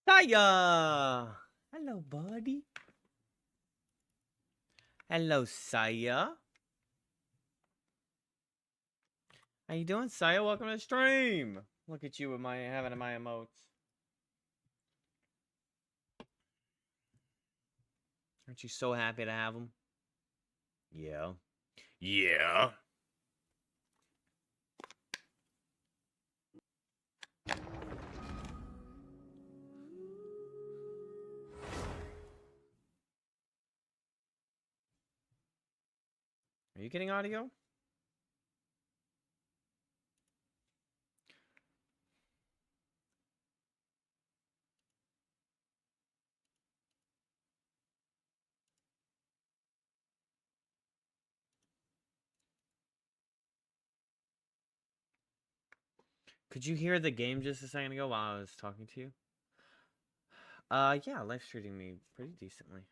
Saya! Hello, buddy. Hello, Saya. How you doing, Saya? Welcome to the stream. Look at you with my having my emotes. Aren't you so happy to have them? Yeah. Yeah. Are you getting audio? Could you hear the game just a second ago while I was talking to you? Yeah, live streaming me pretty decently.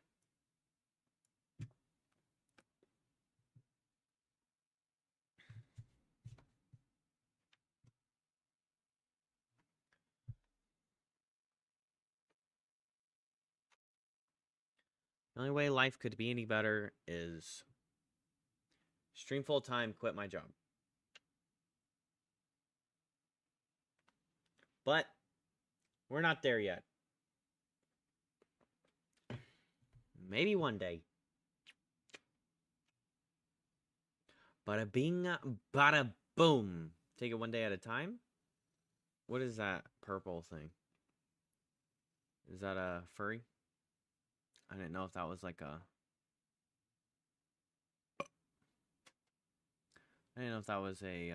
The only way life could be any better is stream full time, quit my job. But we're not there yet. Maybe one day. Bada bing, bada boom. Take it one day at a time. What is that purple thing? Is that a furry? I didn't know if that was like a... I didn't know if that was a,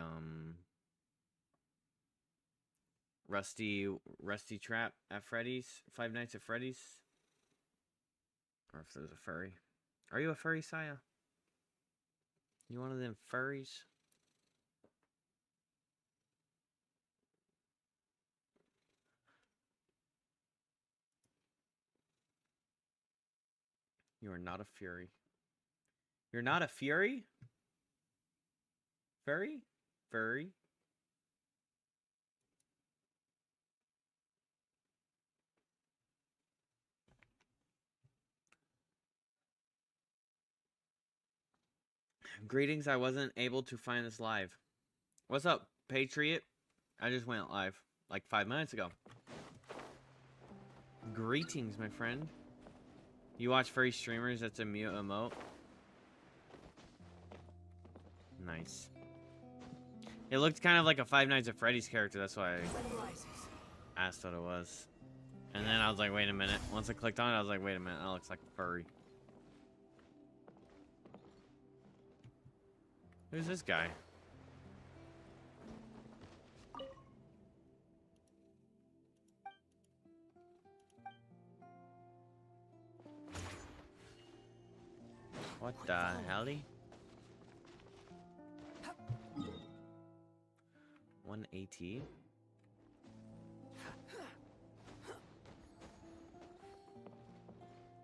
Rusty Trap at Freddy's. Five Nights at Freddy's. Or if there's a furry. Are you a furry, Saya? You one of them furries? You are not a fury. You're not a fury? Furry? Furry? Greetings, I wasn't able to find this live. What's up, Patriot? I just went live like 5 minutes ago. Greetings, my friend. You watch furry streamers? That's a mute emote. Nice. It looked kind of like a Five Nights at Freddy's character. That's why I asked what it was. And then I was like, wait a minute. Once I clicked on it, I was like, wait a minute. That looks like furry. Who's this guy? What the helly? 180.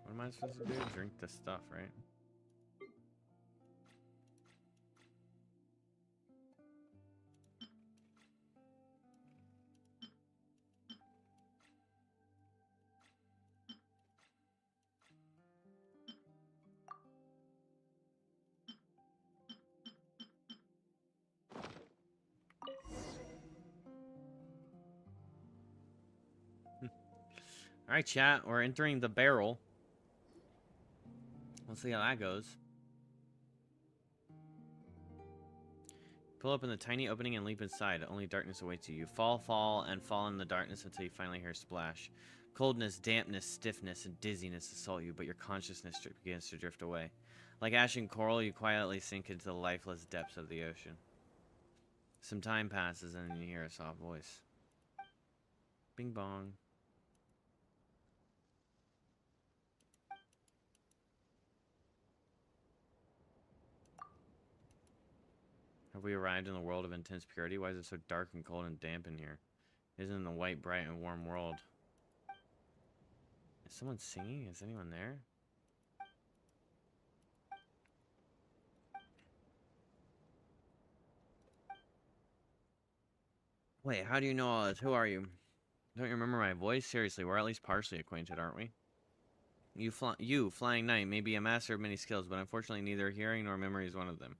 What am I supposed to do? Drink this stuff, right? Alright, chat. We're entering the barrel. Let's see how that goes. Pull open the tiny opening and leap inside. Only darkness awaits you. You fall, and fall in the darkness until you finally hear a splash. Coldness, dampness, stiffness, and dizziness assault you, but your consciousness begins to drift away. Like ashen coral, you quietly sink into the lifeless depths of the ocean. Some time passes, and then you hear a soft voice. Bing bong. Have we arrived in the world of intense purity? Why is it so dark and cold and damp in here? Isn't the white, bright, and warm world? Is someone singing? Is anyone there? Wait, how do you know all this? Who are you? Don't you remember my voice? Seriously, we're at least partially acquainted, aren't we? You, Flying Knight, may be a master of many skills, but unfortunately neither hearing nor memory is one of them.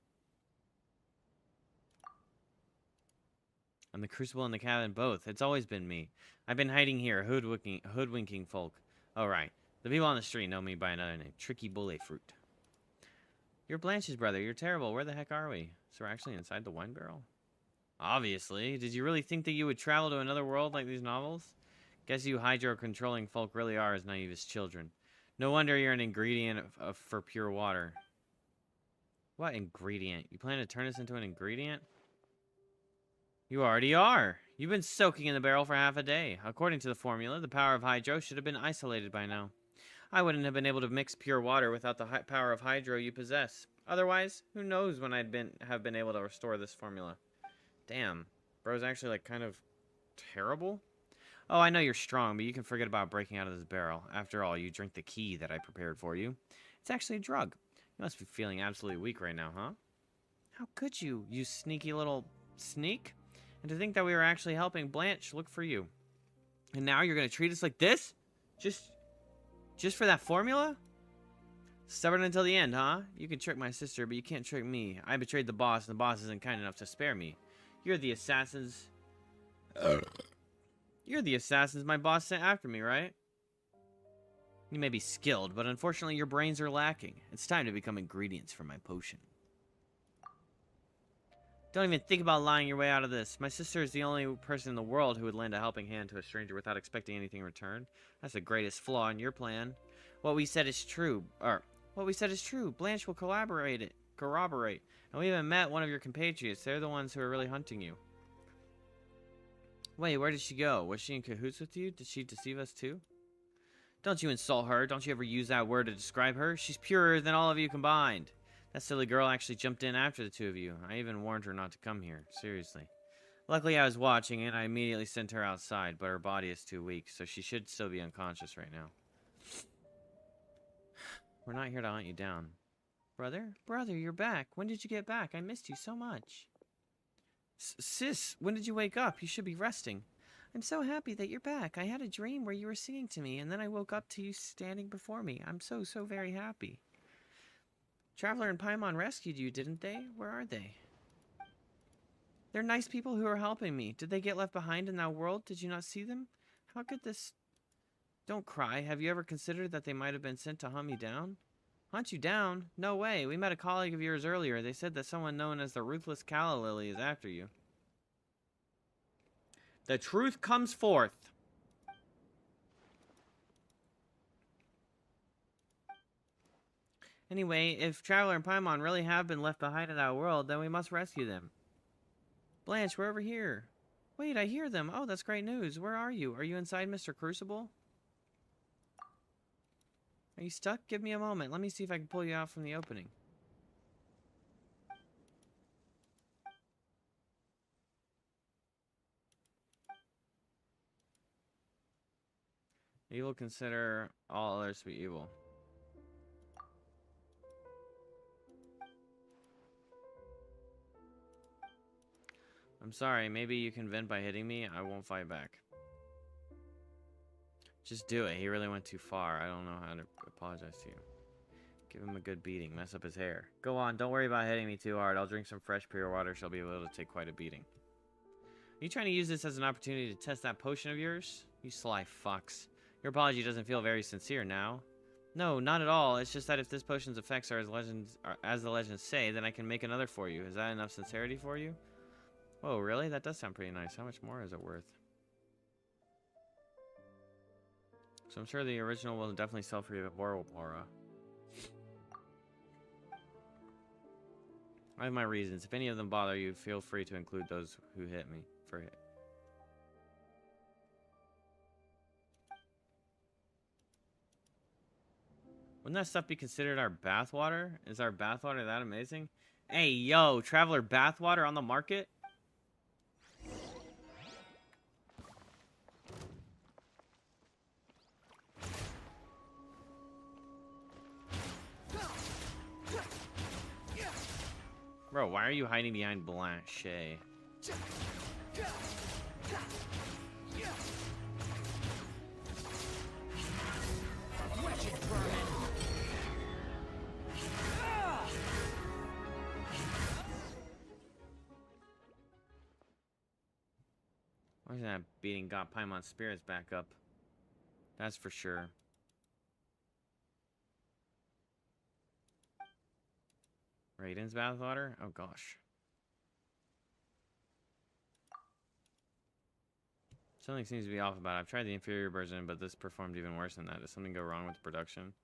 I'm the Crucible and the Cabin, both. It's always been me. I've been hiding here, hoodwinking folk. Oh, right. The people on the street know me by another name, Tricky Bullet Fruit. You're Blanche's brother. You're terrible. Where the heck are we? So we're actually inside the wine barrel? Obviously. Did you really think that you would travel to another world like these novels? Guess you hydro-controlling folk really are as naive as children. No wonder you're an ingredient for pure water. What ingredient? You plan to turn us into an ingredient? You already are. You've been soaking in the barrel for half a day. According to the formula, the power of hydro should have been isolated by now. I wouldn't have been able to mix pure water without the power of hydro you possess. Otherwise, who knows when I'd have been able to restore this formula. Damn. Bro's actually, like, kind of terrible? Oh, I know you're strong, but you can forget about breaking out of this barrel. After all, you drink the key that I prepared for you. It's actually a drug. You must be feeling absolutely weak right now, huh? How could you, you sneaky little sneak? And to think that we were actually helping Blanche look for you. And now you're going to treat us like this? Just for that formula? Stubborn until the end, huh? You can trick my sister, but you can't trick me. I betrayed the boss, and the boss isn't kind enough to spare me. You're the assassins... You're the assassins my boss sent after me, right? You may be skilled, but unfortunately your brains are lacking. It's time to become ingredients for my potion. Don't even think about lying your way out of this. My sister is the only person in the world who would lend a helping hand to a stranger without expecting anything in return. That's the greatest flaw in your plan. What we said is true. Blanche will corroborate. And we even met one of your compatriots. They're the ones who are really hunting you. Wait, where did she go? Was she in cahoots with you? Did she deceive us too? Don't you insult her. Don't you ever use that word to describe her. She's purer than all of you combined. That silly girl actually jumped in after the two of you. I even warned her not to come here. Seriously. Luckily, I was watching and I immediately sent her outside, but her body is too weak, so she should still be unconscious right now. We're not here to hunt you down. Brother, you're back. When did you get back? I missed you so much. Sis, when did you wake up? You should be resting. I'm so happy that you're back. I had a dream where you were singing to me, and then I woke up to you standing before me. I'm so very happy. Traveler and Paimon rescued you, didn't they? Where are they? They're nice people who are helping me. Did they get left behind in that world? Did you not see them? How could this... Don't cry. Have you ever considered that they might have been sent to hunt me down? Hunt you down? No way. We met a colleague of yours earlier. They said that someone known as the Ruthless Calla Lily is after you. The truth comes forth. Anyway, if Traveler and Paimon really have been left behind in that world, then we must rescue them. Blanche, we're over here. Wait, I hear them. Oh, that's great news. Where are you? Are you inside Mr. Crucible? Are you stuck? Give me a moment. Let me see if I can pull you out from the opening. Evil consider all others to be evil. I'm sorry, maybe you can vent by hitting me. I won't fight back. Just do it. He really went too far. I don't know how to apologize to you. Give him a good beating. Mess up his hair. Go on. Don't worry about hitting me too hard. I'll drink some fresh pure water. She'll be able to take quite a beating. Are you trying to use this as an opportunity to test that potion of yours? You sly fucks. Your apology doesn't feel very sincere now. No, not at all. It's just that if this potion's effects are as the legends say, then I can make another for you. Is that enough sincerity for you? Oh, really? That does sound pretty nice. How much more is it worth? So I'm sure the original will definitely sell for you more. I have my reasons. If any of them bother you, feel free to include those who hit me for hit. Wouldn't that stuff be considered our bathwater? Is our bathwater that amazing? Hey, yo, Traveler bathwater on the market? Bro, why are you hiding behind Blanche? Why is that beating got Paimon's spirits back up? That's for sure. Raiden's bathwater? Oh gosh. Something seems to be off about it. I've tried the inferior version, but this performed even worse than that. Did something go wrong with the production?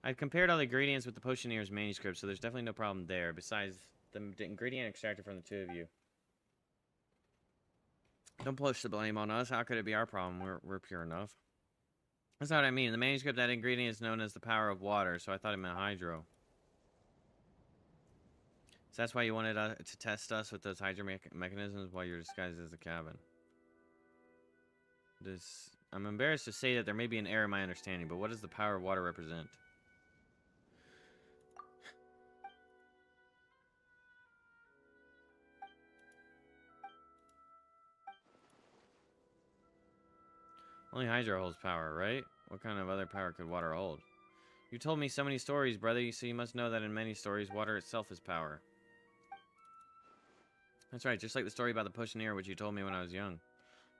I've compared all the ingredients with the Potioneer's manuscript, so there's definitely no problem there. Besides, the ingredient extracted from the two of you. Don't push the blame on us. How could it be our problem? We're pure enough. That's not what I mean. In the manuscript, that ingredient is known as the power of water, so I thought it meant hydro. So that's why you wanted to test us with those hydro mechanisms while you're disguised as the cabin. I'm embarrassed to say that there may be an error in my understanding, but what does the power of water represent? Only hydro holds power, right? What kind of other power could water hold? You told me so many stories, brother, so you must know that in many stories, water itself is power. That's right, just like the story about the Potioneer, which you told me when I was young.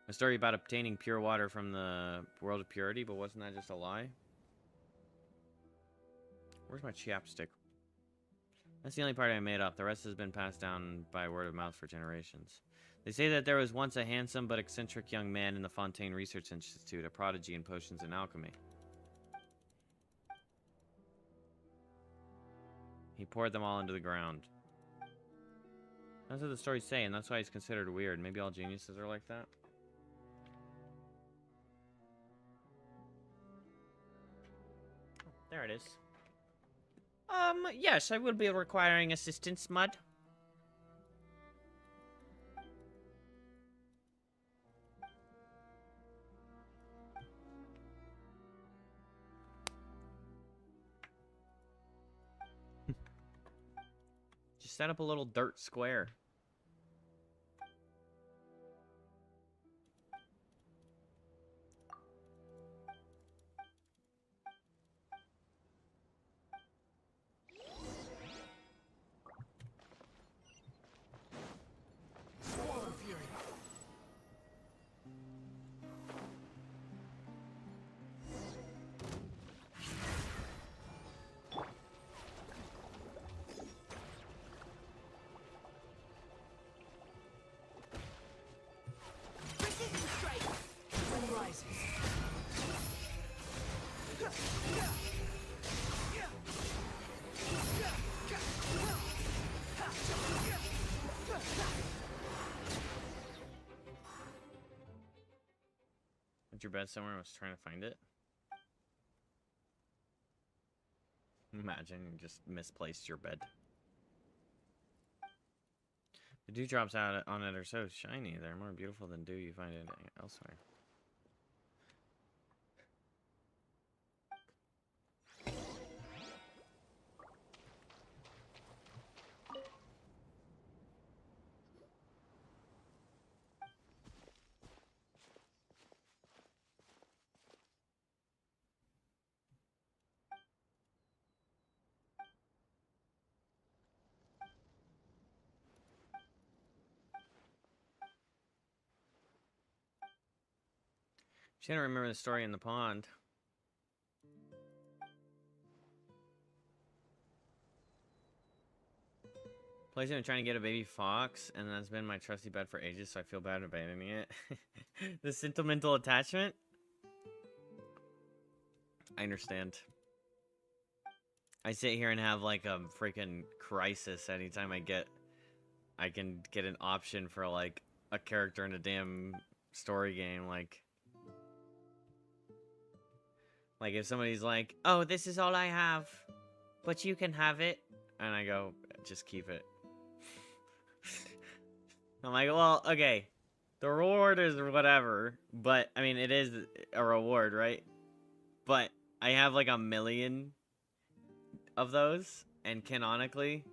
A story about obtaining pure water from the world of purity, but wasn't that just a lie? Where's my chapstick? That's the only part I made up. The rest has been passed down by word of mouth for generations. They say that there was once a handsome but eccentric young man in the Fontaine Research Institute, a prodigy in potions and alchemy. He poured them all into the ground. That's what the stories say, and that's why he's considered weird. Maybe all geniuses are like that? Oh, there it is. Yes, I will be requiring assistance, Mud. Just set up a little dirt square. Your bed somewhere and was trying to find it. Imagine you just misplaced your bed. The dewdrops out on it are so shiny. They're more beautiful than dew you find it elsewhere. She didn't remember the story in the pond. Placing and trying to get a baby fox, and that's been my trusty bed for ages, so I feel bad abandoning it. The sentimental attachment? I understand. I sit here and have like a freaking crisis anytime I can get an option for like a character in a damn story game, like if somebody's like, oh, this is all I have, but you can have it. And I go, just keep it. I'm like, well, okay. The reward is whatever, but, I mean, it is a reward, right? But I have like 1 million of those, and canonically,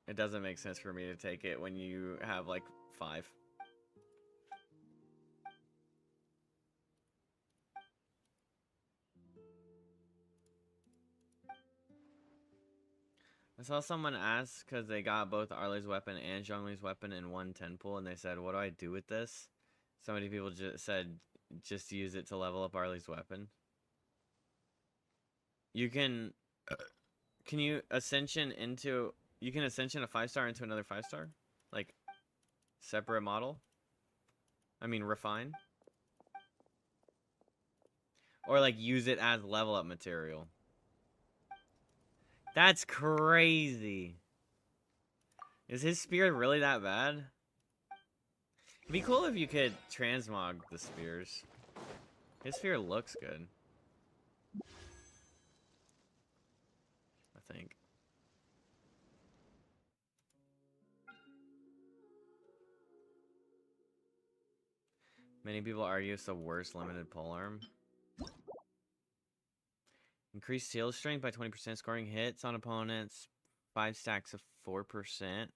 it doesn't make sense for me to take it when you have like 5. I saw someone ask because they got both Arle's weapon and Zhongli's weapon in one 10 pool, and they said, what do I do with this? So many people just said, just use it to level up Arle's weapon. You can you ascension into, you can ascension a 5-star into another 5-star? Like, separate model? I mean, refine? Or, like, use it as level up material. That's crazy. Is his spear really that bad? It'd be cool if you could transmog the spears. His spear looks good. I think. Many people argue it's the worst limited polearm. Increased seal strength by 20%, scoring hits on opponents. 5 stacks of 4%.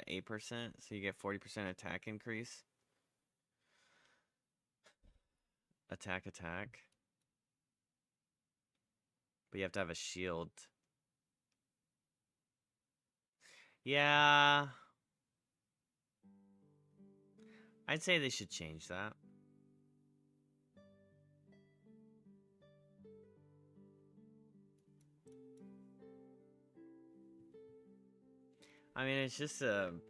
8%, so you get 40% attack increase. Attack. But you have to have a shield. Yeah. I'd say they should change that. I mean, it's just an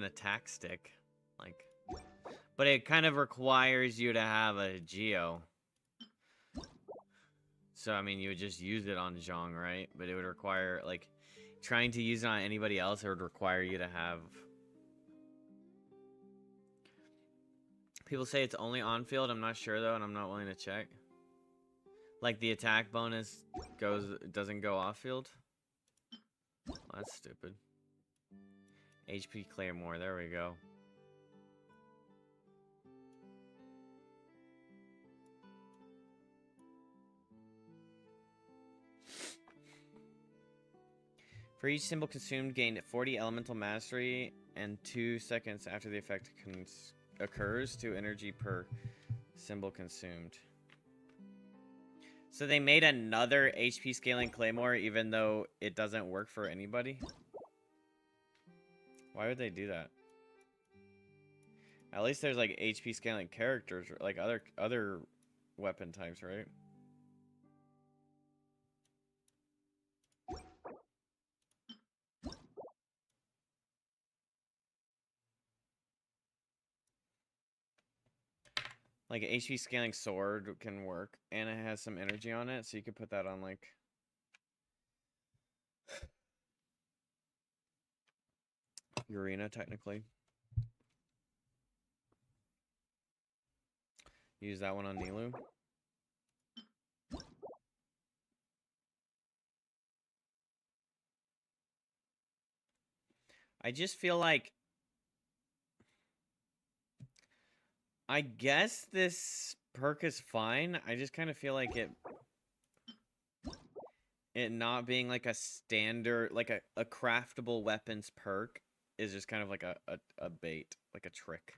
attack stick, like, but it kind of requires you to have a Geo. So I mean, you would just use it on Zhong, right? But it would require, like, trying to use it on anybody else, it would require you to have. People say it's only on field. I'm not sure though, and I'm not willing to check. Like the attack bonus doesn't go off field. Well, that's stupid. HP Claymore, there we go. For each symbol consumed, gain 40 elemental mastery, and 2 seconds after the effect occurs, 2 energy per symbol consumed. So they made another HP scaling Claymore even though it doesn't work for anybody? Why would they do that? At least there's like HP scaling characters, like other weapon types, right? Like an HP scaling sword can work, and it has some energy on it, so you could put that on like FURINA technically. Use that one on Nilu. I just feel like, I guess this perk is fine. I just kind of feel like it not being like a standard, like a craftable weapons perk is just kind of like a bait, like a trick.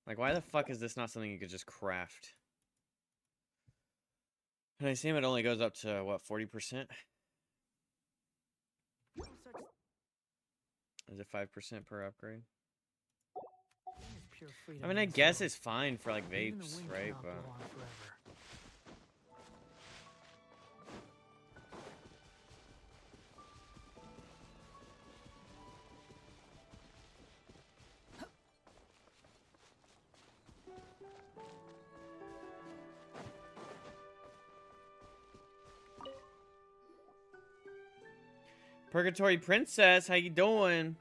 Like, why the fuck is this not something you could just craft? And I assume it only goes up to, what, 40%? Is it 5% per upgrade? I mean, I guess it's fine for, like, vapes, right? But... Purgatory Princess, how you doing?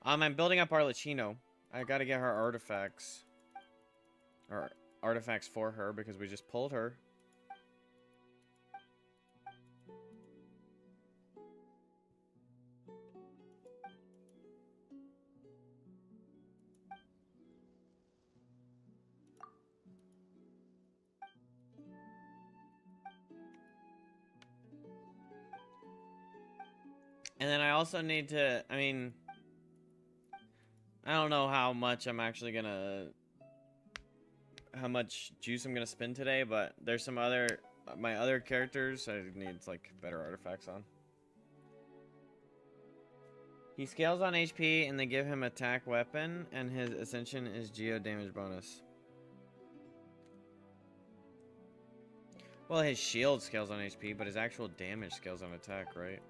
I'm building up ARLECCHINO. I gotta get her artifacts. Or artifacts for her, because we just pulled her. And then I also need to, I mean, I don't know how much I'm actually gonna, how much juice I'm gonna spend today, but there's some other my other characters, I need like better artifacts on. He scales on HP and they give him attack weapon, and his ascension is geo damage bonus. Well, his shield scales on HP, but his actual damage scales on attack, right?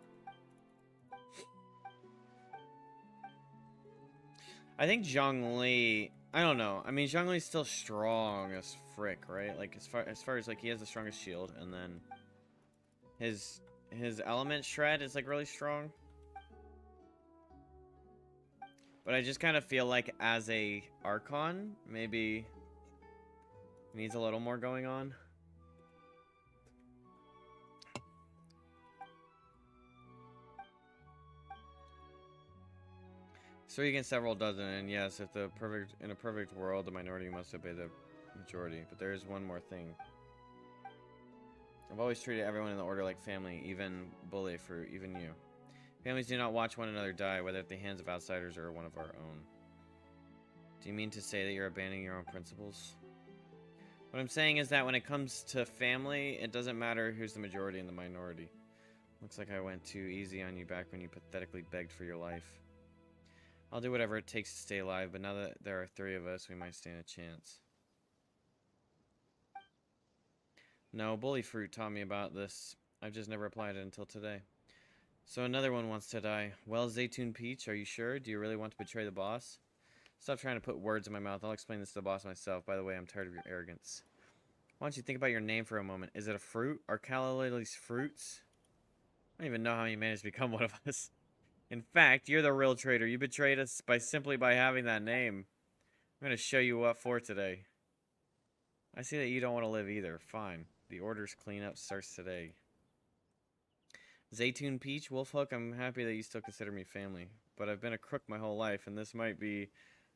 I think Zhongli, I don't know. I mean, Zhongli's still strong as frick, right? Like as far as like he has the strongest shield, and then his element shred is like really strong. But I just kind of feel like as a Archon, maybe needs a little more going on. 3 against several dozen, and yes, if in a perfect world, the minority must obey the majority. But there is one more thing. I've always treated everyone in the order like family, even bully for even you. Families do not watch one another die, whether at the hands of outsiders or one of our own. Do you mean to say that you're abandoning your own principles? What I'm saying is that when it comes to family, it doesn't matter who's the majority and the minority. Looks like I went too easy on you back when you pathetically begged for your life. I'll do whatever it takes to stay alive, but now that there are 3 of us, we might stand a chance. No, Bully Fruit taught me about this. I've just never applied it until today. So another one wants to die. Well, Zaytoon Peach, are you sure? Do you really want to betray the boss? Stop trying to put words in my mouth. I'll explain this to the boss myself. By the way, I'm tired of your arrogance. Why don't you think about your name for a moment? Is it a fruit? Are calla lilies fruits? I don't even know how you managed to become one of us. In fact, you're the real traitor. You betrayed us simply by having that name. I'm going to show you what for today. I see that you don't want to live either. Fine. The order's cleanup starts today. Zaytoon Peach, Wolfhook, I'm happy that you still consider me family. But I've been a crook my whole life, and this might be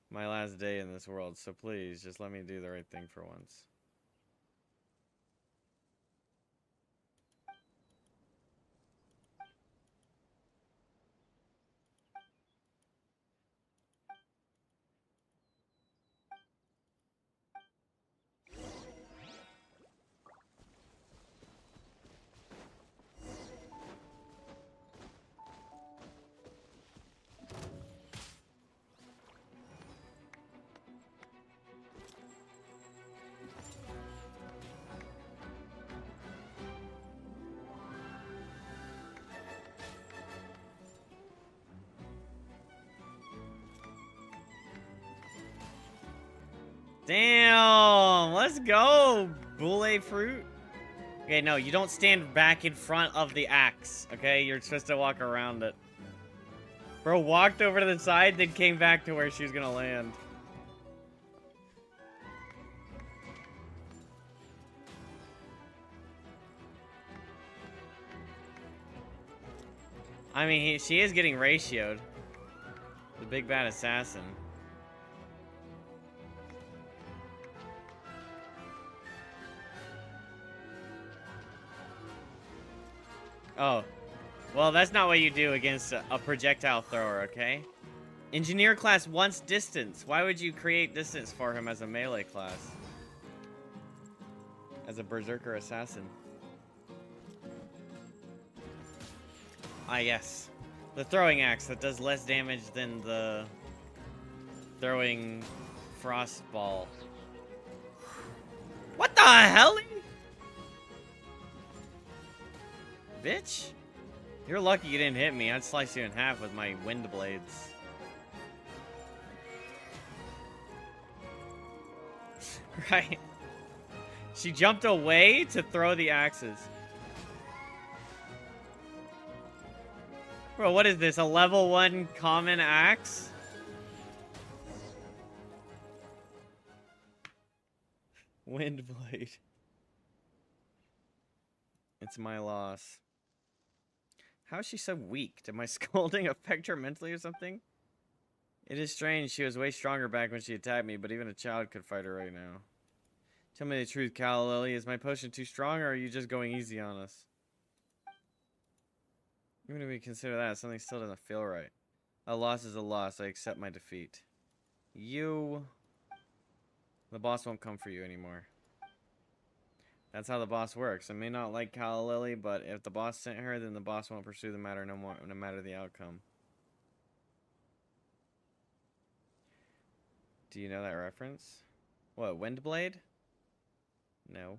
my last day in this world. So please, just let me do the right thing for once. Damn! Let's go, Boule Fruit. Okay, no, you don't stand back in front of the axe, okay? You're supposed to walk around it. Bro walked over to the side, then came back to where she was gonna land. I mean, she is getting ratioed. The big bad assassin. Oh. Well, that's not what you do against a projectile thrower, okay? Engineer class wants distance. Why would you create distance for him as a melee class? As a berserker assassin. Ah, yes. The throwing axe that does less damage than the throwing frost ball. What the hell? Bitch. You're lucky you didn't hit me. I'd slice you in half with my wind blades. Right. She jumped away to throw the axes. Bro, what is this? A level 1 common axe? Wind blade. It's my loss. How is she so weak? Did my scolding affect her mentally or something? It is strange. She was way stronger back when she attacked me, but even a child could fight her right now. Tell me the truth, Calla Lily. Is my potion too strong, or are you just going easy on us? Even if we consider that, something still doesn't feel right. A loss is a loss. I accept my defeat. The boss won't come for you anymore. That's how the boss works. I may not like Calla Lily, but if the boss sent her, then the boss won't pursue the matter no more, no matter the outcome. Do you know that reference? What, Windblade? No.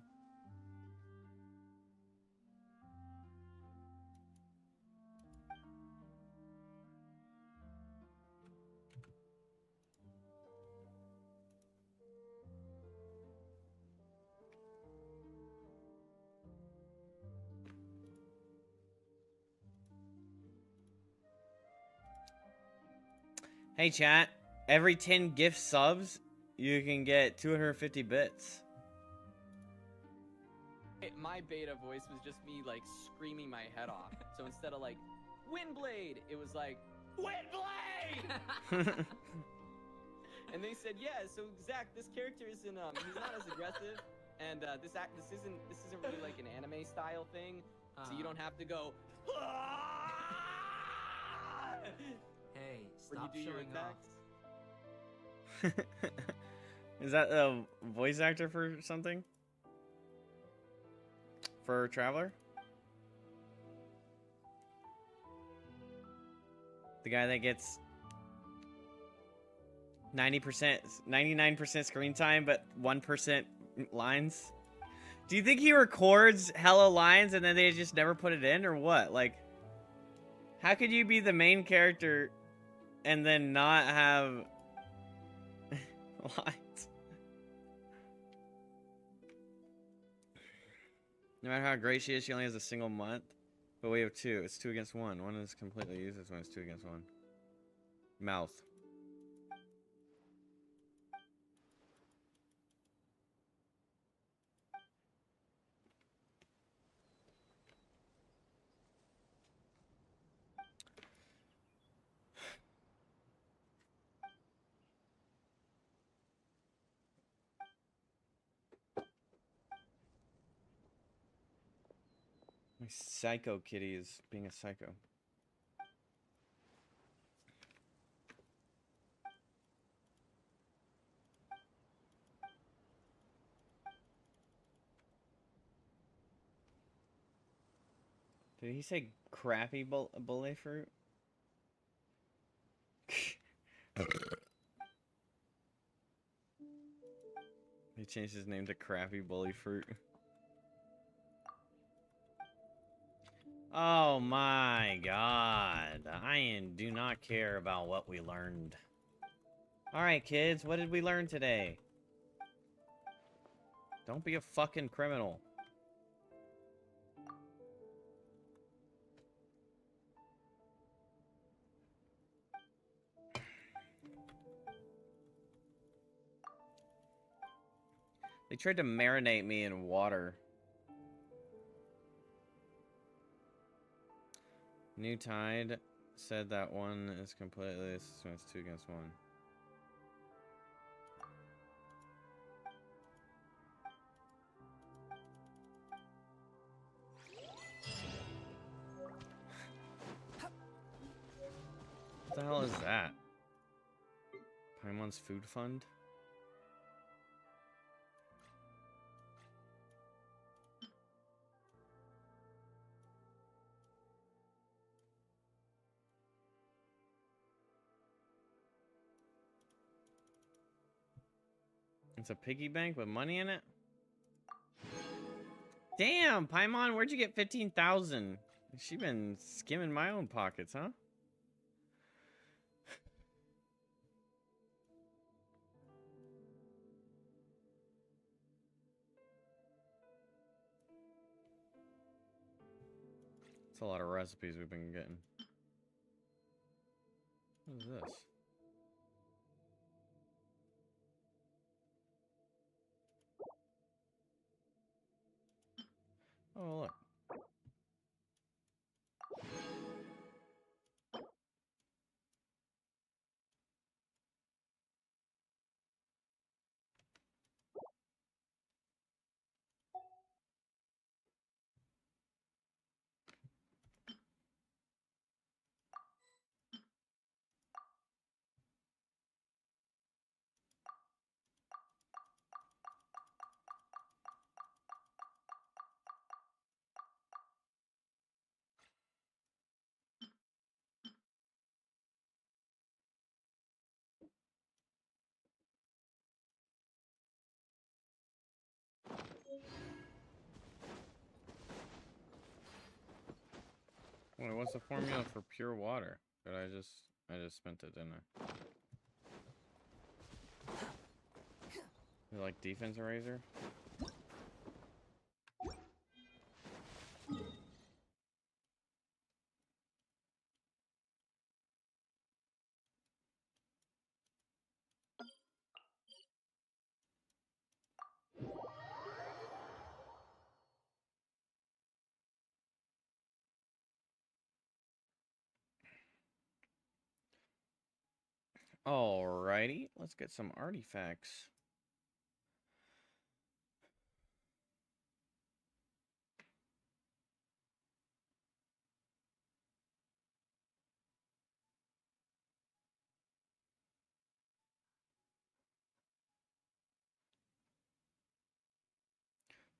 Hey chat, every 10 gift subs, you can get 250 bits. My beta voice was just me like screaming my head off. So instead of like Windblade, it was like Windblade. And they said, yeah. So Zach, this character isn't he's not as aggressive, and this isn't really like an anime style thing. So you don't have to go. Hey, when you stop do your showing attacks. Is that a voice actor for something? For Traveler? The guy that gets 90%, 99% screen time, but 1% lines? Do you think he records hella lines and then they just never put it in, or what? Like, how could you be the main character and then not have lines? No matter how great she is, she only has a single month. But we have two. It's 2 against 1. One is completely useless when it's 2 against 1. Mouth. My psycho kitty is being a psycho. Did he say crappy bully fruit? He changed his name to Crappy Bully Fruit. Oh my god. I do not care about what we learned. Alright, kids, what did we learn today? Don't be a fucking criminal. They tried to marinate me in water. New Tide said that one is completely... This one's 2 against 1. What the hell is that? Paimon's Food Fund? It's a piggy bank with money in it? Damn, Paimon, where'd you get 15,000? She been skimming my own pockets, huh? That's a lot of recipes we've been getting. What is this? Oh, look. Wait, what's the formula for pure water? Did I just spent it, didn't I? Is it like defense eraser? Alrighty, let's get some artifacts.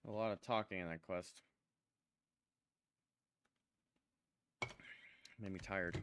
A lot of talking in that quest. Made me tired.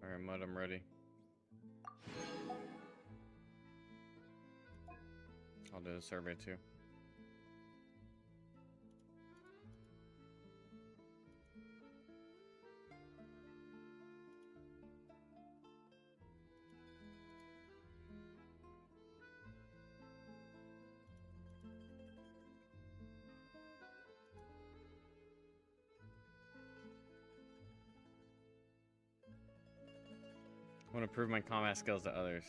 Alright, Mud, I'm ready. I'll do a survey too. I want to prove my combat skills to others.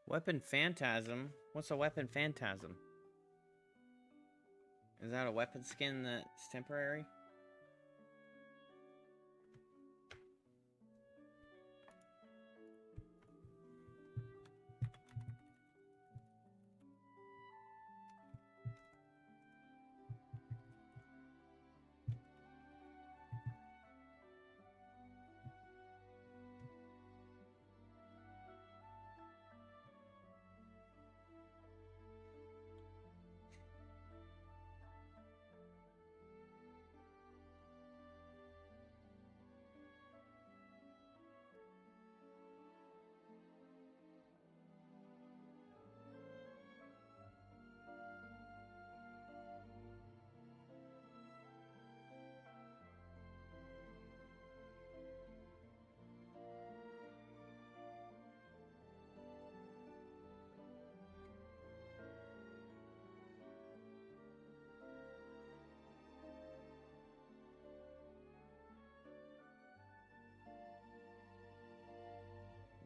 Weapon Phantasm? What's a Weapon Phantasm? Is that a weapon skin that's temporary?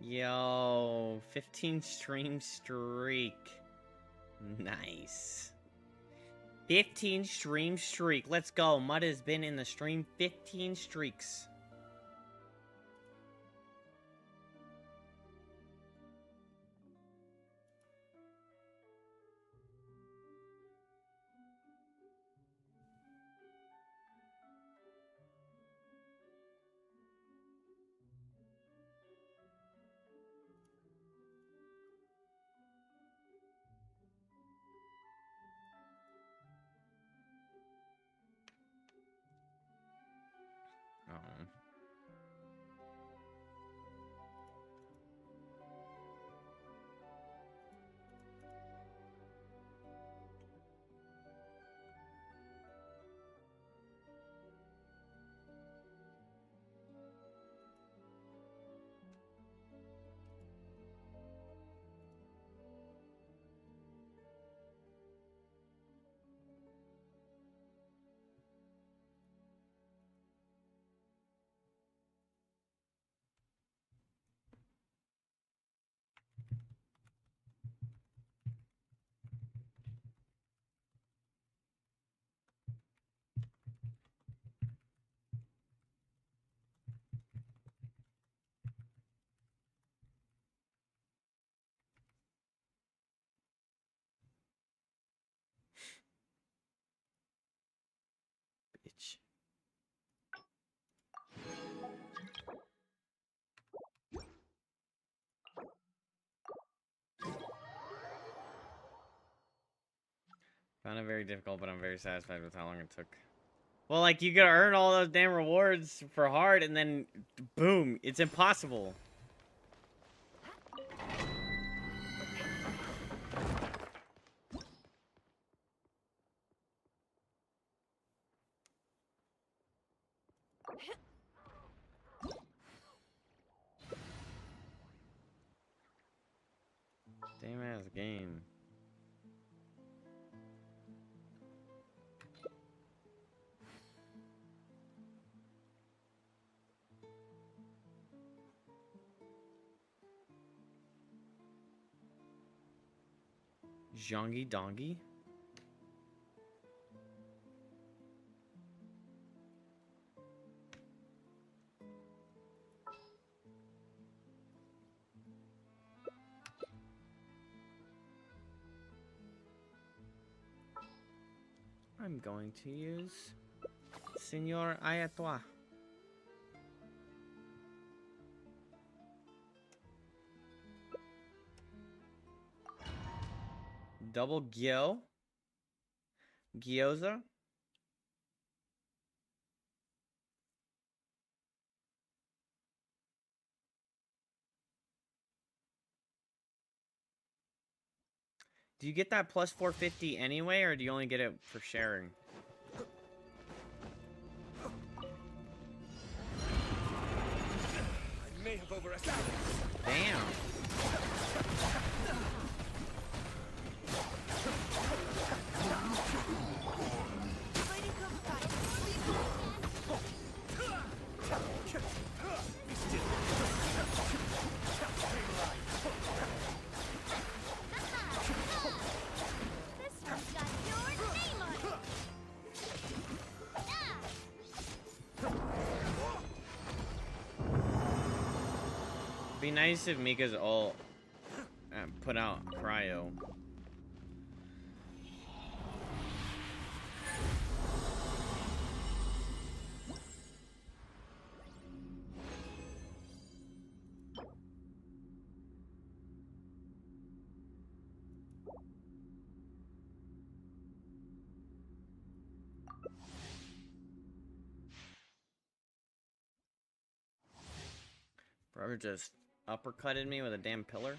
Yo, 15 stream streak. Nice. 15 stream streak. Let's go. Mud has been in the stream 15 streaks. Oh. Bitch. Found it very difficult, but I'm very satisfied with how long it took. Well, like, you gotta earn all those damn rewards for hard, and then, boom, it's impossible. Damn ass game. Zhongy Dongy? I'm going to use Senor Ayatwa. Double Gyo. Gyoza. Do you get that plus 450 anyway, or do you only get it for sharing? I may have overestimated. Damn. Be nice if Mika's ult put out cryo. Bro just uppercutted me with a damn pillar.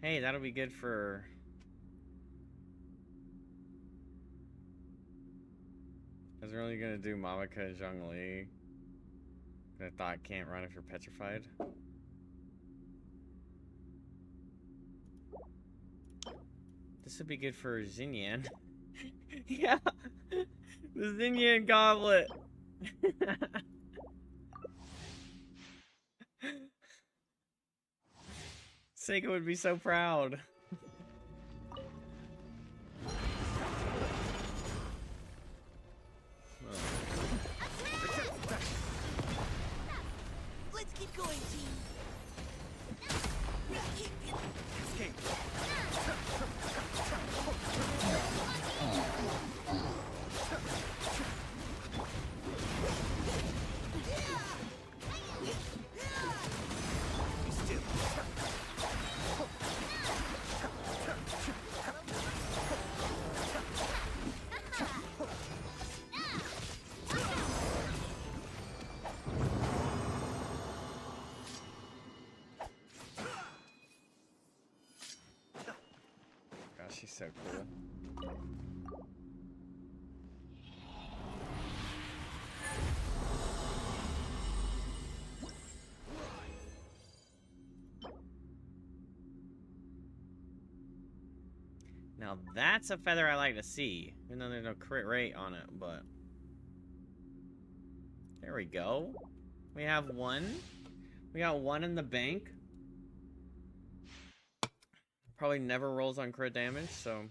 Hey, that'll be good for... I was really gonna do Mamaka and Zhongli. But I thought I can't run if you're petrified. This would be good for Xinyan. Yeah! The Xinyan goblet! Seika would be so proud. Let's keep going, team. Gosh, she's so cool. Now that's a feather I like to see, even though there's no crit rate on it, but... There we go. We have one. We got one in the bank. Probably never rolls on crit damage, so...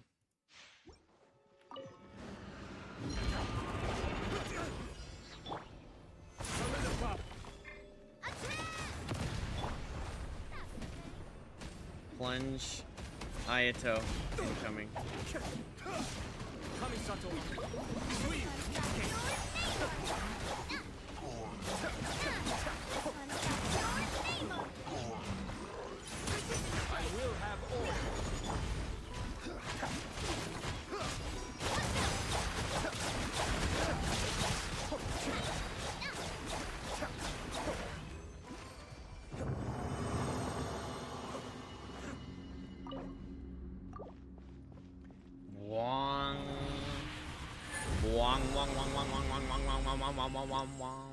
Plunge. Ayato incoming. I will have order. Wong. Wong, wong, wong, wong, wong, wong, wong, wong, wong, wong, wong, wong, wong.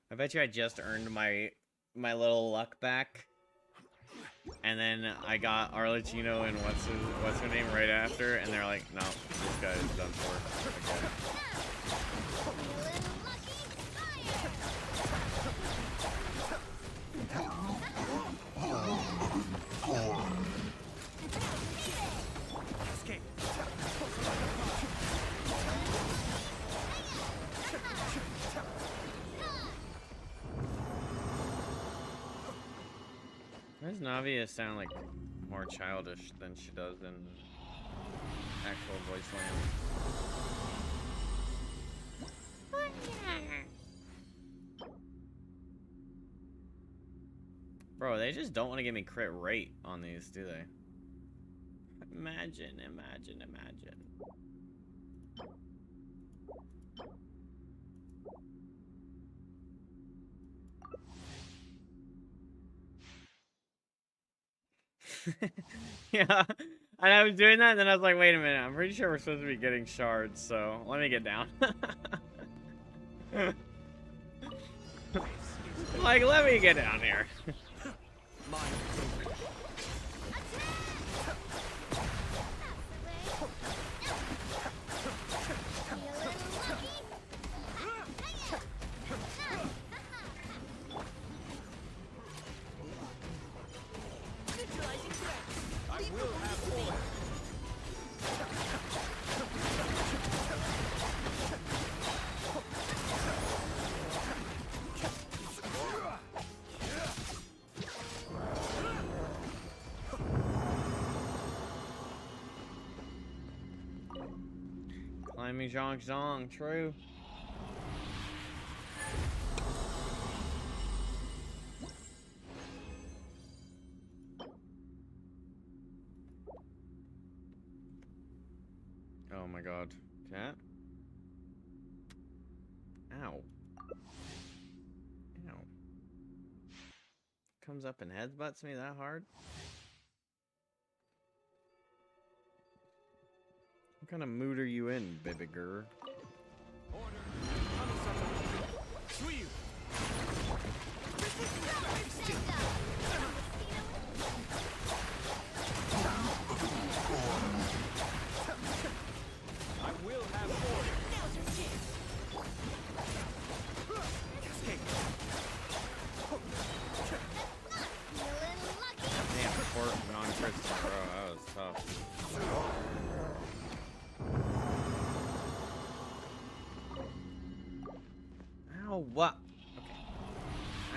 I bet you I just earned my little luck back. And then I got Arlecchino and what's her name right after, and they're like, no, this guy is done for again. Why does Navia sound like more childish than she does in actual voice land? Bro, they just don't want to give me crit rate on these, do they? Imagine. Yeah, and I was doing that, and then I was like, wait a minute, I'm pretty sure we're supposed to be getting shards, so let me get down. Like, let me get down here. Climbing Zhong, true. Oh my god. Cat? Ow. Ow. Comes up and headbutts me that hard? What kind of mood are you in, baby girl? I will have order. Now's your chance. Damn, 4 non-crits in a row. That was tough. Ow, what? Okay.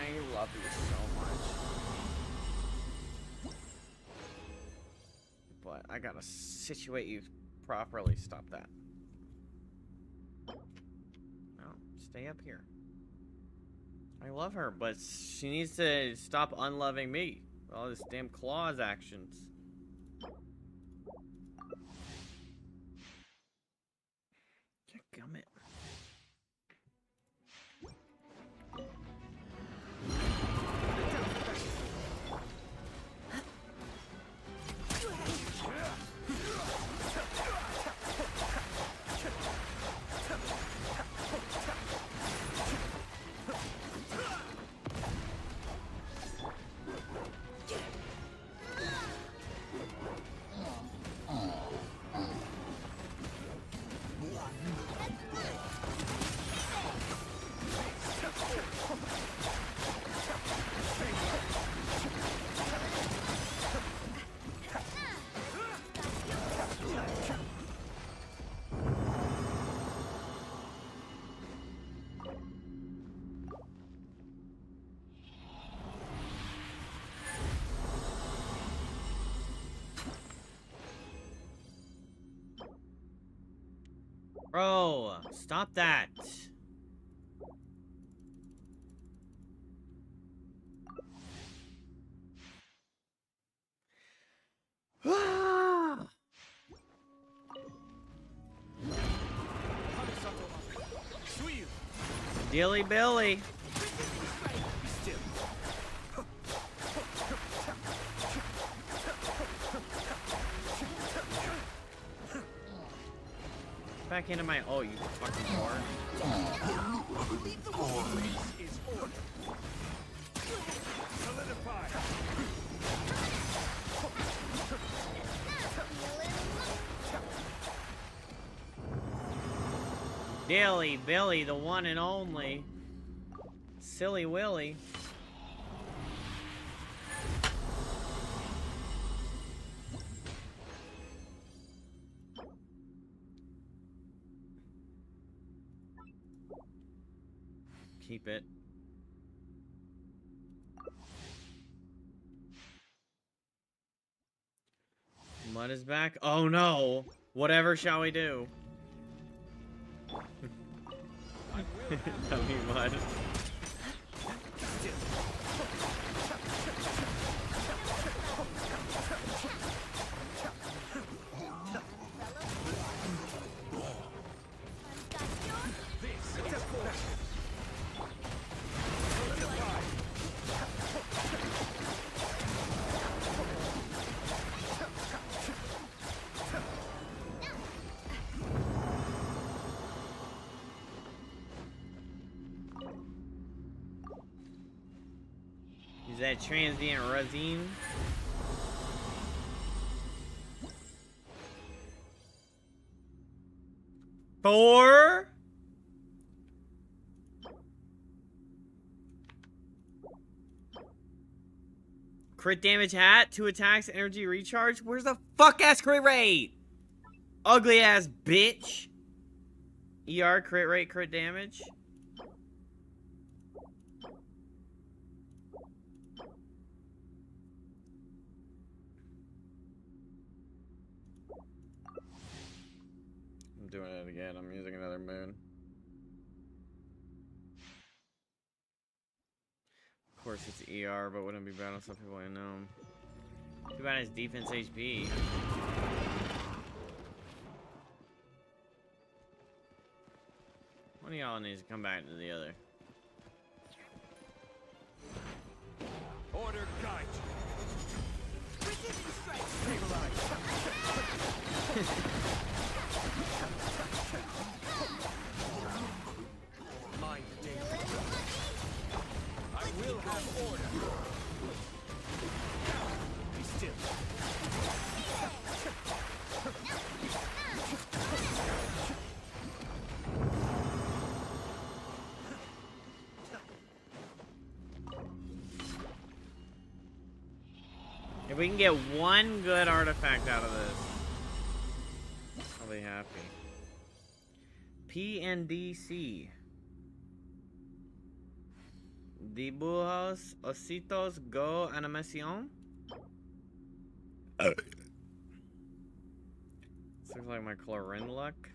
I love you so much. But I gotta situate you properly. Stop that. No, stay up here. I love her, but she needs to stop unloving me. All this damn claws actions. Gummit. Bro, stop that. Dilly Billy. Back into my you fucking whore. Dilly Billy, the one and only. Silly Willy. Keep it. Mud is back. Oh no! Whatever shall we do? Tell me, Mud. Is that transient resin? Four? Crit damage hat, 2 attacks, energy recharge. Where's the fuck ass crit rate? Ugly ass bitch. ER, crit rate, crit damage. I'm doing it again. I'm using another moon. Of course it's ER, but wouldn't be bad on some people I know. Too bad his defense HP. of y'all needs to come back to the other. Order guide. Precision strike. Stabilize. Mind the danger. I will have order. Be still. If we can get one good artifact out of this, I'll be happy. PNDC. Dibujos, ositos, go animación. This looks like my Chlorine luck.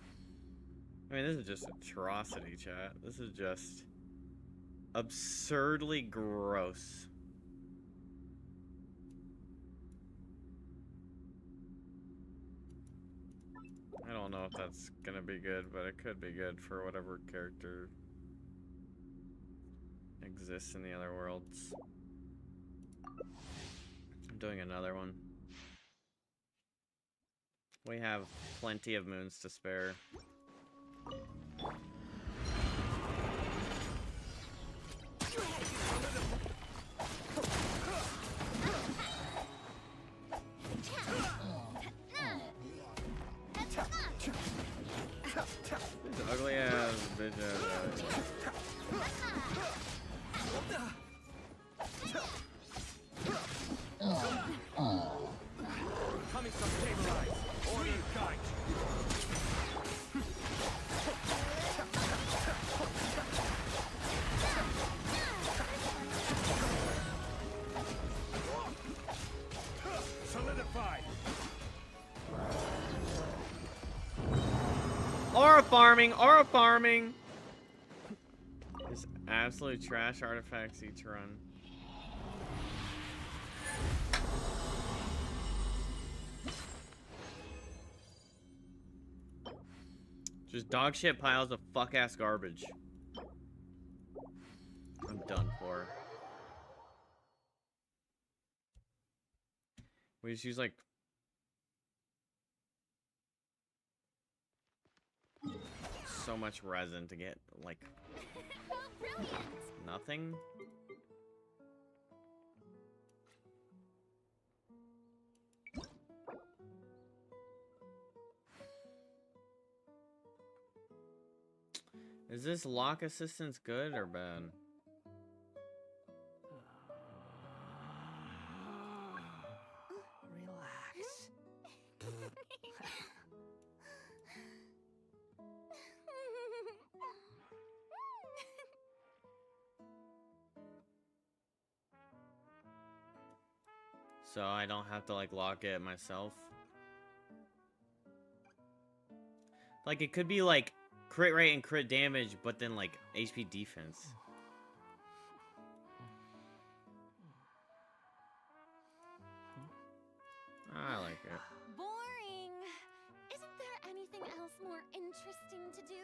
I mean, this is just atrocity, chat. This is just absurdly gross. I don't know if that's gonna be good, but it could be good for whatever character exists in the other worlds. I'm doing another one. We have plenty of moons to spare. This ugly ass bitch ass. Coming from stabilize. Order guide. Solidified. Aura farming! Aura farming! Just absolute trash artifacts each run. Just dog shit piles of fuck ass garbage. I'm done for. We just use like so much resin to get like nothing. Is this lock assistance good or bad? Relax. So I don't have to like lock it myself. Like it could be like crit rate and crit damage, but then like HP defense. I like it. Boring. Isn't there anything else more interesting to do?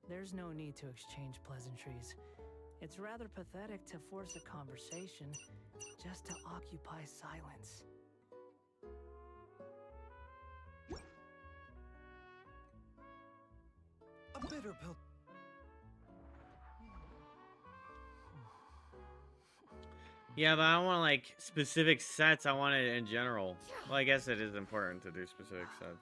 There's no need to exchange pleasantries. It's rather pathetic to force a conversation just to occupy silence. A bitter pill. Yeah, but I don't want like specific sets. I want it in general. Well, I guess it is important to do specific sets.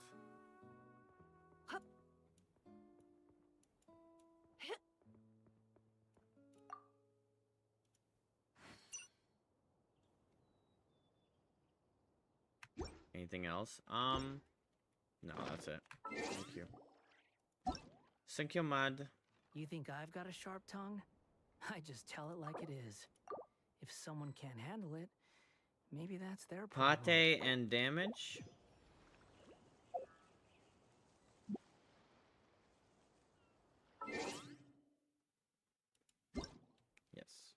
Anything else? No, that's it. Thank you. Thank you, Mad. You think I've got a sharp tongue? I just tell it like it is. If someone can't handle it, maybe that's their problem. Pate and damage. Yes.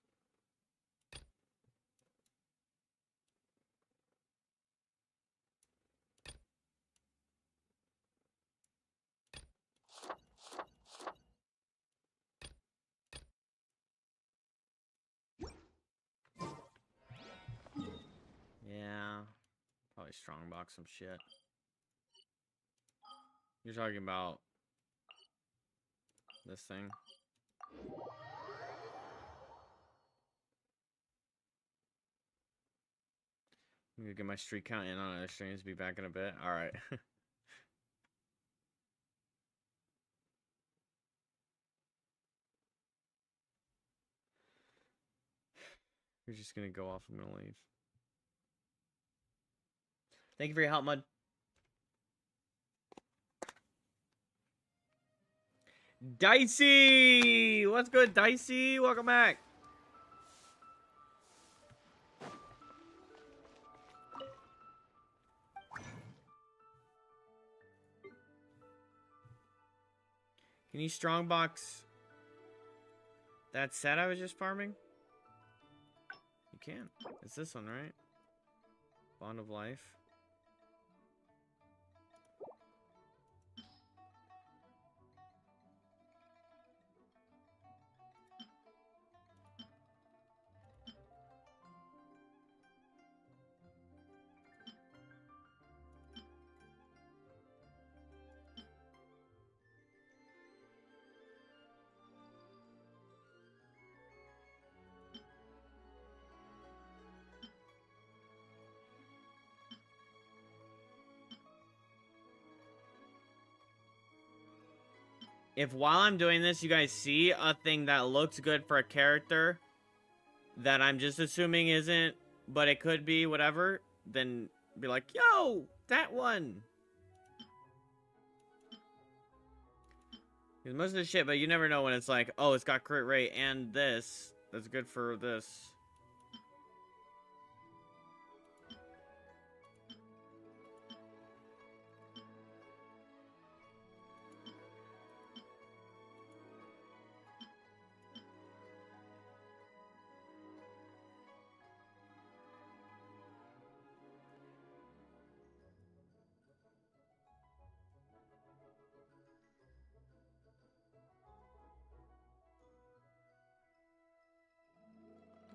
probably strongbox some shit. You're talking about this thing? I'm gonna get my streak count in on other streams. Be back in a bit. All right. You're just gonna go off. I'm gonna leave. Thank you for your help, Mud. Dicey! What's good, Dicey? Welcome back. Can you strongbox that set I was just farming? You can. It's this one, right? Bond of Life. If while I'm doing this, you guys see a thing that looks good for a character that I'm just assuming isn't, but it could be, whatever, then be like, yo, that one. Because most of the shit, but you never know when it's like, oh, it's got crit rate and this. That's good for this.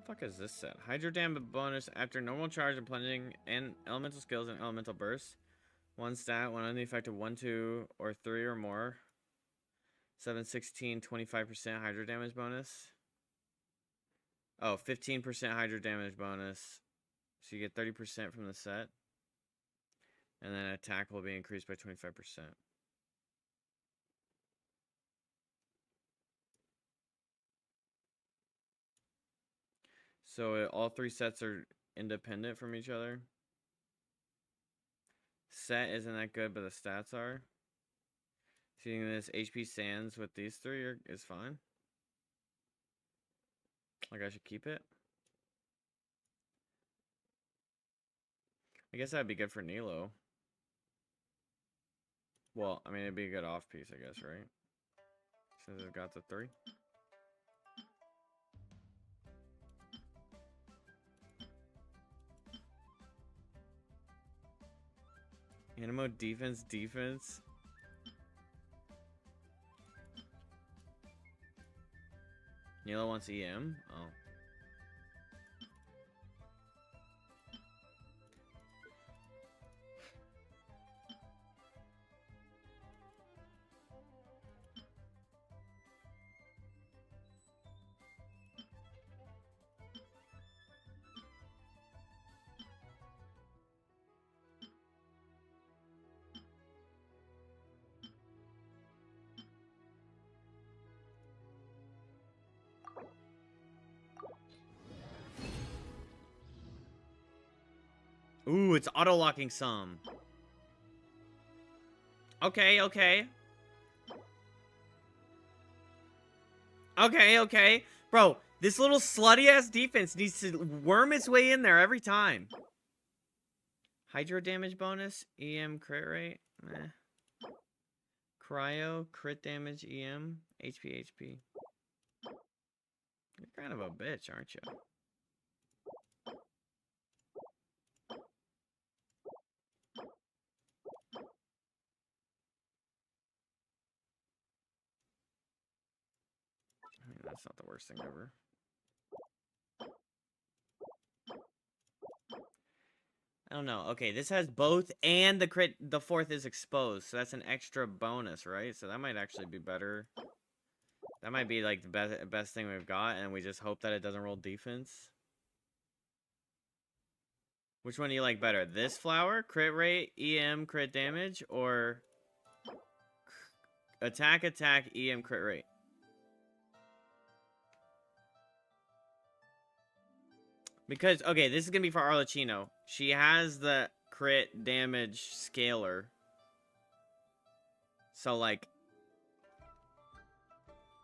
Fuck is this set? Hydro Dam bonus after normal charge and plunging and elemental skills and elemental bursts. One stat, one on the effect of 1, 2, or 3 or more. 7, 16, 25% hydro damage bonus. Oh, 15% hydro damage bonus. So you get 30% from the set. And then attack will be increased by 25%. So all three sets are independent from each other. Set isn't that good, but the stats are. Seeing this HP Sands with these three is fine. Like I should keep it. I guess that'd be good for Nilo. Well, I mean, it'd be a good off piece, I guess, right? Since it's got the 3. Animo defense. Nilo wants EM? Oh. Ooh, it's auto-locking some. Okay. Bro, this little slutty-ass defense needs to worm its way in there every time. Hydro damage bonus, EM crit rate. Meh. Cryo, crit damage, EM, HP. You're kind of a bitch, aren't you? I mean, that's not the worst thing ever. don't know. Okay, this has both, and the fourth is exposed, so that's an extra bonus, right? So that might actually be better. That might be like the best thing we've got, and we just hope that it doesn't roll defense. Which one do you like better? This flower, crit rate, EM, crit damage, or attack, EM, crit rate? Because, okay, this is gonna be for Arlecchino. She has the crit damage scaler. So, like,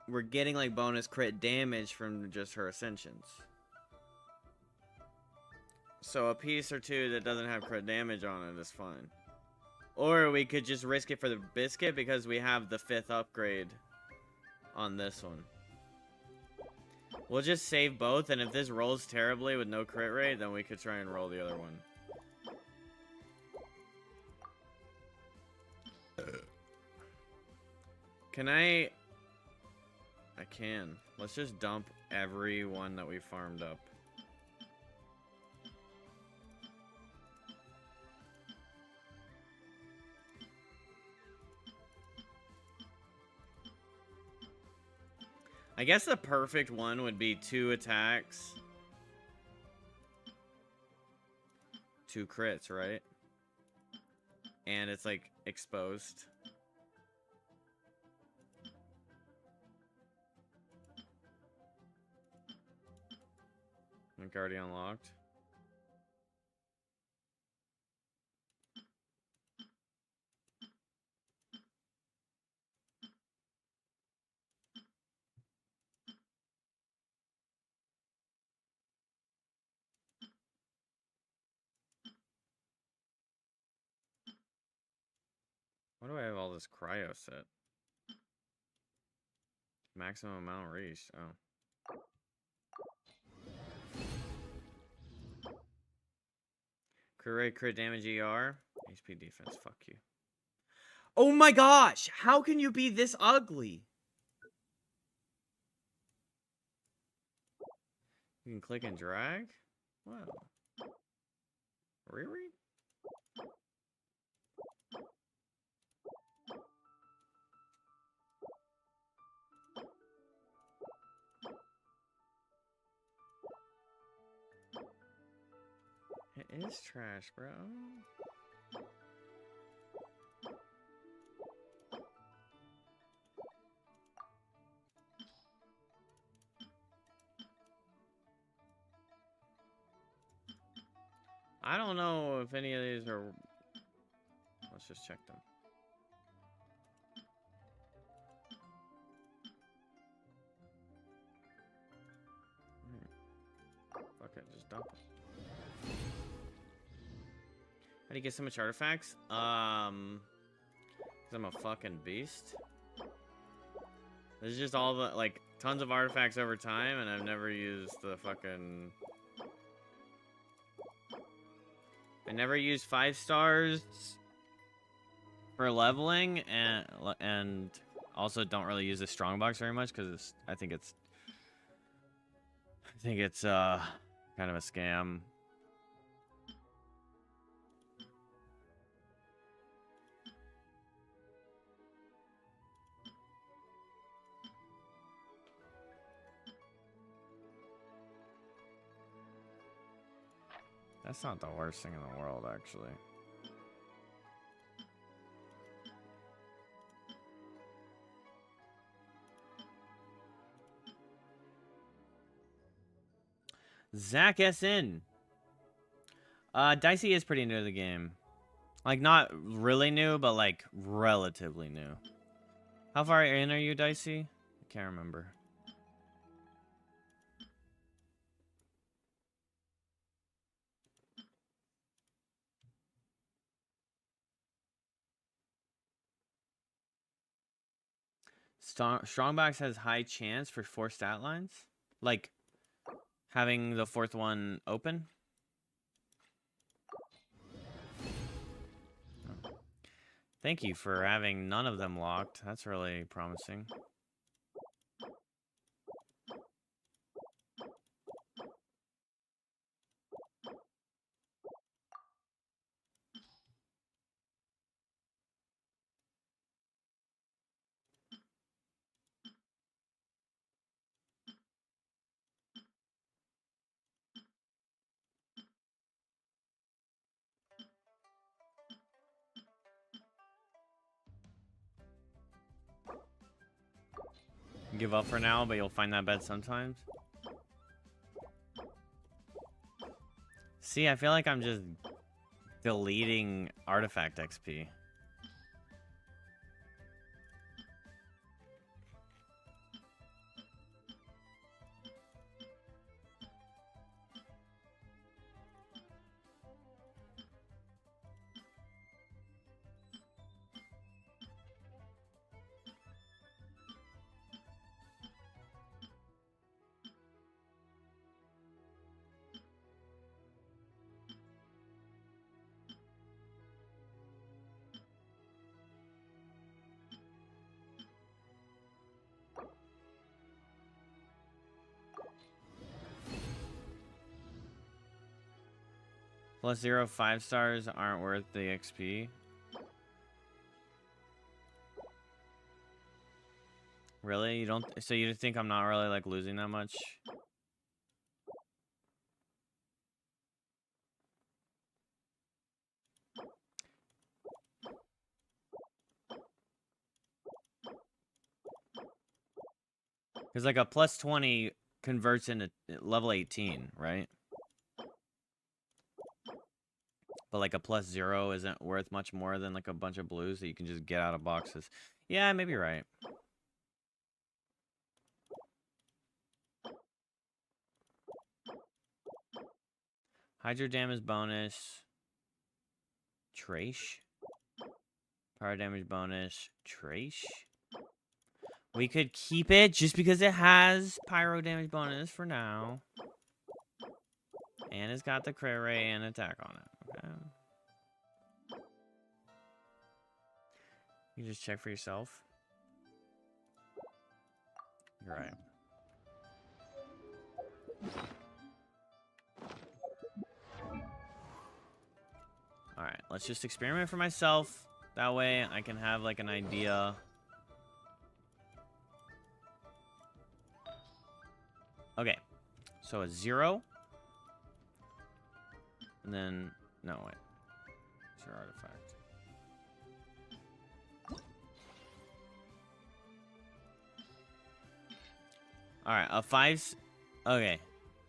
we're getting, like, bonus crit damage from just her ascensions. So a piece or two that doesn't have crit damage on it is fine. Or we could just risk it for the biscuit because we have the 5th upgrade on this one. We'll just save both, and if this rolls terribly with no crit rate, then we could try and roll the other one. Can I can. Let's just dump every one that we farmed up. I guess the perfect one would be 2 attacks, 2 crits, right? And it's like exposed. Like already unlocked. Why do I have all this cryo set? Maximum amount reached. Oh. Crit rate, crit damage, ER. HP defense. Fuck you. Oh my gosh! How can you be this ugly? You can click and drag? Wow. Really? It is trash, bro. I don't know if any of these are... Let's just check them. Fuck it, just dump them. How do you get so much artifacts? 'Cause I'm a fucking beast. This is just all the, like, tons of artifacts over time, and I've never used the fucking... I never used 5 stars for leveling, and also don't really use the strongbox very much, because I think it's kind of a scam. That's not the worst thing in the world, actually. Zach SN. Dicey is pretty new to the game. Like, not really new, but, like, relatively new. How far in are you, Dicey? I can't remember. Strongbox has high chance for 4 stat lines? Like, having the 4th one open? Oh. Thank you for having none of them locked. That's really promising. Give up for now, but you'll find that bed sometimes. See, I feel like I'm just deleting artifact XP. Plus 0 5 stars aren't worth the XP. Really? You don't? So you think I'm not really like losing that much? Because like a plus 20 converts into level 18, right? But like a plus 0 isn't worth much more than like a bunch of blues that you can just get out of boxes. Yeah, maybe you're right. Hydro damage bonus. Trash. Power damage bonus. Trash. We could keep it just because it has pyro damage bonus for now. And it's got the crit ray and attack on it. Okay. You just check for yourself. You're right. Alright, let's just experiment for myself. That way I can have like an idea. Okay. So a 0. And then, no, wait. 0 artifact. Alright, a 5... Okay.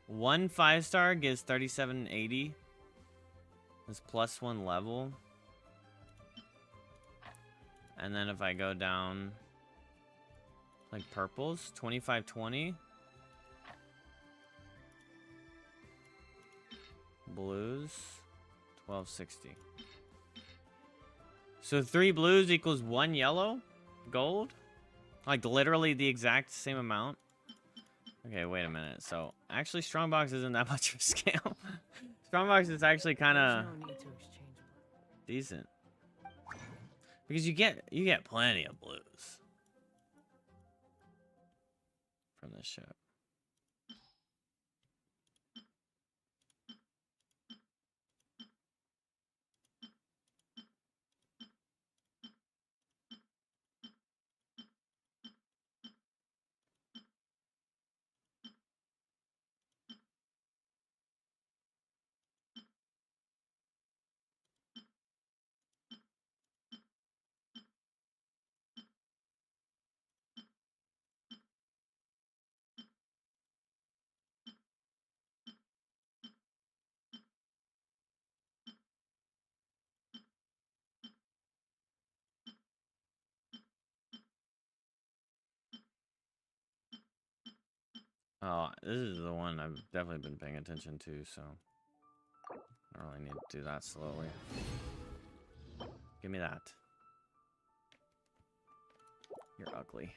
1 5-star gives 3780. It's plus 1 level. And then if I go down... Like purples, 2520. Blues, 1260. So 3 blues equals 1 yellow? Gold? Like literally the exact same amount? Okay, wait a minute. So actually Strongbox isn't that much of a scale. Strongbox is actually kind of decent. Because you get plenty of blues from this ship. Oh, this is the one I've definitely been paying attention to, so I don't really need to do that slowly. Give me that. You're ugly.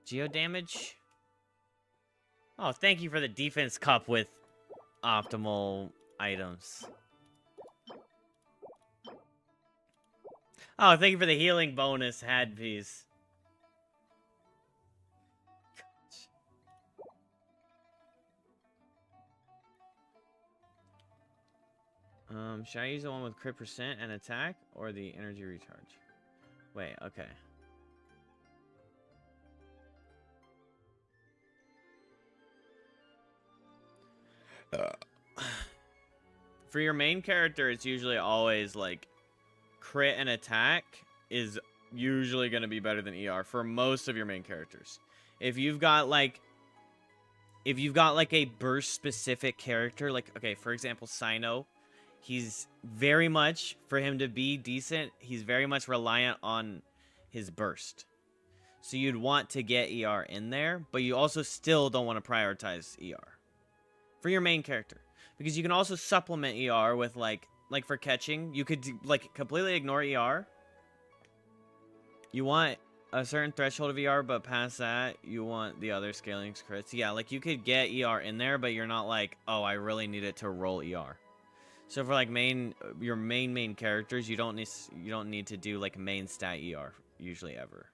Geo damage? Oh, thank you for the defense cup with optimal items. Oh, thank you for the healing bonus had piece. Should I use the one with crit percent and attack or the energy recharge? Wait, okay. For your main character, it's usually always like crit and attack is usually going to be better than ER for most of your main characters. If you've got like a burst specific character, like, okay, for example, Sino, he's very much, for him to be decent, he's very much reliant on his burst. So you'd want to get ER in there, but you also still don't want to prioritize ER for your main character, because you can also supplement ER with like for catching, you could like completely ignore ER. You want a certain threshold of ER, but past that, you want the other scaling crits. Yeah, like you could get ER in there, but you're not like, oh, I really need it to roll ER. So for like your main characters, you don't need to do like main stat ER usually ever.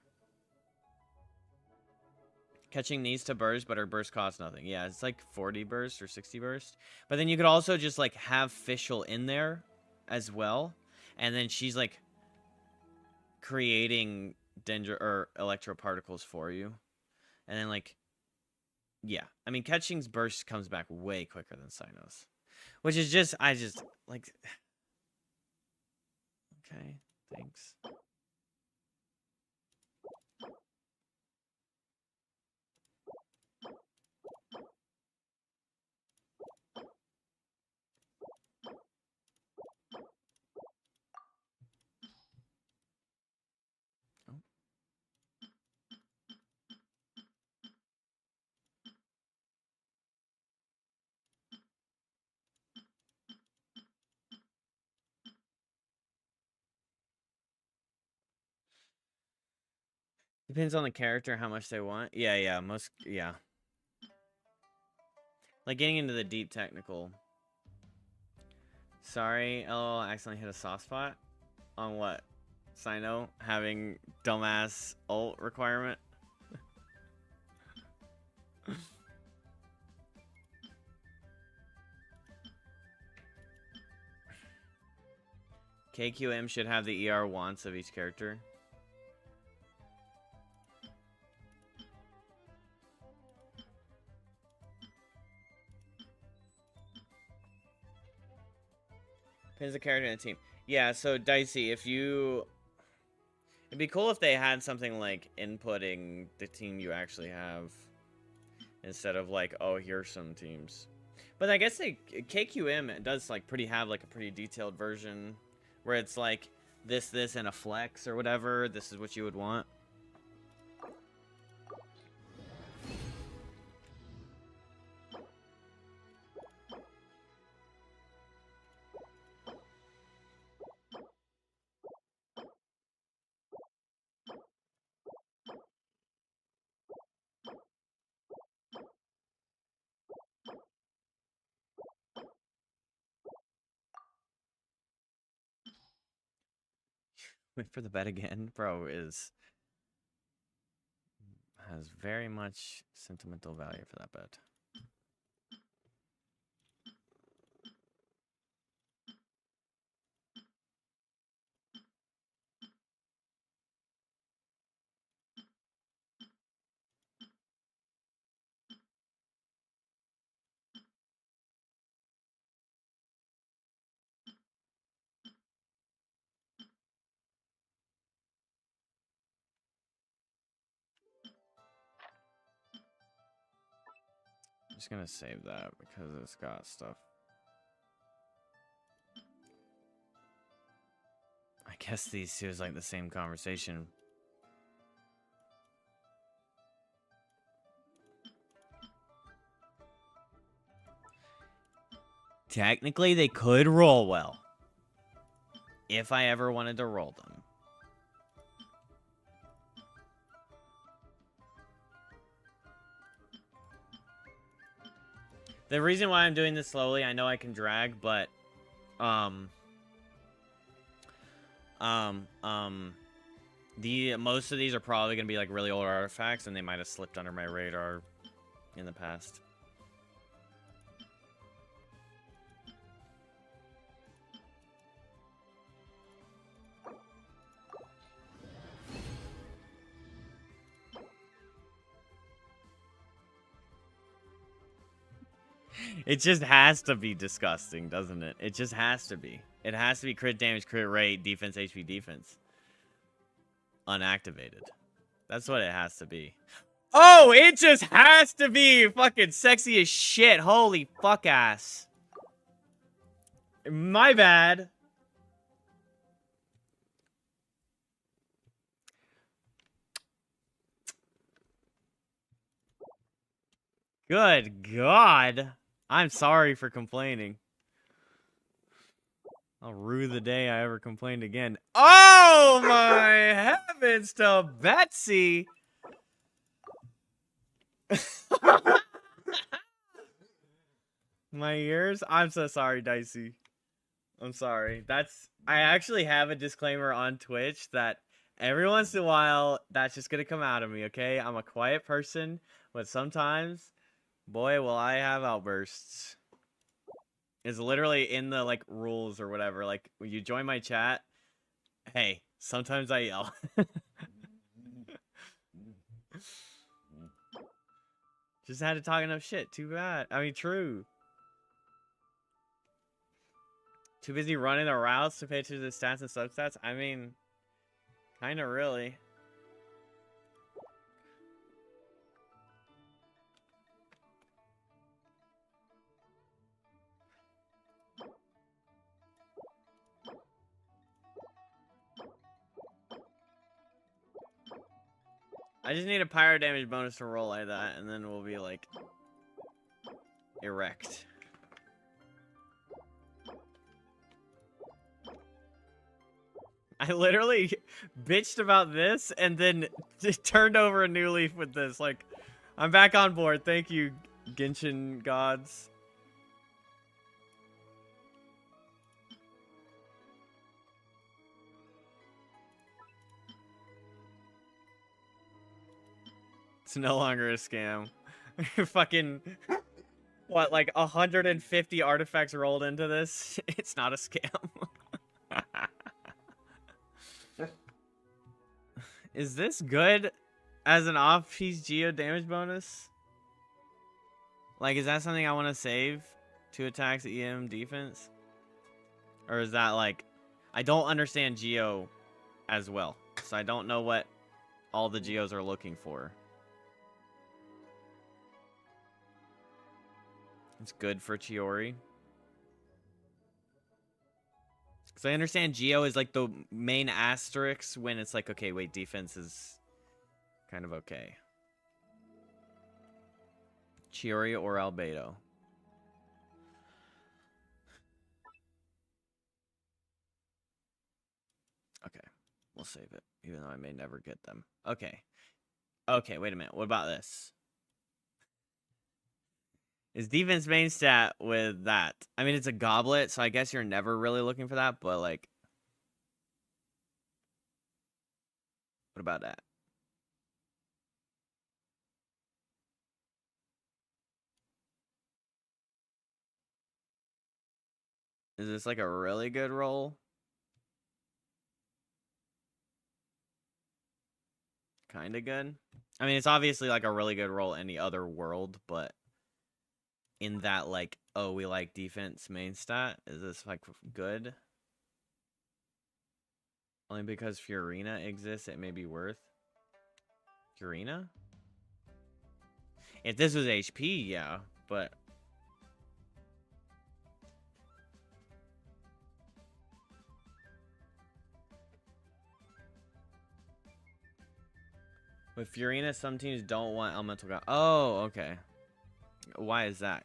Catching needs to burst, but her burst costs nothing. Yeah, it's like 40 burst or 60 burst. But then you could also just like have Fischl in there as well, and then she's like creating electro particles for you, and then like, yeah, I mean, catching's burst comes back way quicker than Sino's, which is just, I just like, okay, thanks. Depends on the character, how much they want. Yeah, yeah. Like getting into the deep technical. Sorry, LOL, I accidentally hit a soft spot. On what? Sino having dumbass ult requirement? KQM should have the ER wants of each character. Depends the character and the team. Yeah, so Dicey, if you... It'd be cool if they had something like inputting the team you actually have, instead of like, oh, here's some teams. But I guess KQM does like have like a pretty detailed version where it's like this, and a flex or whatever. This is what you would want. Wait for the bet again, bro. Has very much sentimental value for that bet. I'm just gonna save that because it's got stuff. I guess these two is like the same conversation. Technically, they could roll well. If I ever wanted to roll them. The reason why I'm doing this slowly, I know I can drag, but most of these are probably gonna be like really old artifacts, and they might have slipped under my radar in the past. It just has to be disgusting, doesn't it? It just has to be. It has to be crit damage, crit rate, defense, HP, defense. Unactivated. That's what it has to be. Oh, it just has to be fucking sexy as shit. Holy fuck ass. My bad. Good God. I'm sorry for complaining. I'll rue the day I ever complained again. Oh my heavens to Betsy. My ears? I'm so sorry, Dicey. I'm sorry. I actually have a disclaimer on Twitch that every once in a while, that's just gonna come out of me, okay? I'm a quiet person, but sometimes, boy, will I have outbursts. It's literally in the, like, rules or whatever. Like, when you join my chat, hey, sometimes I yell. Just had to talk enough shit. Too bad. I mean, true. Too busy running the routes to pay attention to the stats and substats? I mean, kinda really. I just need a pyro damage bonus to roll like that, and then we'll be, like, erect. I literally bitched about this, and then just turned over a new leaf with this. Like, I'm back on board. Thank you, Genshin gods. It's no longer a scam. Fucking, what, like 150 artifacts rolled into this? It's not a scam. Is this good as an off-piece geo damage bonus? Like, is that something I want to save? 2 attacks, EM, defense? Or is that, like... I don't understand geo as well. So I don't know what all the geos are looking for. It's good for Chiori. Because I understand geo is, like, the main asterisk when it's like, okay, wait, defense is kind of okay. Chiori or Albedo. Okay, we'll save it, even though I may never get them. Okay. Okay, wait a minute. What about this? Is defense main stat with that? I mean, it's a goblet, so I guess you're never really looking for that, but, like... What about that? Is this, like, a really good roll? Kinda good? I mean, it's obviously, like, a really good roll any other world, but... In that, like, oh, we like defense main stat? Is this, like, good? Only because FURINA exists, it may be worth. FURINA? If this was HP, yeah, but... With FURINA, some teams don't want elemental god. Oh, okay. Why is that?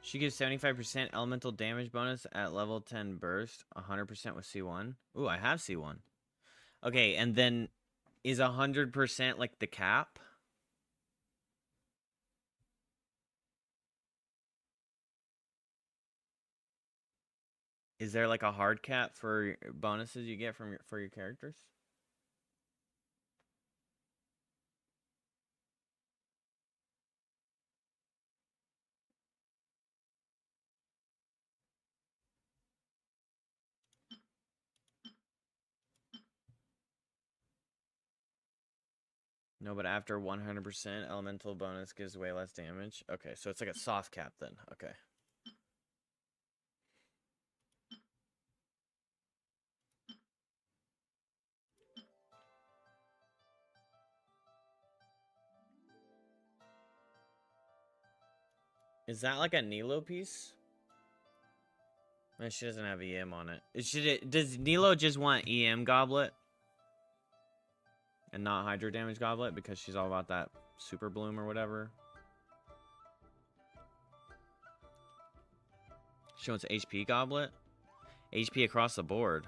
She gives 75% elemental damage bonus at level 10 burst, 100% with C1. Ooh, I have C1. Okay, and then is 100% like the cap? Is there like a hard cap for bonuses you get from for your characters? No, but after 100%, elemental bonus gives way less damage. Okay, so it's like a soft cap then. Okay. Is that like a Nilo piece? She doesn't have EM on it. Does Nilo just want EM goblet? And not Hydro damage goblet because she's all about that super bloom or whatever? She wants HP goblet? HP across the board.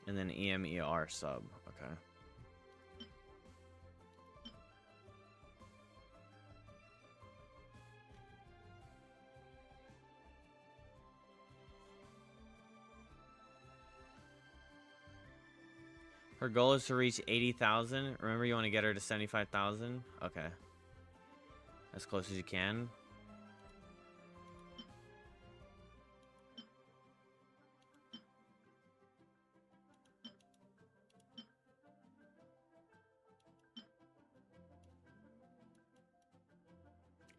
And then EMER sub. Okay. Her goal is to reach 80,000. Remember, you want to get her to 75,000? Okay. As close as you can.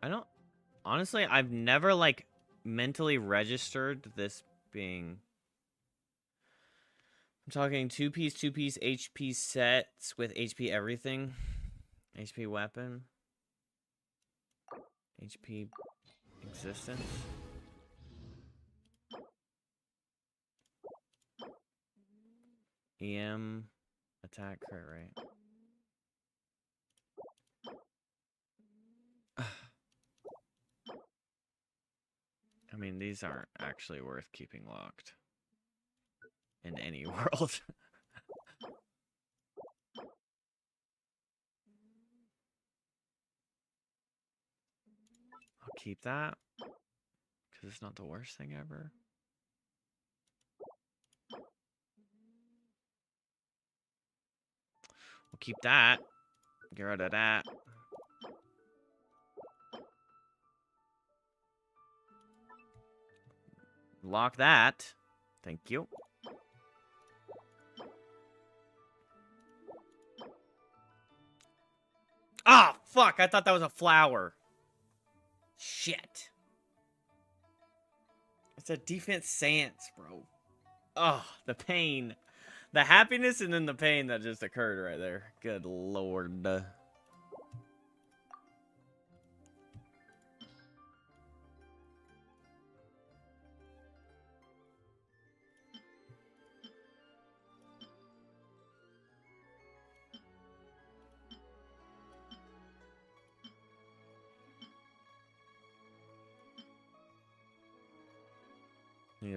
I don't... Honestly, I've never, like, mentally registered this being... I'm talking two-piece HP sets with HP everything. HP weapon. HP existence. EM attack crit rate. I mean, these aren't actually worth keeping locked in any world. I'll keep that because it's not the worst thing ever. We'll keep that. Get rid of that. Lock that. Thank you. Ah, oh, fuck. I thought that was a flower. Shit. It's a defense stance, bro. Oh, the pain. The happiness and then the pain that just occurred right there. Good lord. The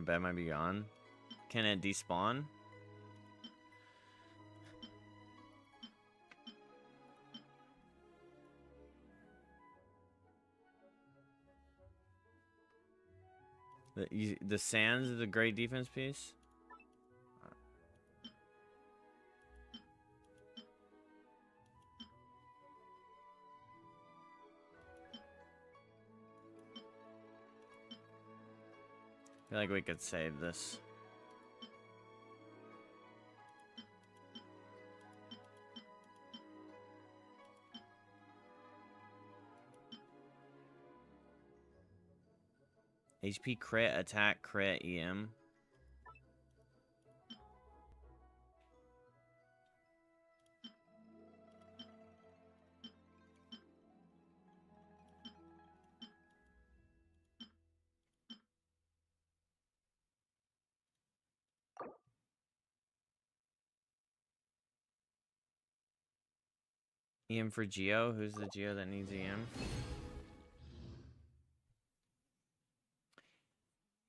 bed might be gone. Can it despawn? The sands is a great defense piece. I feel like we could save this. HP crit, attack, crit, EM. EM for Geo. Who's the Geo that needs EM?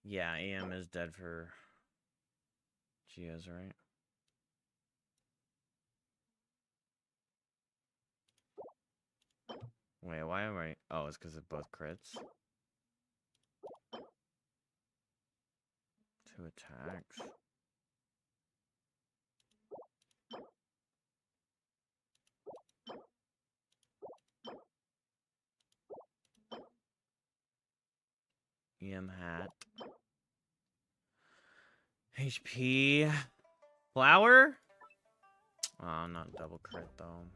Yeah, EM is dead for Geo's right. Wait, why am I? Oh, it's because of both crits. 2 attacks. EM hat. HP. Flower? Oh, not double crit though.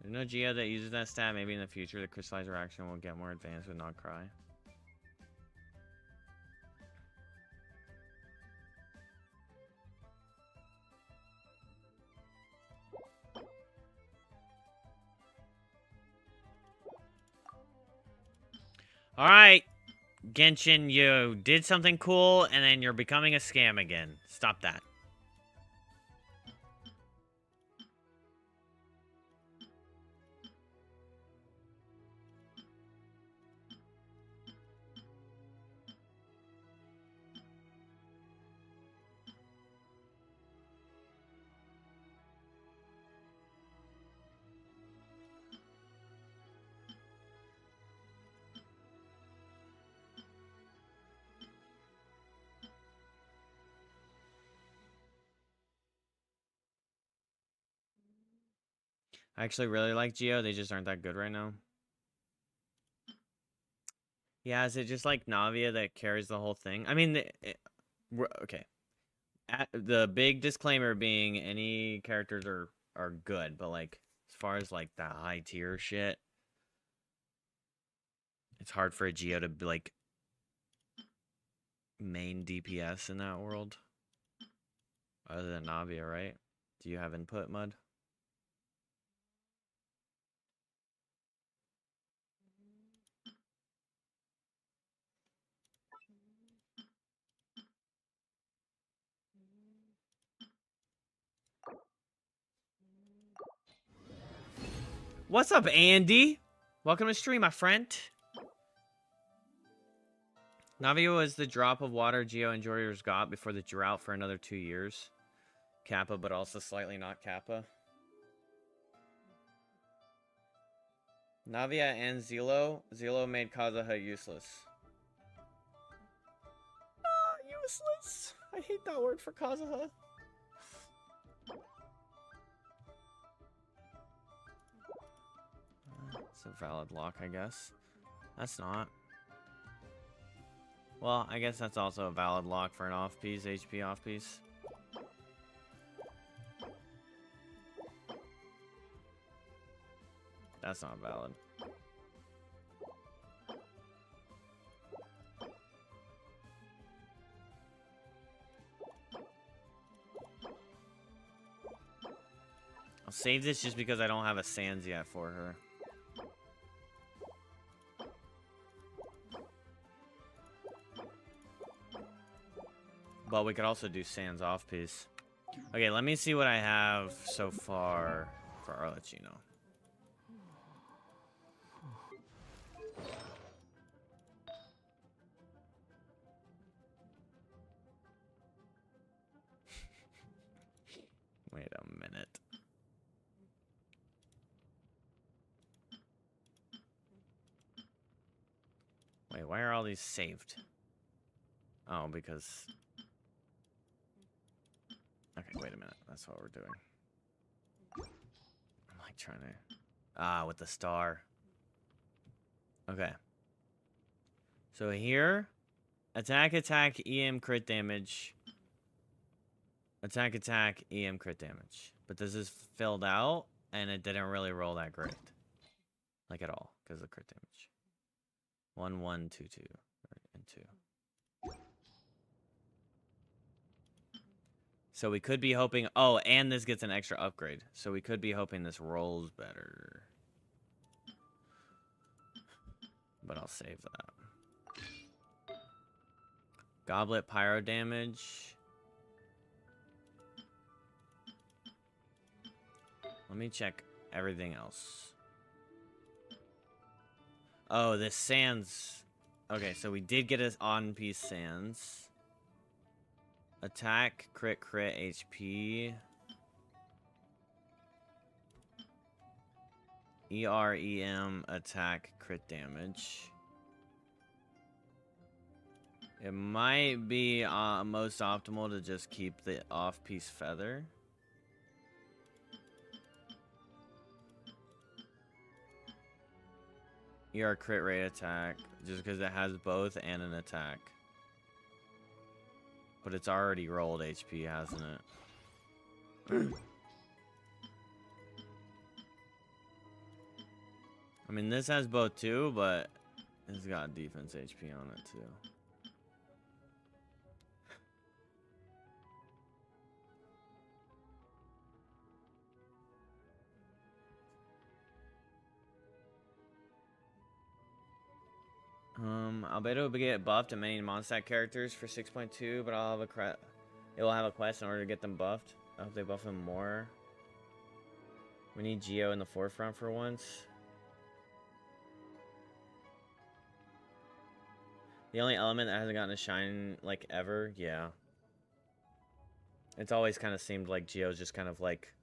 There's no Geo that uses that stat. Maybe in the future the crystallizer action will get more advanced with not cry. Alright, Genshin, you did something cool, and then you're becoming a scam again. Stop that. I actually really like Geo, they just aren't that good right now. Yeah, is it just like Navia that carries the whole thing? I mean, okay. The big disclaimer being any characters are good, but like as far as like the high tier shit, it's hard for a Geo to be like main DPS in that world. Other than Navia, right? Do you have input, Mud? What's up, Andy? Welcome to stream, my friend. Navia was the drop of water Geo enjoyers got before the drought for another 2 years. Kappa, but also slightly not Kappa. Navia and Zelo. Zelo made Kazuha useless. Useless. I hate that word for Kazuha. It's a valid lock, I guess. That's not. Well, I guess that's also a valid lock for an off-piece, HP off-piece. That's not valid. I'll save this just because I don't have a Sans yet for her. But we could also do Sans off-piece. Okay, let me see what I have so far for Arlecchino. Wait a minute. Wait, why are all these saved? Oh, because... Okay, wait a minute. That's what we're doing. I'm like trying to... Ah, with the star. Okay. So here... Attack, EM crit damage. Attack, EM crit damage. But this is filled out, and it didn't really roll that great. Like at all, because of the crit damage. 1, 1, 2, 2, and 2. So we could be hoping... Oh, and this gets an extra upgrade. So we could be hoping this rolls better. But I'll save that. Goblet pyro damage. Let me check everything else. Oh, this Sans Okay, so we did get us on piece sands. Attack, crit, HP. EREM, attack, crit damage. It might be most optimal to just keep the off-piece feather. ER crit rate attack, just because it has both and an attack. But it's already rolled HP, hasn't it? I mean, this has both too, but it's got defense HP on it too. Albedo will get buffed and many Mondstadt characters for 6.2, but I'll have it will have a quest in order to get them buffed. I hope they buff them more. We need Geo in the forefront for once. The only element that hasn't gotten a shine, like, ever, yeah. It's always kind of seemed like Geo's just kind of like...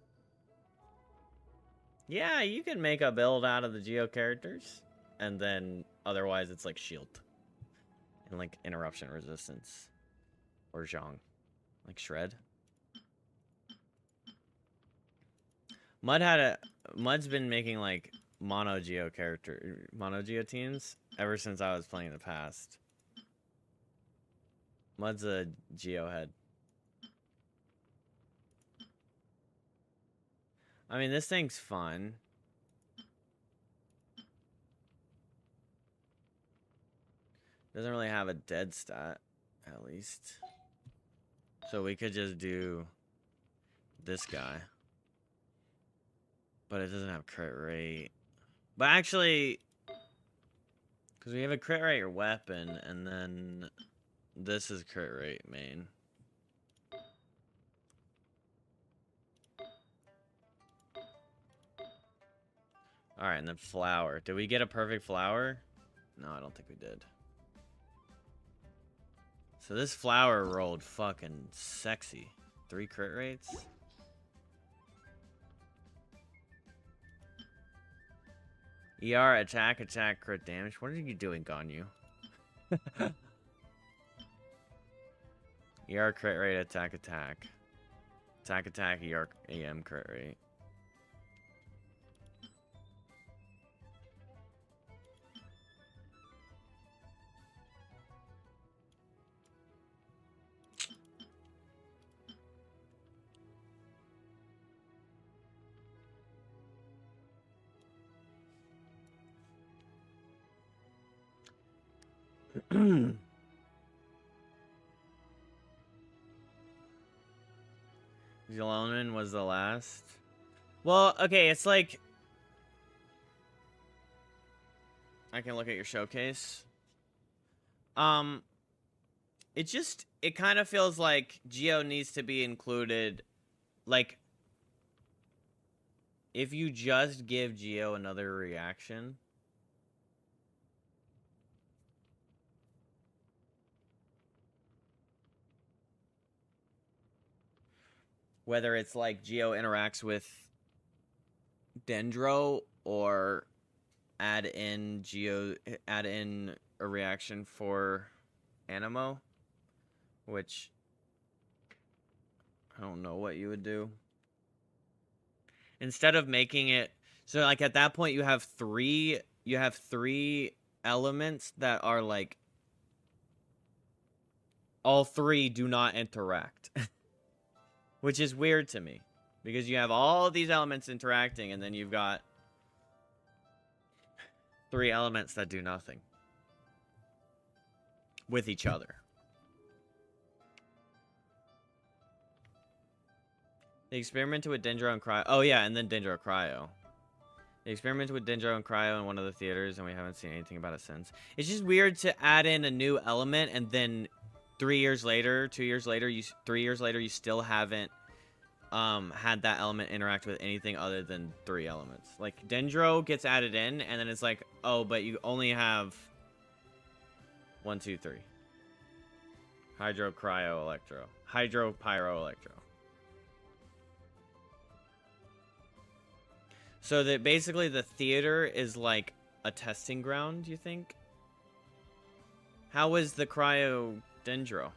Yeah, you can make a build out of the Geo characters. And then, otherwise, it's like Shield. And, like, Interruption Resistance. Or Zhong. Like, Shred. Mud's been making, like, Mono Geo teams ever since I was playing in the past. Mud's a Geo head. I mean, this thing's fun. Doesn't really have a dead stat, at least. So we could just do this guy. But it doesn't have crit rate. But actually, because we have a crit rate weapon, and then this is crit rate main. Alright, and then flower. Did we get a perfect flower? No, I don't think we did. So this flower rolled fucking sexy. 3 crit rates? ER, attack, crit damage. What are you doing, Ganyu? ER, crit rate, attack. Attack, ER, AM, crit rate. Zelonin was the last. Well, okay, it's like... I can look at your showcase. It kind of feels like Geo needs to be included. Like, if you just give Geo another reaction... Whether it's like Geo interacts with Dendro or add in a reaction for Animo, which I don't know what you would do. Instead of making it so like at that point you have three elements that are like all 3 do not interact. Which is weird to me. Because you have all these elements interacting, and then you've got 3 elements that do nothing. With each other. They experimented with Dendro and Cryo. Oh, yeah, and then Dendro Cryo. They experimented with Dendro and Cryo in one of the theaters, and we haven't seen anything about it since. It's just weird to add in a new element, and then 3 years later, 2 years later, 3 years later, you still haven't had that element interact with anything other than 3 elements. Like, Dendro gets added in, and then it's like, oh, but you only have 1, 2, 3. Hydro, cryo, electro. Hydro, pyro, electro. So that basically the theater is like a testing ground, you think? How is the cryo dendro?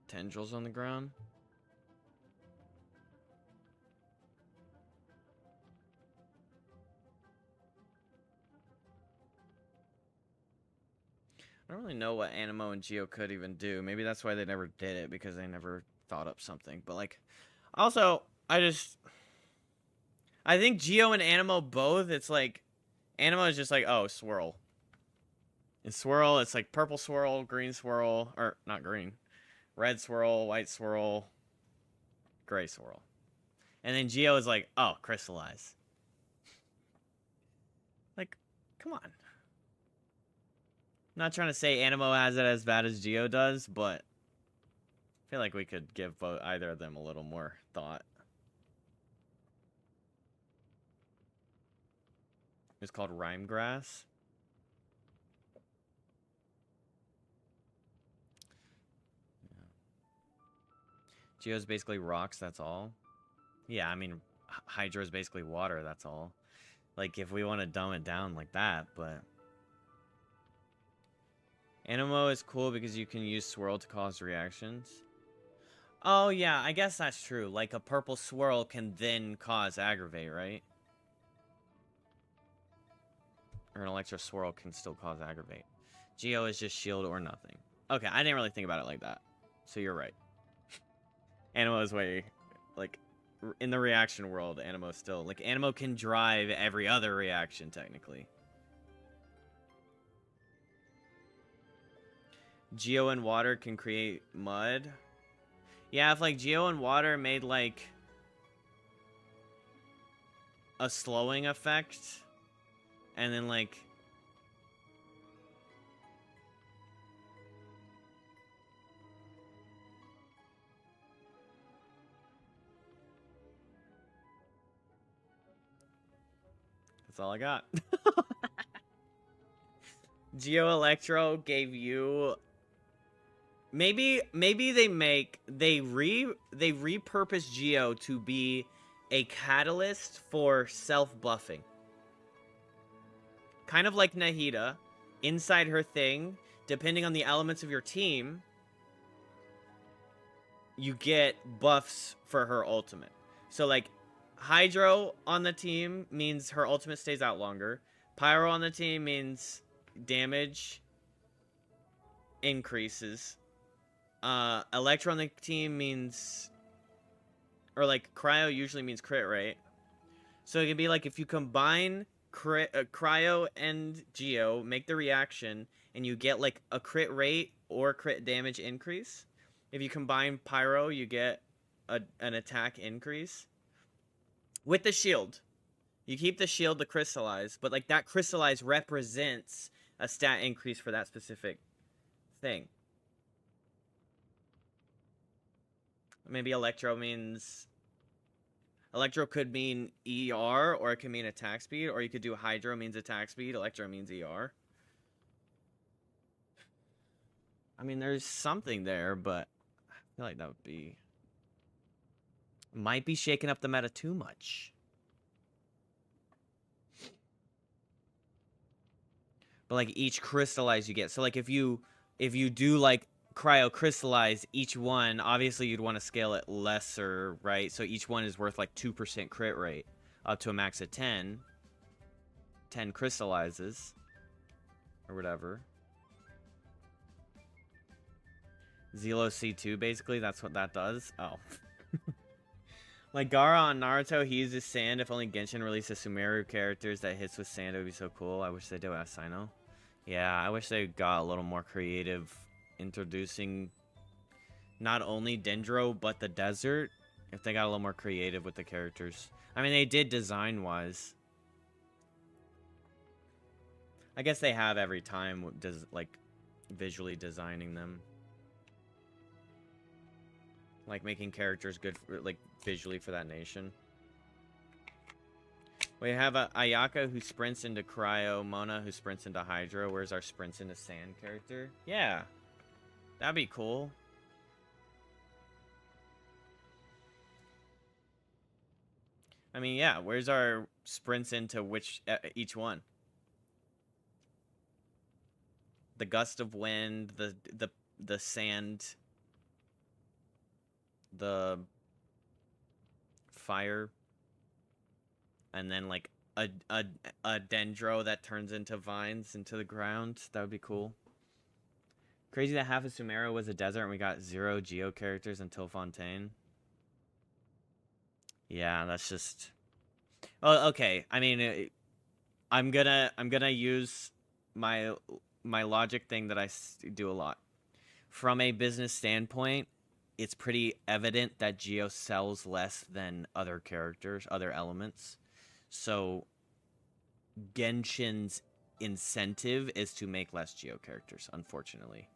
Tendrils on the ground? I don't really know what Animo and Geo could even do. Maybe that's why they never did it, because they never thought up something. But, like, also, I think Geo and Animo both, it's like, Animo is just like, oh, swirl. And swirl, it's like purple swirl, green swirl, or not green. Red swirl, white swirl, gray swirl. And then Geo is like, oh, crystallize. Like, come on. I'm not trying to say Animo has it as bad as Geo does, but I feel like we could give either of them a little more thought. It's called Rhyme Grass. Yeah. Geo's basically rocks, that's all. Yeah, I mean, Hydro is basically water, that's all. Like, if we want to dumb it down like that, but... Animo is cool because you can use swirl to cause reactions. Oh, yeah, I guess that's true. Like, a purple swirl can then cause aggravate, right? Or an electro swirl can still cause aggravate. Geo is just shield or nothing. Okay, I didn't really think about it like that. So you're right. Animo is way... Like, in the reaction world, Animo still... Like, Animo can drive every other reaction, technically. Geo and water can create mud. Yeah, if like Geo and water made like a slowing effect and then like that's all I got. Geo Electro gave you maybe they repurpose Geo to be a catalyst for self-buffing. Kind of like Nahida, inside her thing, depending on the elements of your team, you get buffs for her ultimate. So like Hydro on the team means her ultimate stays out longer. Pyro on the team means damage increases. Electro on the team means, or like Cryo usually means crit rate. So it can be like if you combine Cryo and Geo, make the reaction, and you get like a crit rate or crit damage increase. If you combine Pyro, you get an attack increase. With the shield. You keep the shield to crystallize, but like that crystallize represents a stat increase for that specific thing. Maybe Electro means... Electro could mean ER, or it could mean attack speed, or you could do Hydro means attack speed, Electro means ER. I mean, there's something there, but I feel like that would be... Might be shaking up the meta too much. But like each crystallize you get. So like if you do like cryo crystallize each one, obviously you'd want to scale it lesser, right? So each one is worth like 2% crit rate up to a max of 10. 10 crystallizes or whatever. Zelo C2 basically, that's what that does. Oh. Like Gaara on Naruto, he uses sand. If only Genshin releases Sumeru characters that hits with sand, it would be so cool. I wish they did with Asino. Yeah, I wish they got a little more creative, introducing not only Dendro, but the desert. If they got a little more creative with the characters. I mean, they did design-wise. I guess they have every time, does like visually designing them, like making characters good for, like visually for that nation. We have a Ayaka who sprints into Cryo, Mona who sprints into Hydro. Where's our sprints into Sand character? Yeah, that'd be cool. I mean, yeah, where's our sprints into which each one? The gust of wind, the sand, the fire, and then like a dendro that turns into vines into the ground. That would be cool. Crazy that half of Sumeru was a desert and we got 0 Geo characters until Fontaine. Yeah, that's just... Oh, okay. I mean, I'm gonna use my logic thing that I do a lot. From a business standpoint, it's pretty evident that Geo sells less than other characters, other elements. So Genshin's incentive is to make less Geo characters, unfortunately.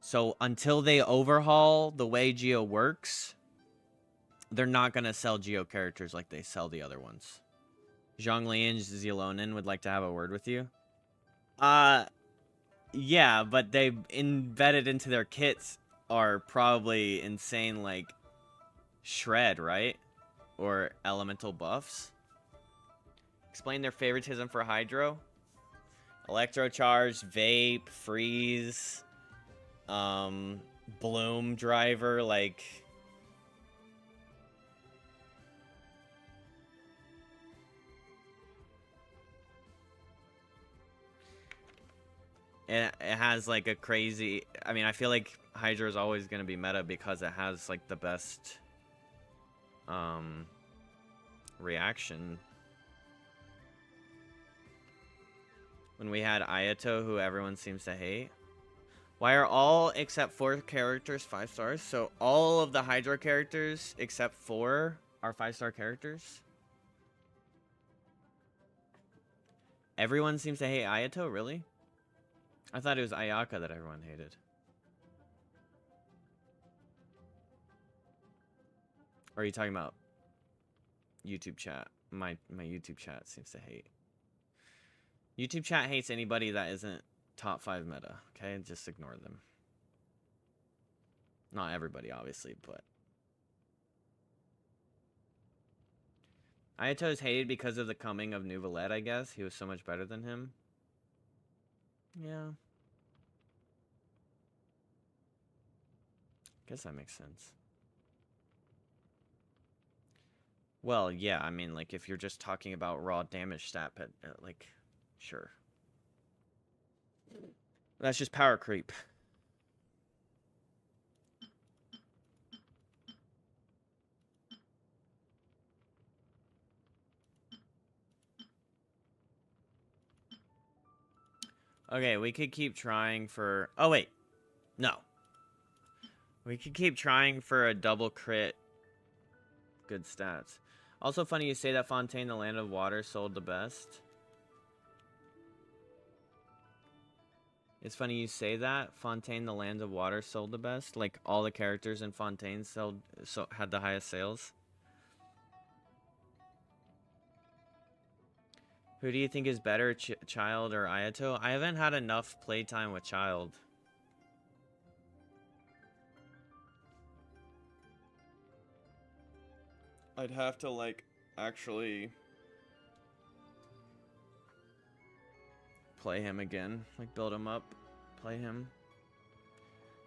So until they overhaul the way Geo works, they're not going to sell Geo characters like they sell the other ones. Zhongli and Zilonin would like to have a word with you. Yeah, but they embedded into their kits are probably insane, like shred, right? Or elemental buffs. Explain their favoritism for Hydro. Electrocharge, Vape, Freeze, Bloom Driver, like... It has like a crazy... I mean, I feel like Hydra is always going to be meta because it has like the best reaction. When we had Ayato, who everyone seems to hate. Why are all except 4 characters 5 stars? So all of the Hydra characters except 4 are 5-star characters? Everyone seems to hate Ayato, really? I thought it was Ayaka that everyone hated. Or are you talking about YouTube chat? My YouTube chat seems to hate. YouTube chat hates anybody that isn't top 5 meta, okay? Just ignore them. Not everybody, obviously, but... Ayato is hated because of the coming of Nuvalet, I guess. He was so much better than him. Yeah. Guess that makes sense. Well, yeah, I mean, like, if you're just talking about raw damage stat, like, sure. That's just power creep. Okay, we could keep trying for... Oh, wait. No. We could keep trying for a double crit. Good stats. Also funny you say that Fontaine, the Land of Water, sold the best. It's funny you say that. Fontaine, the Land of Water, sold the best. Like, all the characters in Fontaine had the highest sales. Who do you think is better, Child or Ayato? I haven't had enough playtime with Child. I'd have to, like, actually play him again. Like, build him up, play him.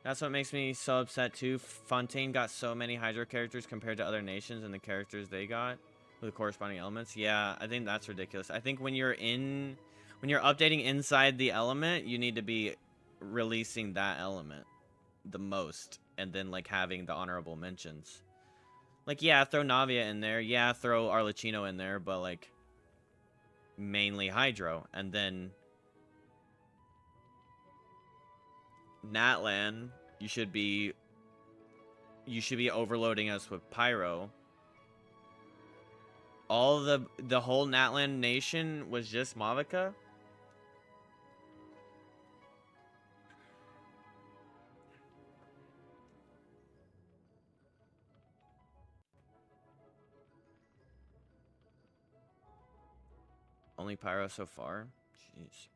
That's what makes me so upset, too. Fontaine got so many Hydro characters compared to other nations and the characters they got with the corresponding elements. Yeah, I think that's ridiculous. I think when you're updating inside the element, you need to be releasing that element the most and then, like, having the honorable mentions. Like, yeah, throw Navia in there. Yeah, throw Arlecchino in there, but, like, mainly Hydro. And then Natlan, you should be overloading us with Pyro. All the whole Natlan nation was just Mavica? Only pyro so far? Jeez.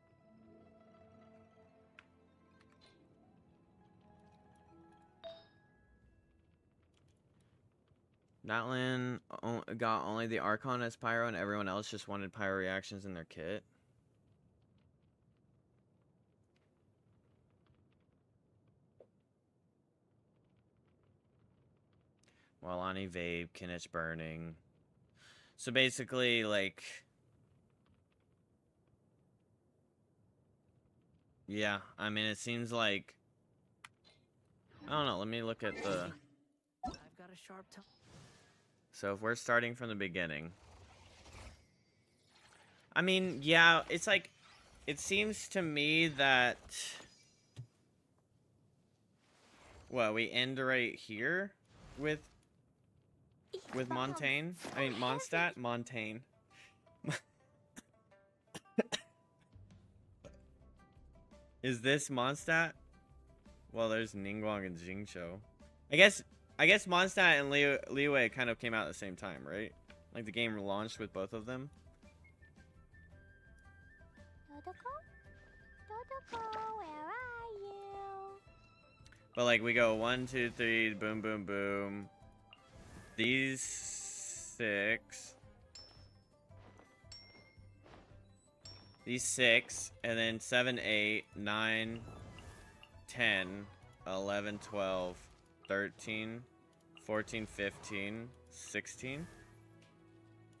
Natlin got only the Archon as pyro and everyone else just wanted pyro reactions in their kit. Walani vape, Kinich burning. So basically, like... Yeah, I mean, it seems like... I don't know, let me look at the... I've got a sharp tongue. So if we're starting from the beginning... I mean, yeah, it's like... It seems to me that... Well, we end right here with Montaigne. I mean, Mondstadt? Montaigne. Is this Mondstadt? Well, there's Ningguang and Jingzhou. I guess Mondstadt and Liyue kind of came out at the same time, right? Like the game launched with both of them. Dodoko, where are you? But like we go 1, 2, 3, boom, boom, boom. These 6. These 6, and then 7, 8, 9, 10, 11, 12, 13, 14, 15, 16,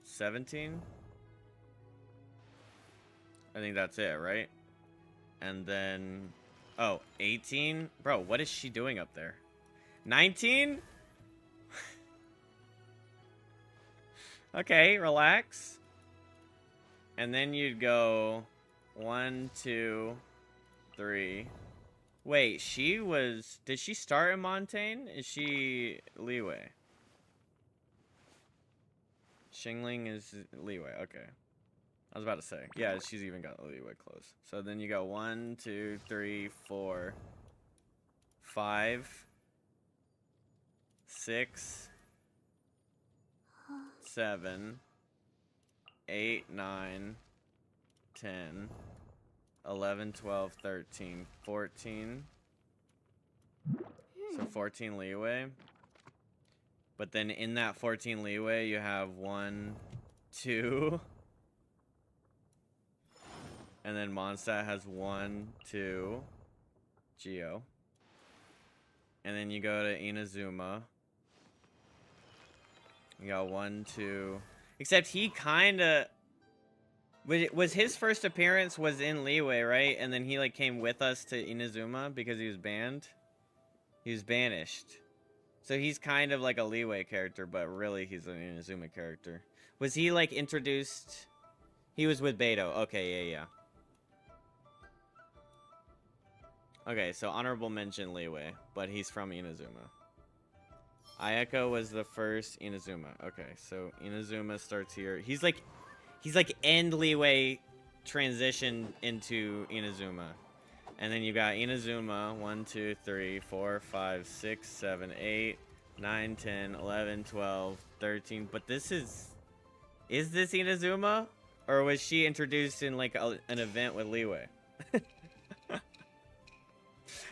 17. I think that's it, right? And then, oh, 18? Bro, what is she doing up there? 19? Okay, relax. And then you'd go 1, 2, 3. Wait, she was... Did she start in Montaigne? Is she Liyue? Xingling is Liyue, okay. I was about to say. Yeah, she's even got Liyue close. So then you go 1, 2, 3, 4, 5, 6, 7, 8, 9, 10, 11, 12, 13, 14. So 14 Liyue. But then in that 14 Liyue, you have 1, 2. And then Mondstadt has 1, 2. Geo. And then you go to Inazuma. You got 1, 2. Except he kind of... Was his first appearance was in Liyue, right? And then he like came with us to Inazuma because he was banned. He was banished. So he's kind of like a Liyue character, but really he's an Inazuma character. Was he like introduced... He was with Beto. Okay, yeah. Okay, so honorable mention Liyue, but he's from Inazuma. Ayako was the first Inazuma. Okay, so Inazuma starts here. He's like end Liyue transition into Inazuma. And then you got Inazuma 1, 2, 3, 4, 5, 6, 7, 8, 9, 10, 11, 12, 13. But this is this Inazuma? Or was she introduced in like an event with Liyue?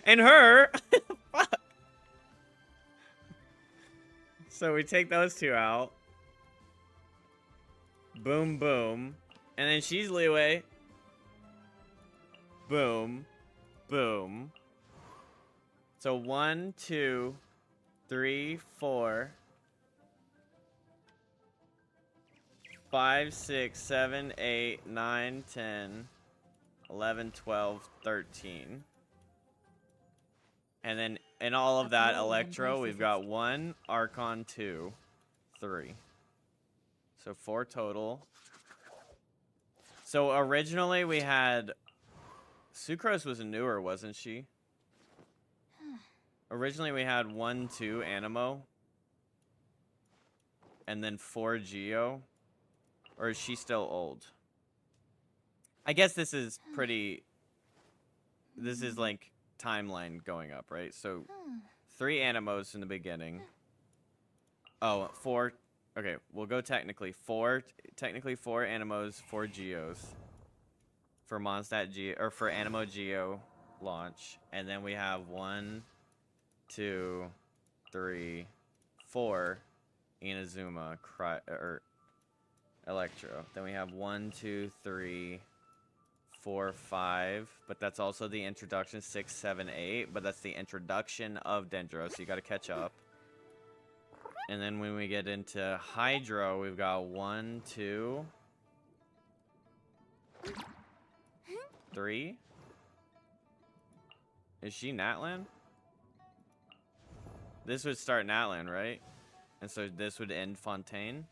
And her! Fuck! So we take those two out. Boom, boom. And then she's Liyue. Boom. Boom. So 1, 2, 3, 4, 5, 6, 7, 8, 9, 10, 11, 12, 13. And then in all of that Electro, we've got 1, Archon 2, 3. So 4 total. So originally we had... Sucrose was newer, wasn't she? Originally we had 1, 2 Animo. And then 4 Geo. Or is she still old? I guess this is pretty... This is like timeline going up, right? So 3 Animos in the beginning. Oh, 4 Okay, we'll go technically 4 Animos, 4 Geos for Mondstadt Geo, or for Animo Geo launch, and then we have 1, 2, 3, 4 Inazuma or Electro. Then we have 1, 2, 3, 4, 5, but that's also the introduction. 6, 7, 8, but that's the introduction of Dendro, so you got to catch up. And then when we get into Hydro, we've got 1, 2, 3. Is she Natlan? This would start Natlan, right? And so this would end Fontaine.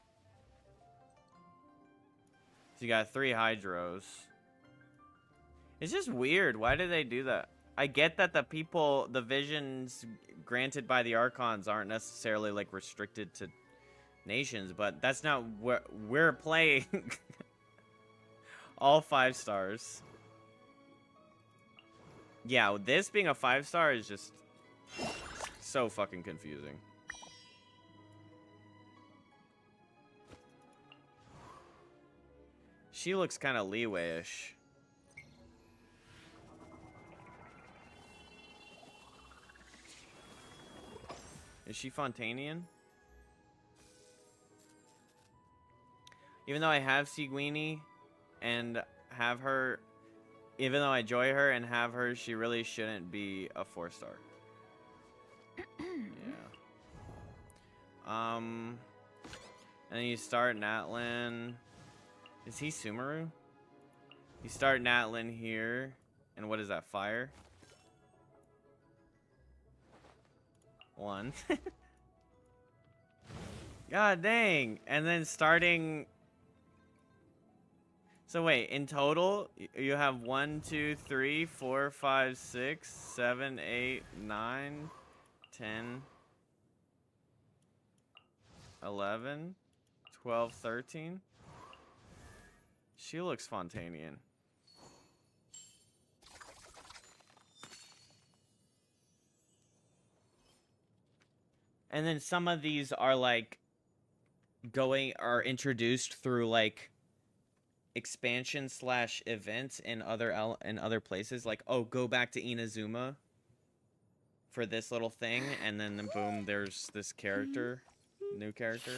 So you got 3 Hydros. It's just weird. Why do they do that? I get that the visions granted by the Archons aren't necessarily like restricted to nations, but that's not what we're playing. All 5 stars. Yeah, this being a 5-star is just so fucking confusing. She looks kind of Leeway-ish. Is she Fontanian? Even though I have Seguini and have her, even though I enjoy her and have her, she really shouldn't be a 4-star. Yeah. And then you start Natlan. Is he Sumeru? You start Natlan here. And what is that, fire? 1. God dang. And then starting... So wait, in total, you have 1, 2, 3, 4, 5, 6, 7, 8, 9, 10, 11, 12, 13. She looks Fontanian. And then some of these are like are introduced through like expansion / events in other places. Like, oh, go back to Inazuma for this little thing, and then boom, there's this character, new character.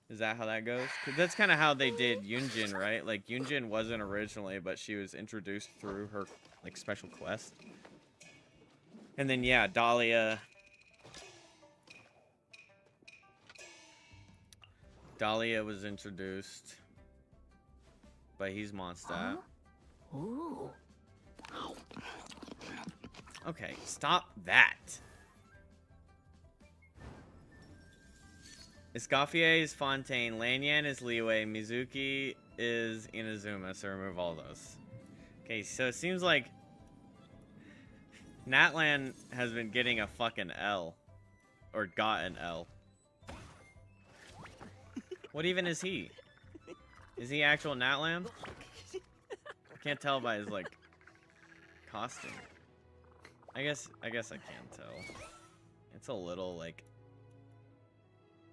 Is that how that goes? 'Cause that's kind of how they did Yunjin, right? Like Yunjin wasn't originally, but she was introduced through her like special quest. And then yeah, Dahlia was introduced, but he's Mondstadt. Ooh. Okay, stop that. Escoffier is Fontaine, Lanyan is Leeway, Mizuki is Inazuma, so remove all those. Okay, so it seems like Natlan has been getting a fucking L. Or got an L. What even is he? Is he actual Natlan? Can't tell by his, like, costume. I guess I can tell. It's a little, like,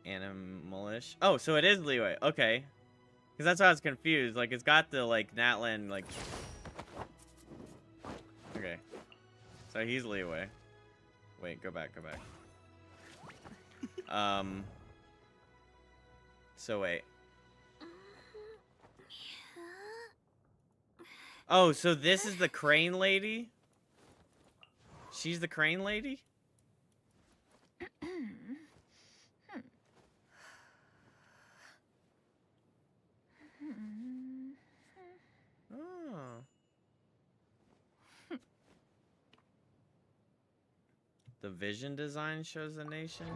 animalish. Oh, so it is Leeway. Okay. Because that's why I was confused. Like, it's got the, like, Natlan, like... Okay. So he's Leeway. Wait, go back. So wait. Oh, so this is the crane lady? She's the crane lady? Oh. The vision design shows the nation?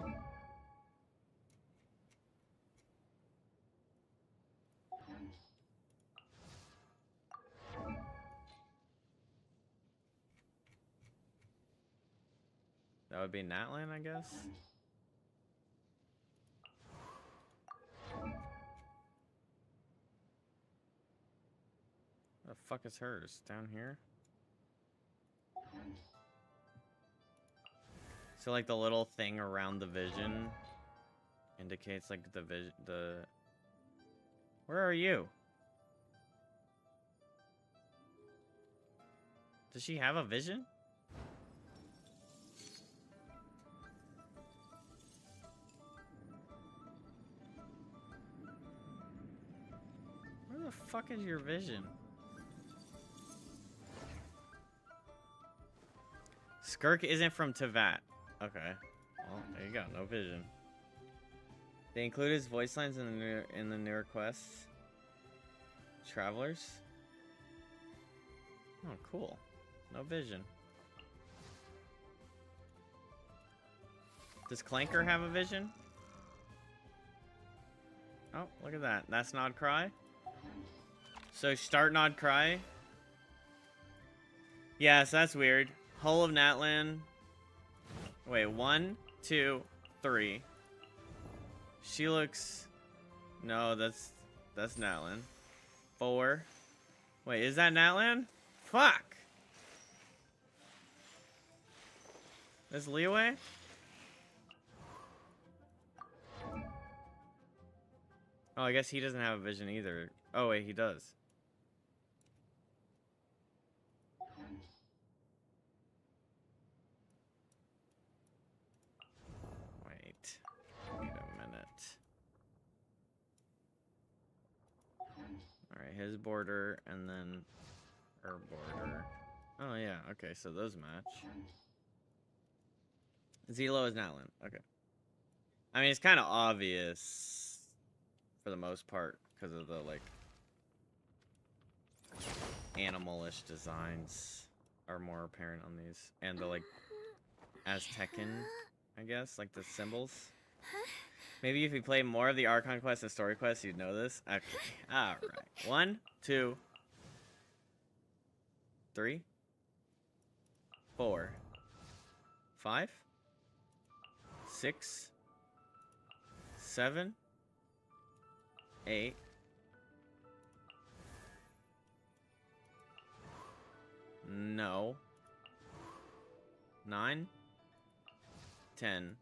That would be Natlan, I guess. The fuck is hers? Down here? So like the little thing around the vision indicates like the vision. Where are you? Does she have a vision? Where the fuck is your vision? Skirk isn't from Tevat. Okay. Well, there you go. No vision. They include his voice lines in the newer quests. Travelers. Oh, cool. No vision. Does Clanker have a vision? Oh, look at that. That's Nod Cry. So start Nod Cry. Yeah, so that's weird. Hull of Natlan. Wait, 1, 2, 3. She looks... No, that's Natlan. 4. Wait, is that Natlan? Fuck! That's Leeway? Oh, I guess he doesn't have a vision either. Oh, wait, he does. Wait a minute. Alright, his border, and then her border. Oh, yeah, okay, so those match. Zelo is Natlan, okay. I mean, it's kind of obvious for the most part because of the, like, animalish designs are more apparent on these. And the, like, Aztecan, I guess, like the symbols. Maybe if you play more of the Archon quests and story quests, you'd know this. Okay, alright. 1, 2, 3, 4, 5, 6, 7, 8. No. 9, 10,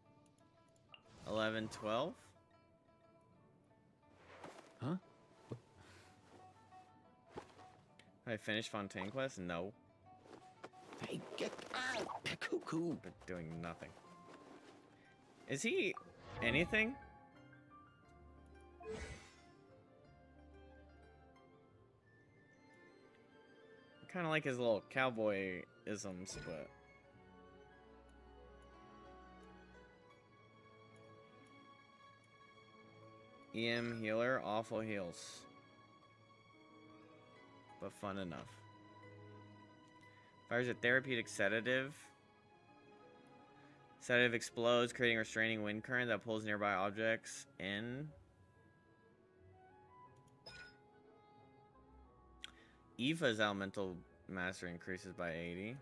11, 12. Huh? I finished Fontaine Quest? No. Hey, get out! Cuckoo! But doing nothing. Is he anything? Kind of like his little cowboy isms, but EM healer, awful heals, but fun enough. Fires a therapeutic sedative. Sedative explodes, creating a restraining wind current that pulls nearby objects in. Eva's elemental mastery increases by 80.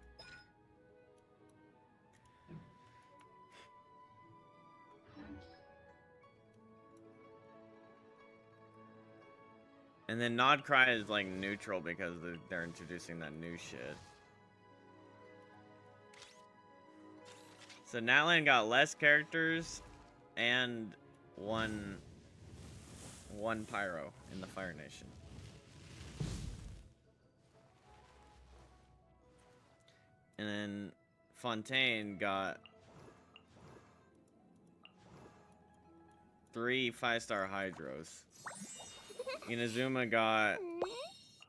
And then Nod Cry is like neutral because they're introducing that new shit. So Natlan got less characters and one pyro in the Fire Nation. And then Fontaine got 3 5-star Hydros. Inazuma got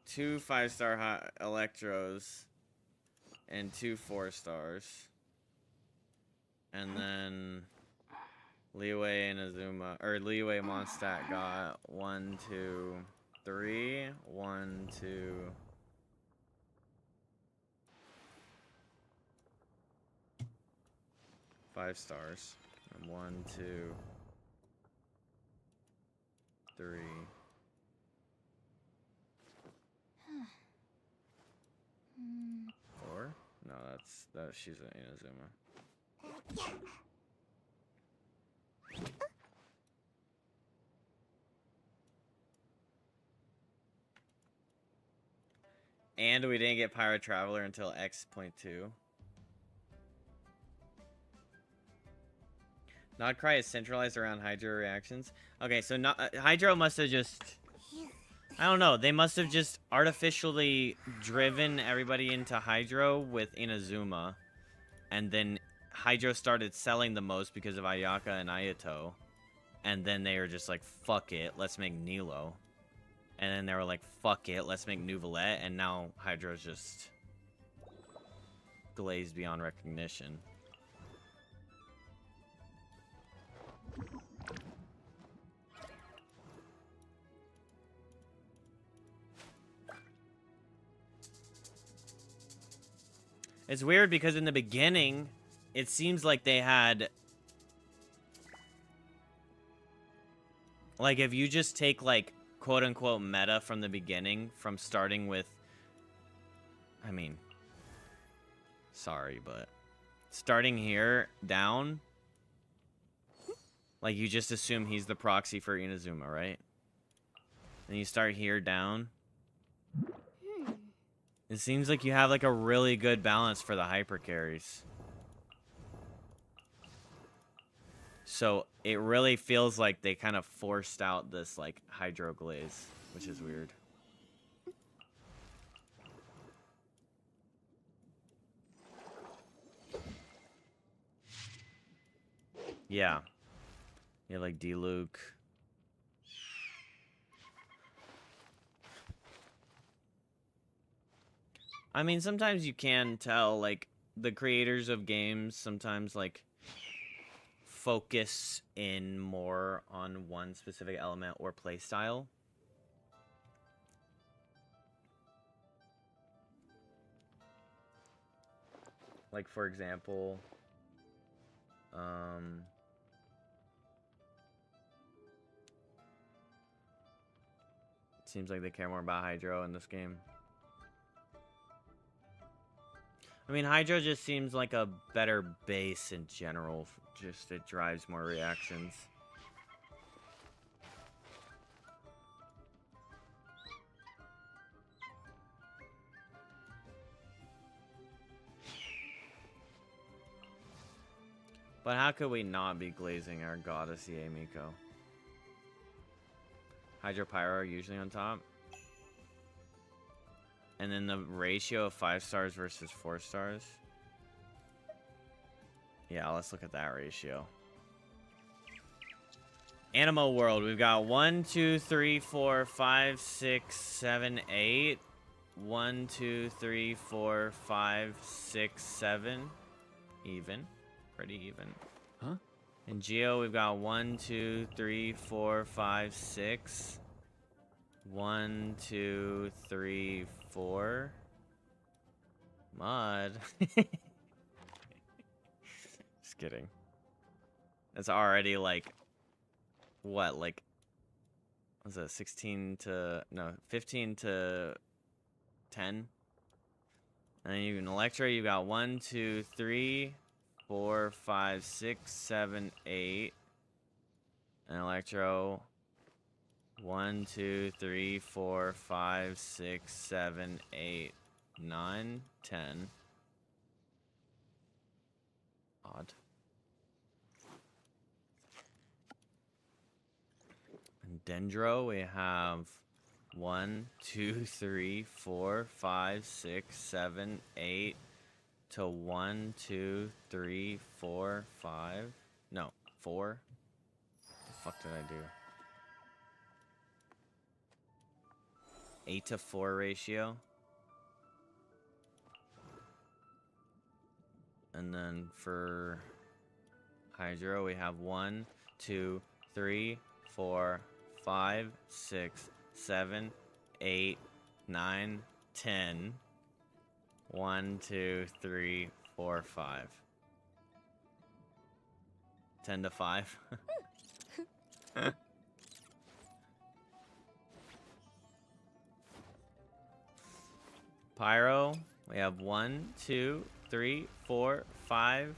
2 5-star Electros and 2 4-stars. And then Leeway and Azuma, or Leeway Mondstadt got 1, 2, 3, 1, 2. Five stars. And 1, 2, 3. Four? No, that's she's an Inazuma. And we didn't get Pirate Traveler until X.2. Not cry is centralized around Hydro reactions. Okay, so not, Hydro must have just... I don't know. They must have just artificially driven everybody into Hydro with Inazuma. And then Hydro started selling the most because of Ayaka and Ayato. And then they were just like, fuck it, let's make Nilo. And then they were like, fuck it, let's make Nouvelette. And now Hydro's just glazed beyond recognition. It's weird because in the beginning, it seems like they had... Like, if you just take, like, quote-unquote meta from the beginning, from starting with... I mean... Sorry, but... Starting here, down... Like, you just assume he's the proxy for Inazuma, right? And you start here, down... It seems like you have like a really good balance for the hyper carries. So it really feels like they kind of forced out this like Hydro glaze, which is weird. Yeah. Yeah, like D-Luke. I mean, sometimes you can tell, like, the creators of games sometimes, like, focus in more on one specific element or playstyle. Like, for example, it seems like they care more about Hydro in this game. I mean, Hydro just seems like a better base in general. Just, it drives more reactions. But how could we not be glazing our goddess Miko? Hydro Pyro are usually on top. And then the ratio of 5 stars versus 4 stars. Yeah, let's look at that ratio. Animal World, we've got 1, 2, 3, 4, 5, 6, 7, 8. 1, 2, 3, 4, 5, 6, 7. Even. Pretty even. Huh? In Geo, we've got 1, 2, 3, 4, 5, 6. 1, 2, 3, 4. Mud. Just kidding. It's already like, what, like, was it 16 to, no, 15 to 10? And then you can Electro, you got 1, 2, 3, 4, 5, 6, 7, 8. And Electro, 1, 2, 3, 4, 5, 6, 7, 8, 9, 10. Odd. And Dendro, we have 1, 2, 3, 4, 5, 6, 7, 8 to 1, 2, 3, 4, 5. No, 4. What the fuck did I do? 8 to 4 ratio. And then for Hydro, we have 1, 2, 3, 4, 5, 6, 7, 8, 9, 10. 1, 2, 3, 4, 5. 10 to 5. Pyro, we have 1, 2, 3, 4, 5,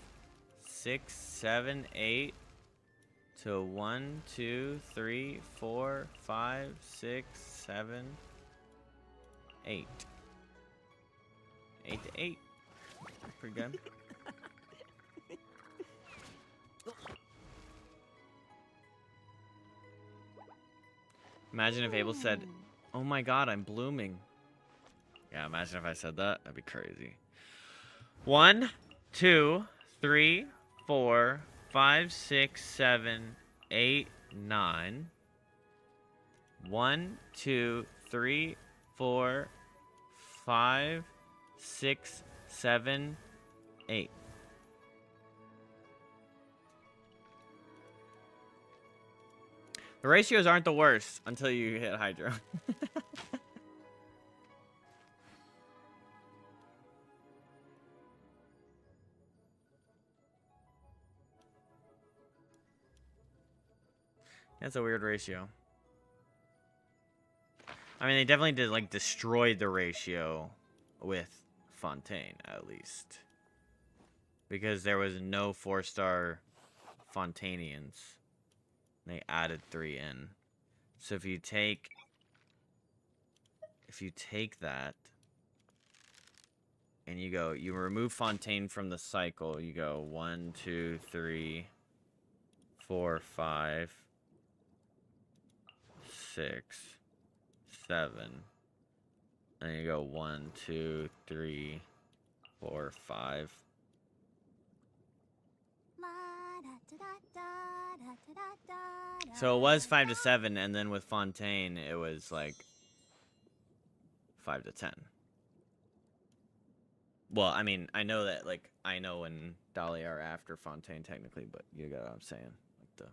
6, 7, 8 to 1, 2, 3, 4, 5, 6, 7, 8. 8 to 8. Pretty good. Imagine if Abel said, "Oh my God, I'm blooming." Yeah, imagine if I said that. That'd be crazy. 1, 2, 3, 4, 5, 6, 7, 8, 9. 1, 2, 3, 4, 5, 6, 7, 8. The ratios aren't the worst until you hit Hydro. That's a weird ratio. I mean, they definitely did, like, destroyed the ratio with Fontaine, at least. Because there was no 4-star Fontainians. They added 3 in. So if you take that and you remove Fontaine from the cycle, you go 1, 2, 3, 4, 5, 6, 7. And you go 1, 2, 3, 4, 5. So it was 5 to 7, and then with Fontaine, it was like 5 to 10. Well, I mean, I know that, like, I know and Dolly are after Fontaine technically, but you get what I'm saying. Like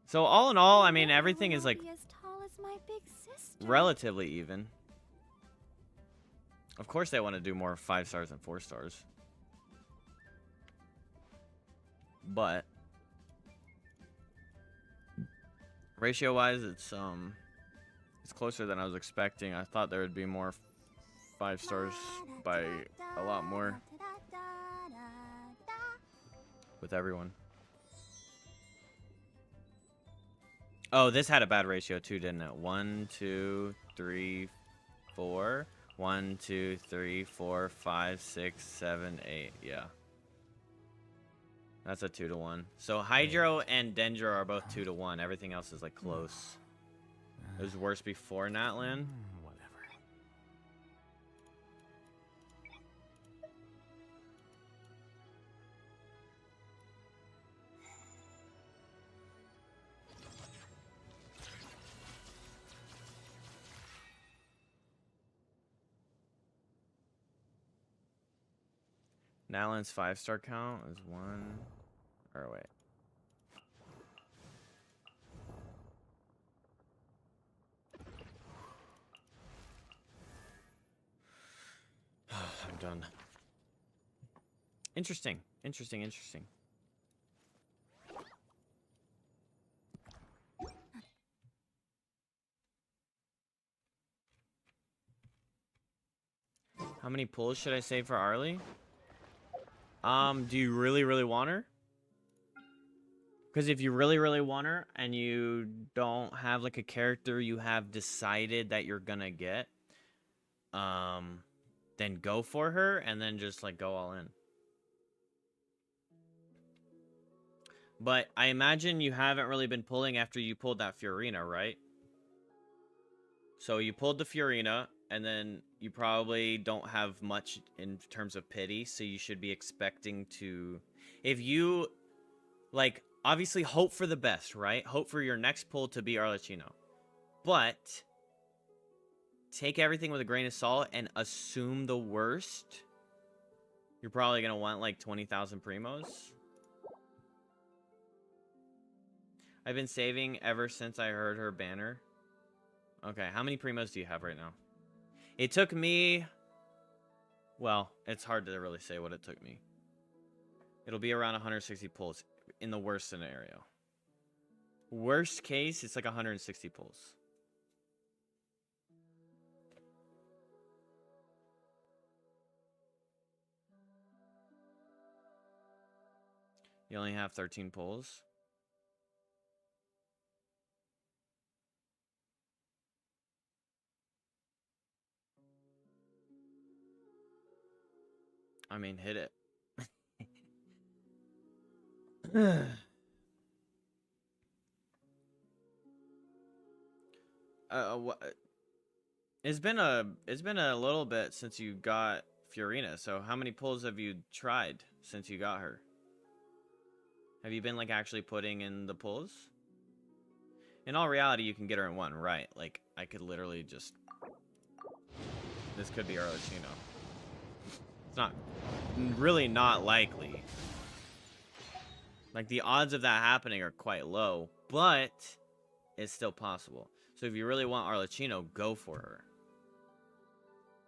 So all in all, I mean, everything is like As tall as my big sister. relatively even. Of course, they want to do more 5 stars than 4 stars. But ratio-wise, it's closer than I was expecting. I thought there would be more 5 stars by a lot more with everyone. Oh, this had a bad ratio too, didn't it? 1, 2, 3, 4. 1, 2, 3, 4, 5, 6, 7, 8. Yeah. That's a 2 to 1. So Hydro and Dendro are both 2 to 1. Everything else is like close. It was worse before Natlan. Whatever. Natlan's 5-star count is 1. Or wait. I'm done. Interesting. Interesting. Interesting. How many pulls should I save for Arlie? Do you really, really want her? Because if you really, really want her and you don't have like a character you have decided that you're gonna get, then go for her and then just like go all in. But I imagine you haven't really been pulling after you pulled that FURINA, right? So you pulled the FURINA, and then you probably don't have much in terms of pity, so you should be expecting to... If you, like, obviously hope for the best, right? Hope for your next pull to be Arlecchino. But take everything with a grain of salt and assume the worst. You're probably going to want, like, 20,000 primos. I've been saving ever since I heard her banner. Okay, how many primos do you have right now? It took me... Well, it's hard to really say what it took me. It'll be around 160 pulls in the worst scenario. Worst case, it's like 160 pulls. You only have 13 pulls? I mean, hit it. It's been a little bit since you got FURINA. So how many pulls have you tried since you got her? Have you been like actually putting in the pulls? In all reality, you can get her in one, right? Like I could literally just. This could be ARLECCHINO. It's not really not likely. Like the odds of that happening are quite low, but it's still possible. So if you really want ARLECCHINO, go for her.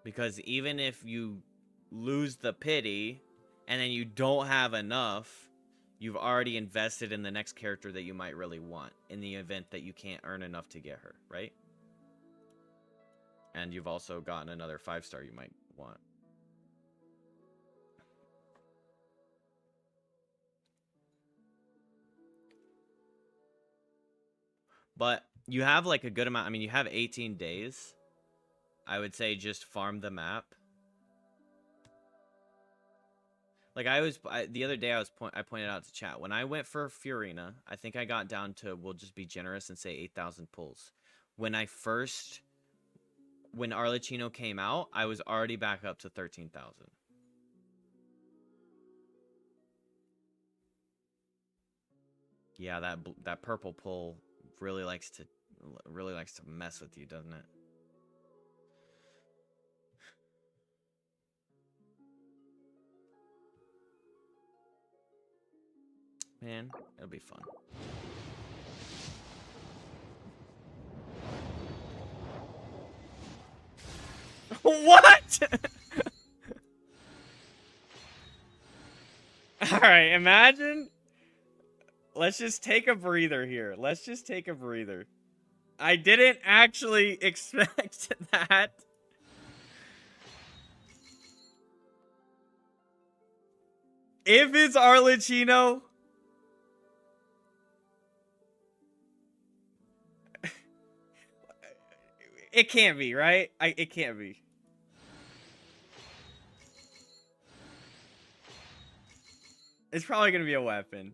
Because even if you lose the pity and then you don't have enough, you've already invested in the next character that you might really want in the event that you can't earn enough to get her, right? And you've also gotten another 5-star you might want. But you have like a good amount. I mean, you have 18 days. I would say just farm the map. Like the other day I pointed out to chat, when I went for FURINA, I think I got down to, we'll just be generous and say 8,000 pulls. When ARLECCHINO came out, I was already back up to 13,000. Yeah, that purple pull really likes to mess with you, doesn't it? Man, it'll be fun. What? Alright, imagine. Let's just take a breather here. Let's just take a breather. I didn't actually expect that. If it's ARLECCHINO, it can't be, right? It can't be. It's probably gonna be a weapon.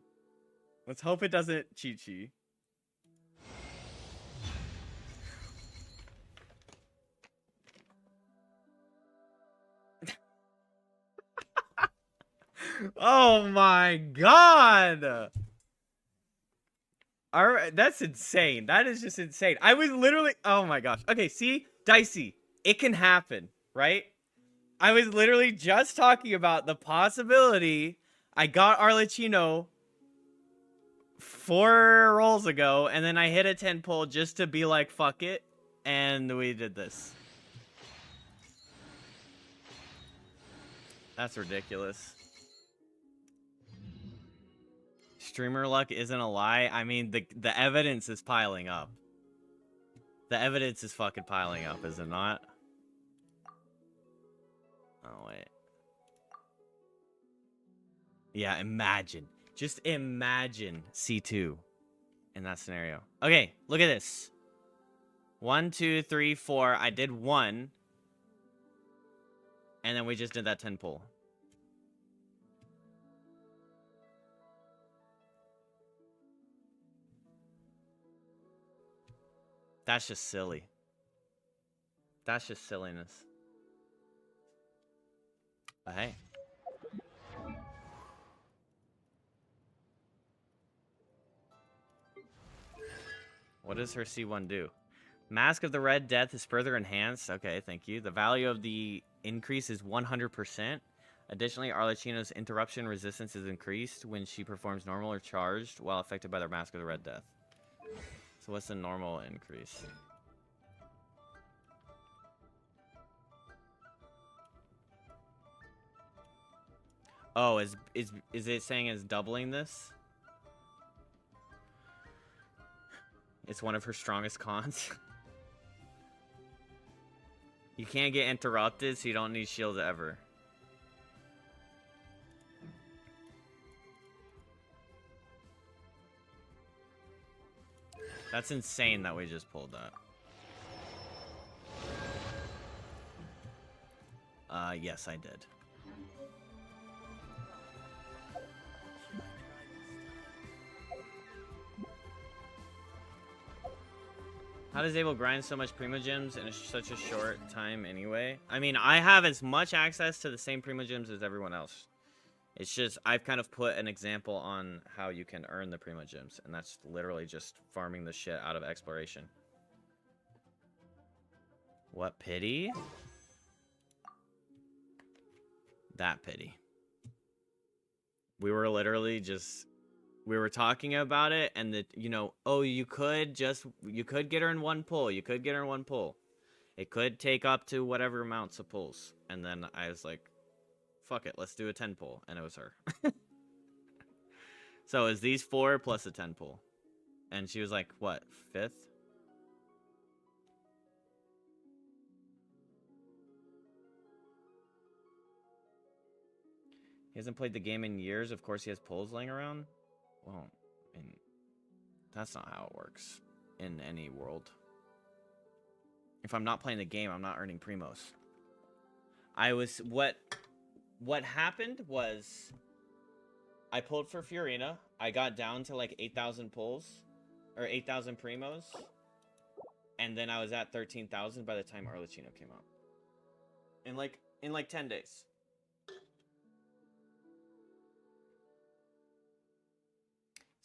Let's hope it doesn't Chi-Chi. Oh my god! Alright, that's insane. That is just insane. I was literally... Oh my gosh. Okay, see? Dicey. It can happen, right? I was literally just talking about the possibility I got ARLECCHINO 4 rolls ago, and then I hit a 10 pull just to be like, fuck it. And we did this. That's ridiculous. Streamer luck isn't a lie. I mean, the evidence is piling up. The evidence is fucking piling up, is it not? Oh, wait. Yeah, imagine. Just imagine C2 in that scenario. Okay, look at this. 1, 2, 3, 4. I did 1. And then we just did that 10 pull. That's just silly. That's just silliness. But hey. What does her C1 do? Mask of the Red Death is further enhanced. Okay, thank you. The value of the increase is 100%. Additionally, ARLECCHINO's interruption resistance is increased when she performs normal or charged while affected by the Mask of the Red Death. So what's the normal increase? Oh, is it saying it's doubling this? It's one of her strongest cons. You can't get interrupted, so you don't need shields ever. That's insane that we just pulled that. Yes, I did. How does Abel grind so much Primogems in such a short time anyway? I mean, I have as much access to the same Primogems as everyone else. It's just, I've kind of put an example on how you can earn the Primogems, and that's literally just farming the shit out of exploration. What pity? That pity. We were literally just, we were talking about it, and that, you know, oh, you could get her in one pull. You could get her in one pull. It could take up to whatever amounts of pulls. And then I was like, fuck it, let's do a 10 pull. And it was her. So it's these 4 plus a 10 pull. And she was like, what, 5th? He hasn't played the game in years. Of course he has pulls laying around. Well, I mean, that's not how it works in any world. If I'm not playing the game, I'm not earning primos. What happened was I pulled for FURINA. I got down to like 8,000 pulls or 8,000 primos. And then I was at 13,000 by the time ARLECCHINO came out. In like 10 days.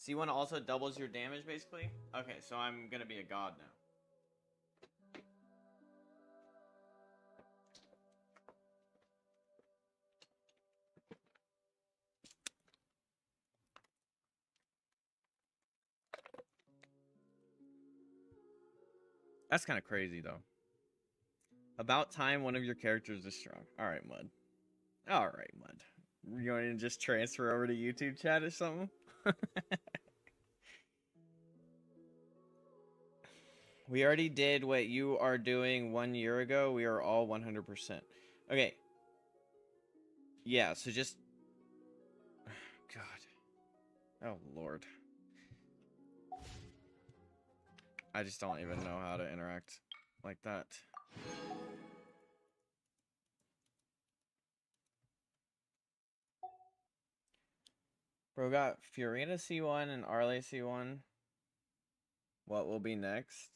C1 also doubles your damage, basically? Okay, so I'm gonna be a god now. That's kind of crazy, though. About time one of your characters is strong. Alright, Mud. Alright, Mud. You want to just transfer over to YouTube chat or something? We already did what you are doing 1 year ago. We are all 100%. Okay. Yeah, so just... God. Oh, Lord. I just don't even know how to interact like that. Bro got FURINA C1 and Arle C1. What will be next?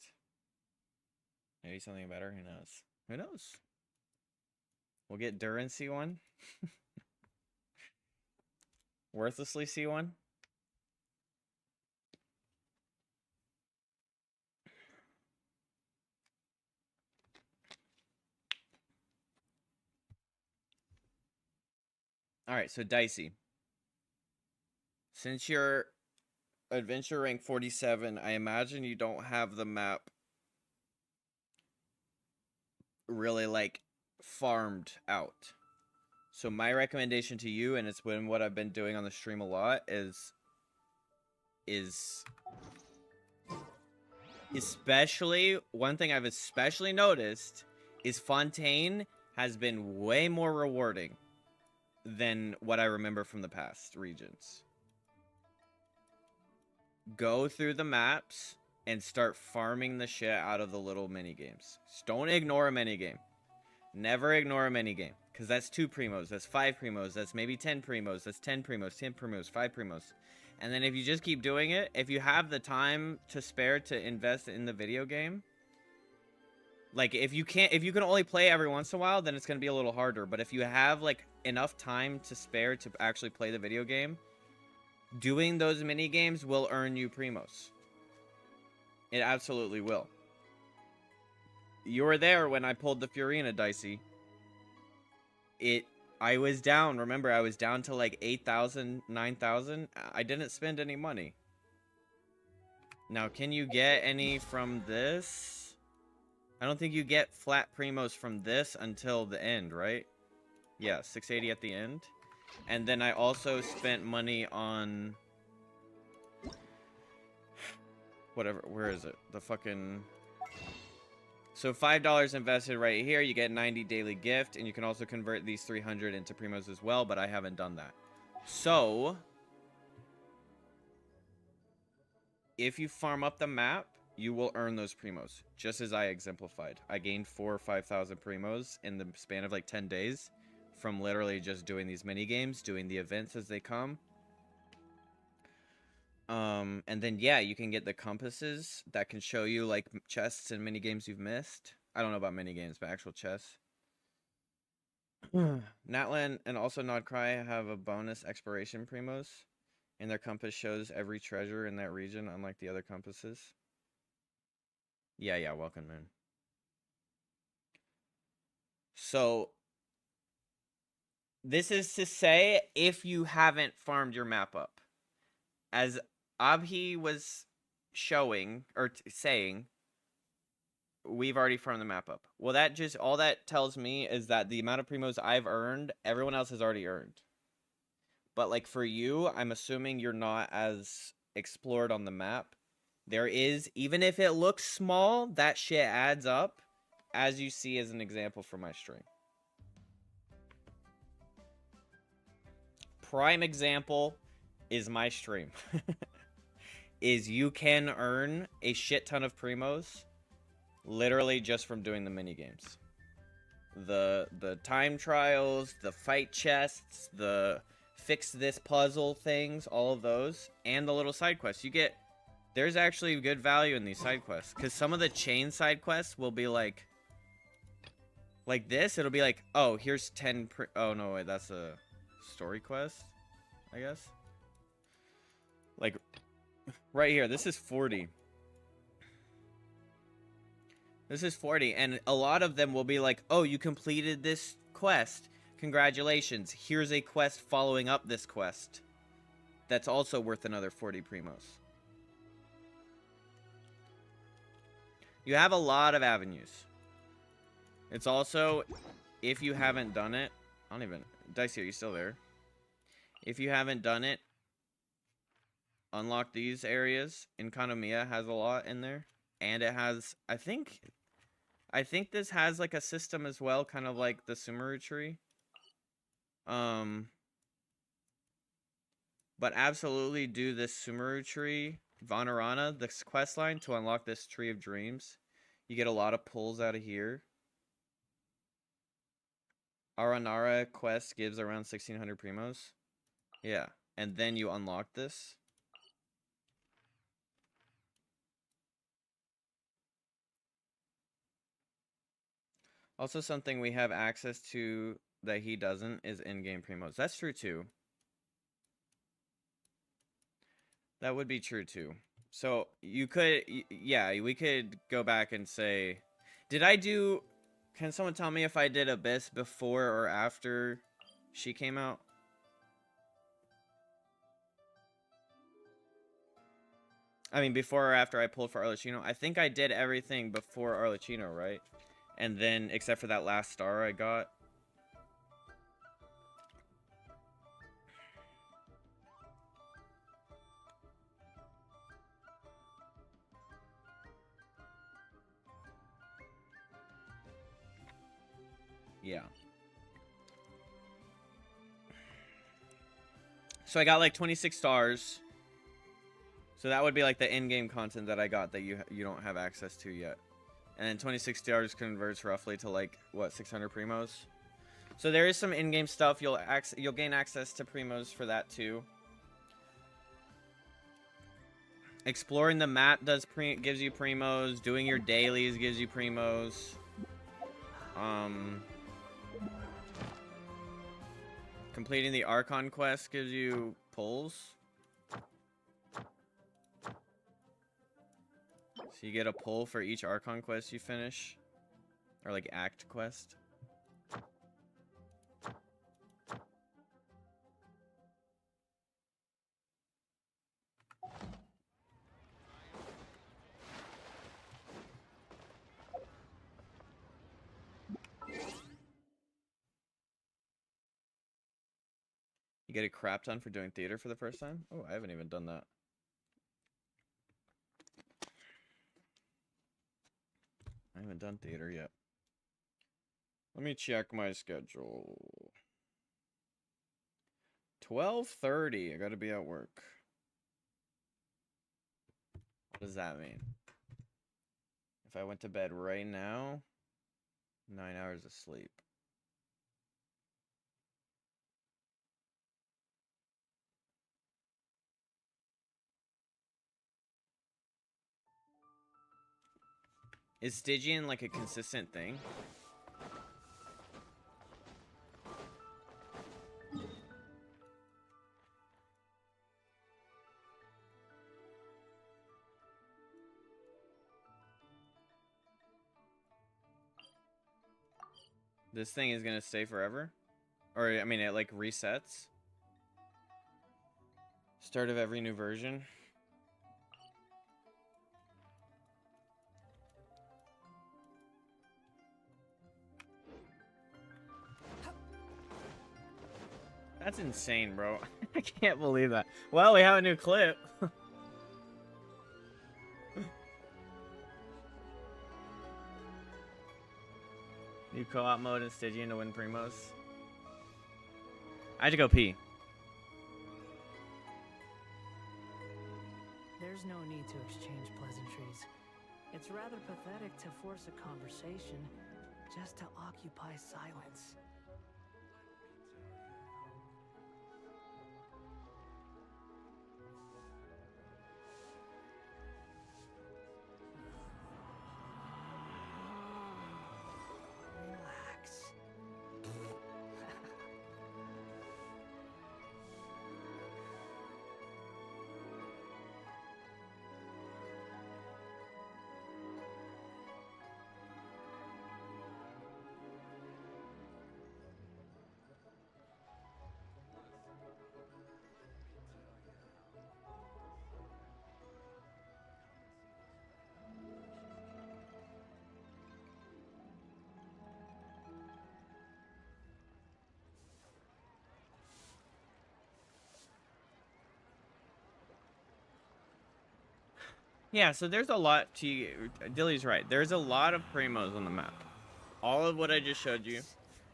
Maybe something better? Who knows? Who knows? We'll get Durin C1. Worthlessly C1. Alright, so Dicey. Since you're adventure rank 47, I imagine you don't have the map really, like, farmed out. So my recommendation to you, and it's been what I've been doing on the stream a lot, is especially, one thing I've especially noticed is Fontaine has been way more rewarding than what I remember from the past regions. Go through the maps and start farming the shit out of the little mini games. Just don't ignore a mini game. Never ignore a mini game, because that's 2 primos, that's 5 primos, that's maybe 10 primos, that's 10 primos, 10 primos, 5 primos. And then if you just keep doing it, if you have the time to spare to invest in the video game, like if you can only play every once in a while, then it's going to be a little harder. But if you have like enough time to spare to actually play the video game, doing those mini games will earn you primos. It absolutely will. You were there when I pulled the FURINA, Dicey. I was down. Remember, I was down to like 8,000, 9,000. I didn't spend any money. Now, can you get any from this? I don't think you get flat primos from this until the end, right? Yeah, 680 at the end. And then I also spent money on... whatever, where is it? The fucking... So $5 invested right here, you get 90 daily gift, and you can also convert these 300 into primos as well, but I haven't done that. So, if you farm up the map, you will earn those primos, just as I exemplified. I gained 4,000 or 5,000 primos in the span of like 10 days from literally just doing these mini games, doing the events as they come. And then yeah, you can get the compasses that can show you like chests and mini games you've missed. I don't know about mini games, but actual chests. Natlan and also Nodcry have a bonus exploration primos, and their compass shows every treasure in that region, unlike the other compasses. Yeah, welcome, man. So, this is to say, if you haven't farmed your map up. As Abhi was showing, or saying, we've already farmed the map up. Well, that just, all that tells me is that the amount of primos I've earned, everyone else has already earned. But, like, for you, I'm assuming you're not as explored on the map. There is, even if it looks small, that shit adds up, as you see as an example from my stream. Prime example is my stream. Is you can earn a shit ton of primos literally just from doing the mini games. The time trials, the fight chests, the fix this puzzle things, all of those, and the little side quests. You get, there's actually good value in these side quests, because some of the chain side quests will be like this. It'll be like, oh, here's 10 oh no, wait, that's a story quest, I guess. Like right here, this is 40. This is 40, and a lot of them will be like, oh, you completed this quest. Congratulations. Here's a quest following up this quest. That's also worth another 40 primos. You have a lot of avenues. It's also, if you haven't done it, I don't even, Dicey, are you still there? If you haven't done it, unlock these areas. Economia has a lot in there. And it has, I think this has like a system as well, kind of like the Sumeru tree. But absolutely do this Sumeru tree, Vanarana, this quest line to unlock this Tree of Dreams. You get a lot of pulls out of here. Aranara quest gives around 1600 primos. Yeah, and then you unlock this. Also, something we have access to that he doesn't is in-game primos. That's true too. That would be true too. So you could, yeah, we could go back and say, did I do, can someone tell me if I did Abyss before or after she came out? I mean, before or after I pulled for Arlecchino? I think I did everything before Arlecchino, right? And then, except for that last star I got. Yeah. So I got like 26 stars. So that would be like the in-game content that I got that you don't have access to yet. And then 26 stars converts roughly to like, what, 600 primos? So there is some in-game stuff. You'll gain access to primos for that too. Exploring the map gives you primos. Doing your dailies gives you primos. Completing the Archon quest gives you pulls. So you get a pull for each Archon quest you finish. Or like act quest. You get a crap ton for doing theater for the first time? Oh, I haven't even done that. I haven't done theater yet. Let me check my schedule. 12:30. I gotta be at work. What does that mean? If I went to bed right now, 9 hours of sleep. Is Stygian like a consistent thing? This thing is gonna stay forever? Or, I mean, it like resets? Start of every new version? That's insane, bro. I can't believe that. Well, we have a new clip. New co-op mode in Stygian to win Primos. I had to go pee. There's no need to exchange pleasantries. It's rather pathetic to force a conversation just to occupy silence. Relax. Yeah, so there's a lot to... Dilly's right. There's a lot of Primos on the map. All of what I just showed you.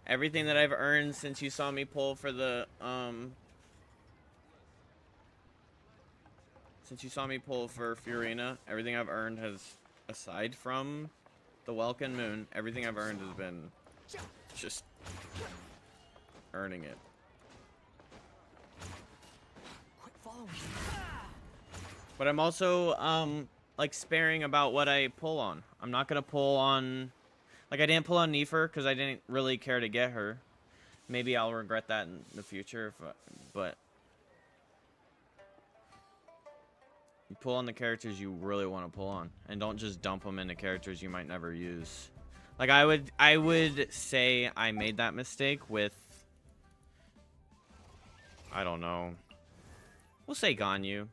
Everything that I've earned since you saw me pull for the, Since you saw me pull for FURINA, everything I've earned has, aside from the Welkin Moon, everything I've earned has been just earning it. Quit following me. But I'm also, like, sparing about what I pull on. I'm not gonna pull on... Like, I didn't pull on Nefer because I didn't really care to get her. Maybe I'll regret that in the future, but... You pull on the characters you really want to pull on. And don't just dump them into characters you might never use. Like, I would say I made that mistake with... I don't know. We'll say Ganyu.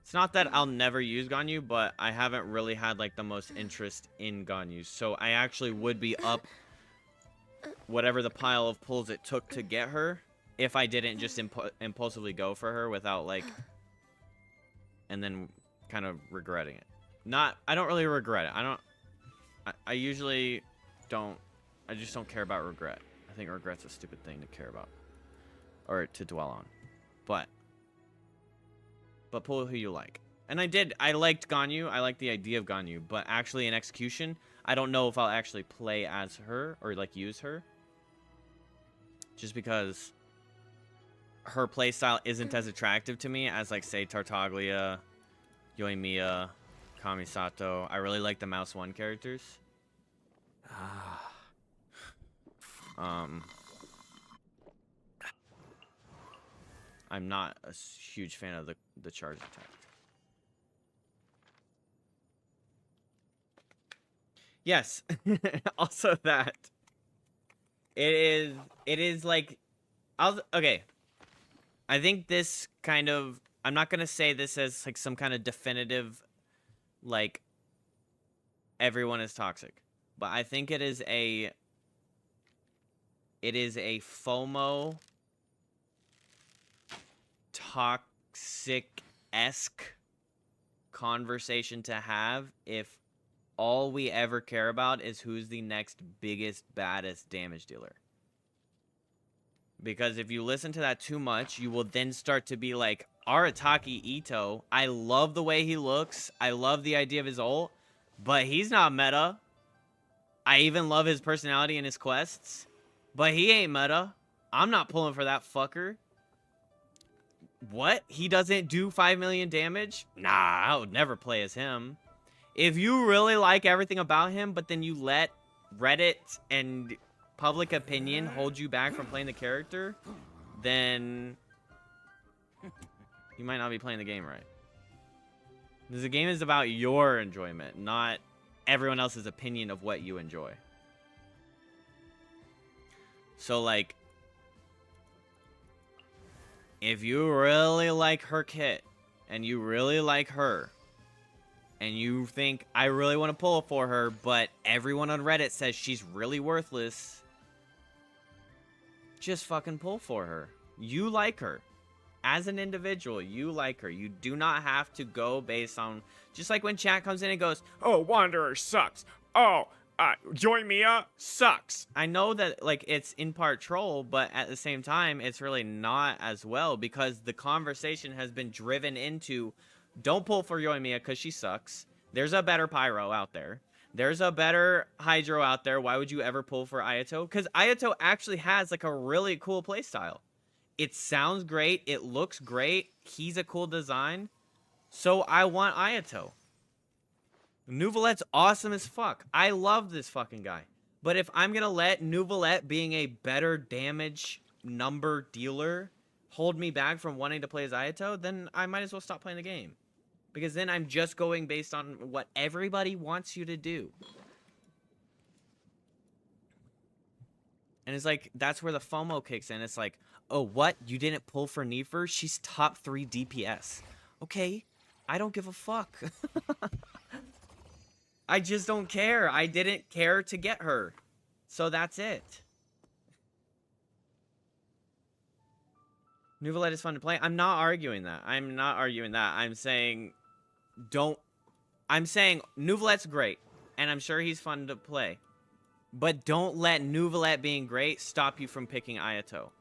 It's not that I'll never use Ganyu, but I haven't really had, like, the most interest in Ganyu. So I actually would be up whatever the pile of pulls it took to get her if I didn't just impulsively go for her without, like... And then kind of regretting it. I don't really regret it. I usually don't... I just don't care about regret. I think regret's a stupid thing to care about. Or to dwell on. But pull who you like. And I liked Ganyu. I liked the idea of Ganyu. But actually in execution, I don't know if I'll actually play as her or like use her. Just because her playstyle isn't as attractive to me as like say Tartaglia, Yoimiya, Kamisato. I really like the Mouse 1 characters. I'm not a huge fan of the charge attack. Yes. Also that. It is like okay. I think this kind of I'm not going to say this as like some kind of definitive like everyone is toxic, but I think it is a FOMO toxic-esque conversation to have if all we ever care about is who's the next biggest, baddest damage dealer. Because if you listen to that too much, you will then start to be like, Arataki Ito, I love the way he looks. I love the idea of his ult, but he's not meta. I even love his personality and his quests, but he ain't meta. I'm not pulling for that fucker. What? He doesn't do 5 million damage? Nah, I would never play as him. If you really like everything about him, but then you let Reddit and public opinion hold you back from playing the character, then you might not be playing the game right. Because the game is about your enjoyment, not everyone else's opinion of what you enjoy. So, like, if you really like her kit, and you really like her, and you think, I really want to pull for her, but everyone on Reddit says she's really worthless, just fucking pull for her. You like her. As an individual, you like her. You do not have to go based on... Just like when chat comes in and goes, oh, Wanderer sucks. Oh, Joy Mia sucks. I know that, like, it's in part troll, but at the same time, it's really not as well, because the conversation has been driven into, don't pull for Joy Mia because she sucks. There's a better Pyro out there. There's a better Hydro out there. Why would you ever pull for Ayato? Because Ayato actually has, like, a really cool playstyle. It sounds great. It looks great. He's a cool design. So I want Ayato. Nouvelette's awesome as fuck. I love this fucking guy. But if I'm going to let Nouvelette being a better damage number dealer hold me back from wanting to play as Ayato, then I might as well stop playing the game. Because then I'm just going based on what everybody wants you to do. And it's like, that's where the FOMO kicks in. It's like, oh, what? You didn't pull for Nefer? She's top 3 DPS. Okay, I don't give a fuck. I just don't care. I didn't care to get her. So that's it. Nouvelette is fun to play. I'm not arguing that. I'm not arguing that. I'm saying, I'm saying Nouvelette's great. And I'm sure he's fun to play. But don't let Nouvelette being great stop you from picking Ayato.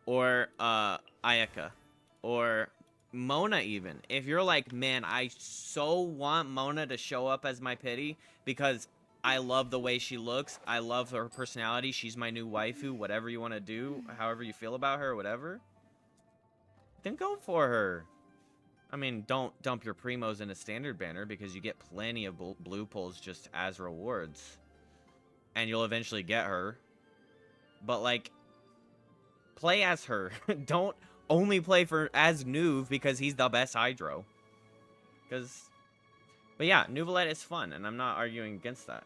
Or, Ayaka. Or Mona even. If you're like, man, I so want Mona to show up as my pity because I love the way she looks. I love her personality. She's my new waifu. Whatever you want to do, however you feel about her, whatever. Then go for her. I mean, don't dump your primos in a standard banner because you get plenty of blue pulls just as rewards. And you'll eventually get her. But, like, play as her. Don't only play for as Nuve because he's the best Hydro. But yeah, Nouvelette is fun, and I'm not arguing against that.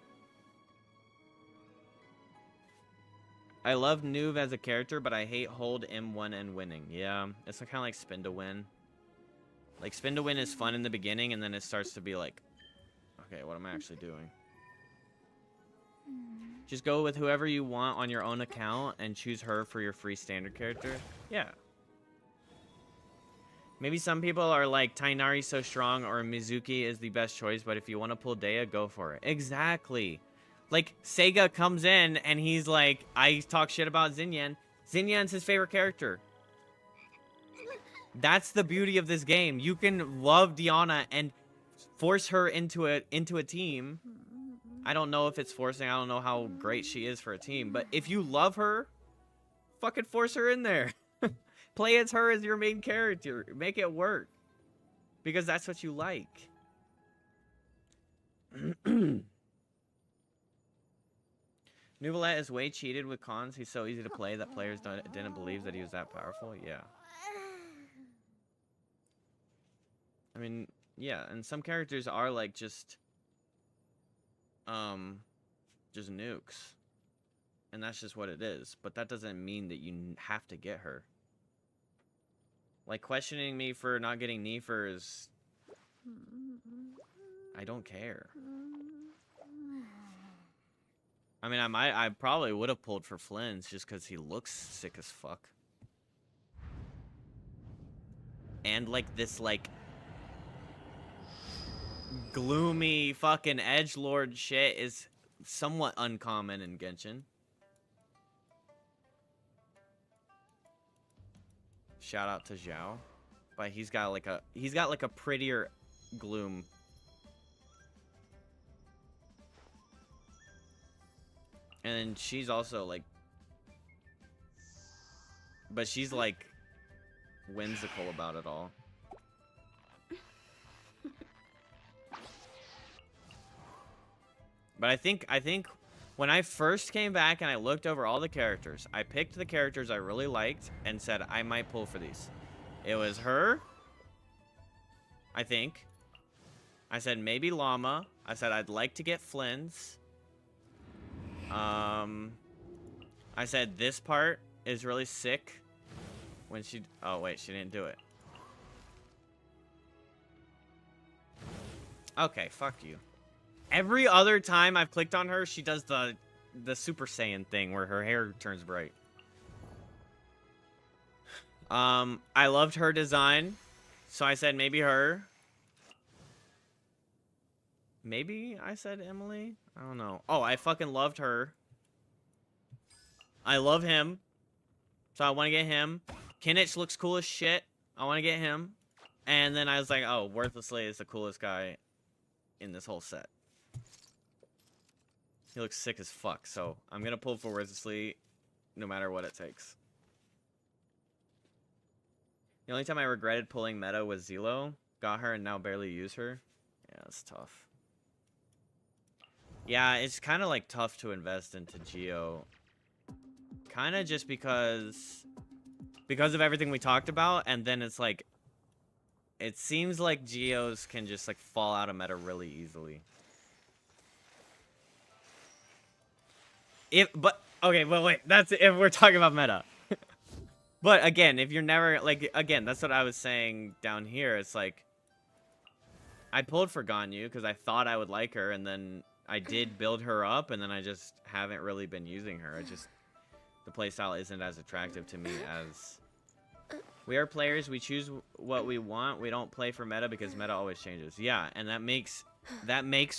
I love Nuve as a character, but I hate hold M1 and winning. Yeah, it's kind of like spin to win. Like, spin to win is fun in the beginning, and then it starts to be like, okay, what am I actually doing? Just go with whoever you want on your own account and choose her for your free standard character. Yeah. Maybe some people are like, Tainari's so strong or Mizuki is the best choice, but if you want to pull Dea, go for it. Exactly. Like, Sega comes in and he's like, I talk shit about Xinyan. Xinyan's his favorite character. That's the beauty of this game. You can love Diana and force her into a team. I don't know if it's forcing. I don't know how great she is for a team. But if you love her, fucking force her in there. Play as her as your main character. Make it work. Because that's what you like. Nouvelette is way cheated with cons. He's so easy to play that players didn't believe that he was that powerful. Yeah. I mean, yeah. And some characters are like just nukes. And that's just what it is. But that doesn't mean that you have to get her. Like, questioning me for not getting Nefer is... I don't care. I mean, I probably would have pulled for Flynn's just because he looks sick as fuck. And, like, this, like... gloomy fucking edgelord shit is somewhat uncommon in Genshin. Shout out to Zhao. But he's got like a prettier gloom. And then she's also like, but she's like whimsical about it all. But I think when I first came back and I looked over all the characters, I picked the characters I really liked and said I might pull for these. It was her, I think. I said maybe Llama. I said I'd like to get Flynn's. I said this part is really sick when she... Oh, wait, she didn't do it. Okay, fuck you. Every other time I've clicked on her, she does the Super Saiyan thing where her hair turns bright. I loved her design, so I said maybe her. Maybe I said Emily? I don't know. Oh, I fucking loved her. I love him, so I want to get him. Kinich looks cool as shit. I want to get him. And then I was like, oh, Worthlessly is the coolest guy in this whole set. He looks sick as fuck, so I'm gonna pull for Worthlessly no matter what it takes. The only time I regretted pulling meta was Zelo. Got her and now barely use her. Yeah, that's tough. Yeah, it's kind of like tough to invest into Geo. Kind of just because of everything we talked about, and then it's like it seems like Geos can just like fall out of meta really easily. Okay, but wait, that's if we're talking about meta. But again, if you're never like again, that's what I was saying down here. It's like I pulled for Ganyu because I thought I would like her, and then I did build her up, and then I just haven't really been using her. I just the playstyle isn't as attractive to me as we are players. We choose what we want. We don't play for meta because meta always changes. Yeah, and that makes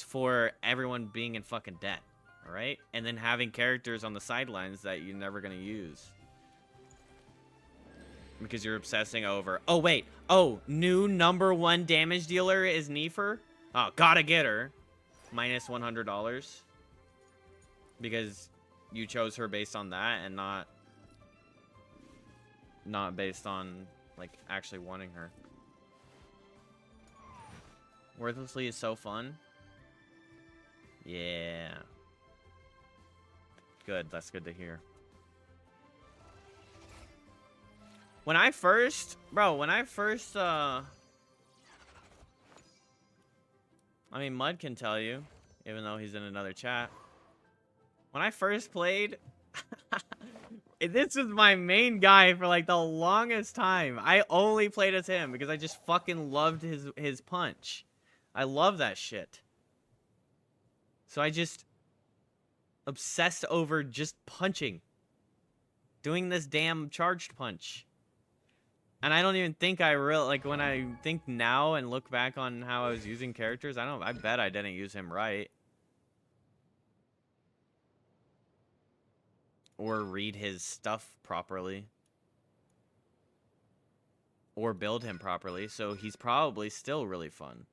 for everyone being in fucking debt. All right, and then having characters on the sidelines that you're never gonna use because you're obsessing over. Oh wait, oh new #1 damage dealer is Nefer. Oh, gotta get her. Minus $100 because you chose her based on that and not based on like actually wanting her. Worthlessly is so fun. Yeah. Good, that's good to hear. When I first I mean, Mud can tell you, even though he's in another chat. When I first played, this was my main guy for like the longest time. I only played as him because I just fucking loved his punch. I love that shit. So I just obsessed over just punching. Doing this damn charged punch. And I don't even think I really, like, when I think now and look back on how I was using characters, I bet I didn't use him right. Or read his stuff properly. Or build him properly, so he's probably still really fun.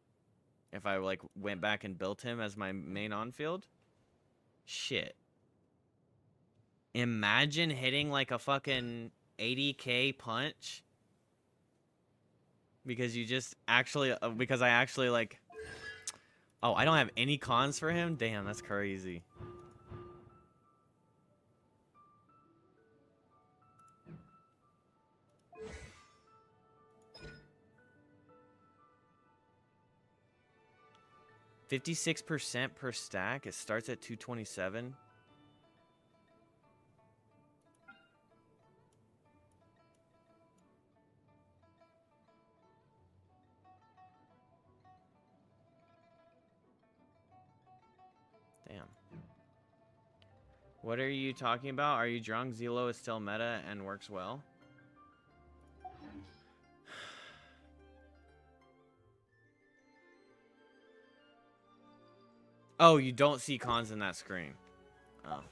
If I, like, went back and built him as my main on-field. Shit. Imagine hitting, like, a fucking 80k punch. Because you just actually, because I actually like, oh, I don't have any cons for him? Damn, that's crazy. $56% per stack. It starts at 227. Damn. What are you talking about? Are you drunk? Zelo is still meta and works well. Oh, you don't see cons in that screen. Oh.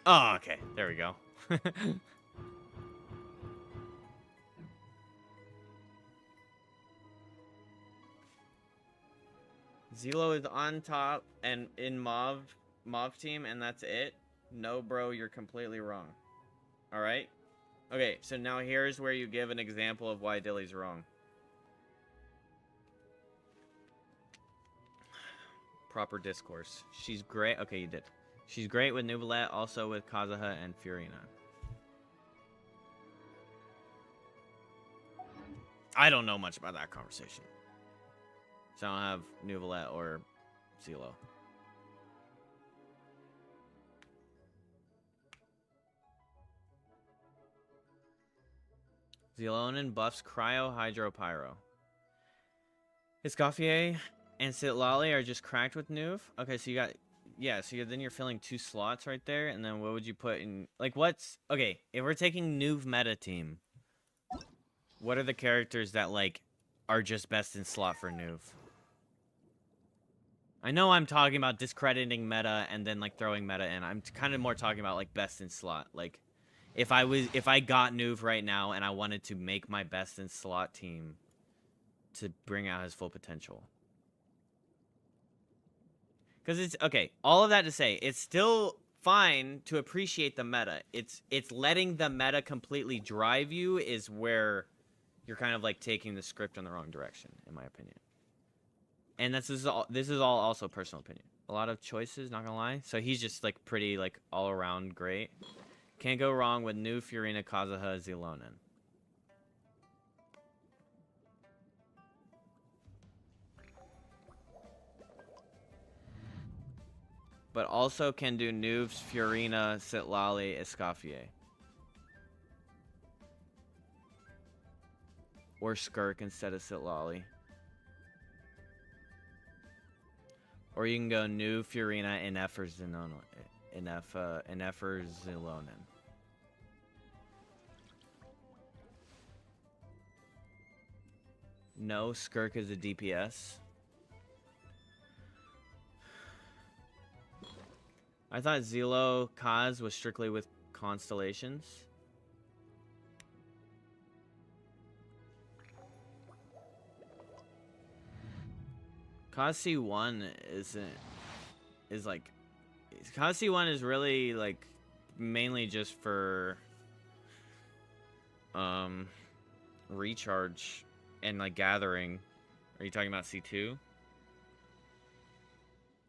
Oh, okay. There we go. Zelo is on top and in Mauve team, and that's it? No, bro, you're completely wrong. Alright? Okay, so now here's where you give an example of why Dilly's wrong. Proper discourse. She's great. Okay, you did. She's great with Neuvillette, also with Kazuha and Furina. I don't know much about that conversation. So I don't have Neuvillette or Zelo. Zelonin buffs Cryo, Hydro, Pyro. Escoffier and Sitlali are just cracked with Neuv. Okay, so you got... Yeah, so then you're filling 2 slots right there, and then what would you put in... Like, what's... Okay, if we're taking Neuv meta team, what are the characters that, like, are just best in slot for Neuv? I know I'm talking about discrediting meta and then, like, throwing meta in. I'm kind of more talking about, like, best in slot. Like, if I got Neuv right now and I wanted to make my best in slot team to bring out his full potential. Because it's, okay, all of that to say, it's still fine to appreciate the meta. It's letting the meta completely drive you is where you're kind of, like, taking the script in the wrong direction, in my opinion. And this is all also personal opinion. A lot of choices, not gonna lie. So he's just, like, pretty, like, all-around great. Can't go wrong with new Furina, Kazuha, Zelonin. But also can do Noobs, Furina, Sitlali, Escoffier. Or Skirk instead of Sitlali. Or you can go new Furina, Inef, or Zelonin. Inef or Zelonin. No, Skirk is a DPS. I thought Zelo Kaz was strictly with constellations. Kaz C1 is like... Kaz C1 is really, like, mainly just for... recharge and, like, gathering. Are you talking about C2?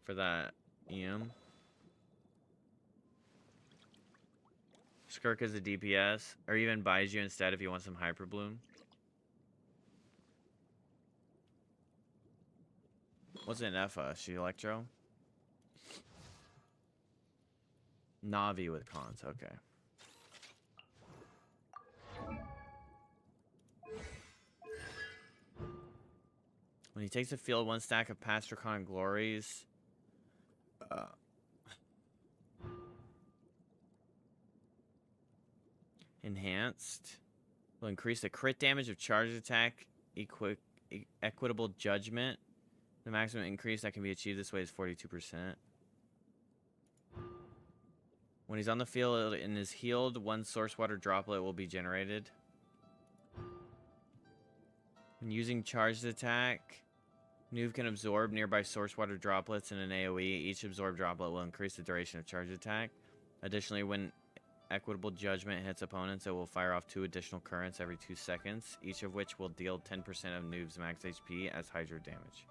For that EM? Skirk is a DPS, or even buys you instead if you want some Hyper Bloom. What's an Effa? She Electro? Navi with cons, okay. When he takes the field, 1 stack of past Draconic Glories. Enhanced. Will increase the crit damage of charge attack, equitable judgment. The maximum increase that can be achieved this way is 42%. When he's on the field and is healed, 1 source water droplet will be generated. When using charged attack, Nuve can absorb nearby source water droplets in an AoE. Each absorbed droplet will increase the duration of charge attack. Additionally, when equitable judgment hits opponents, it will fire off 2 additional currents every 2 seconds, each of which will deal 10% of Nuve's max HP as Hydro damage.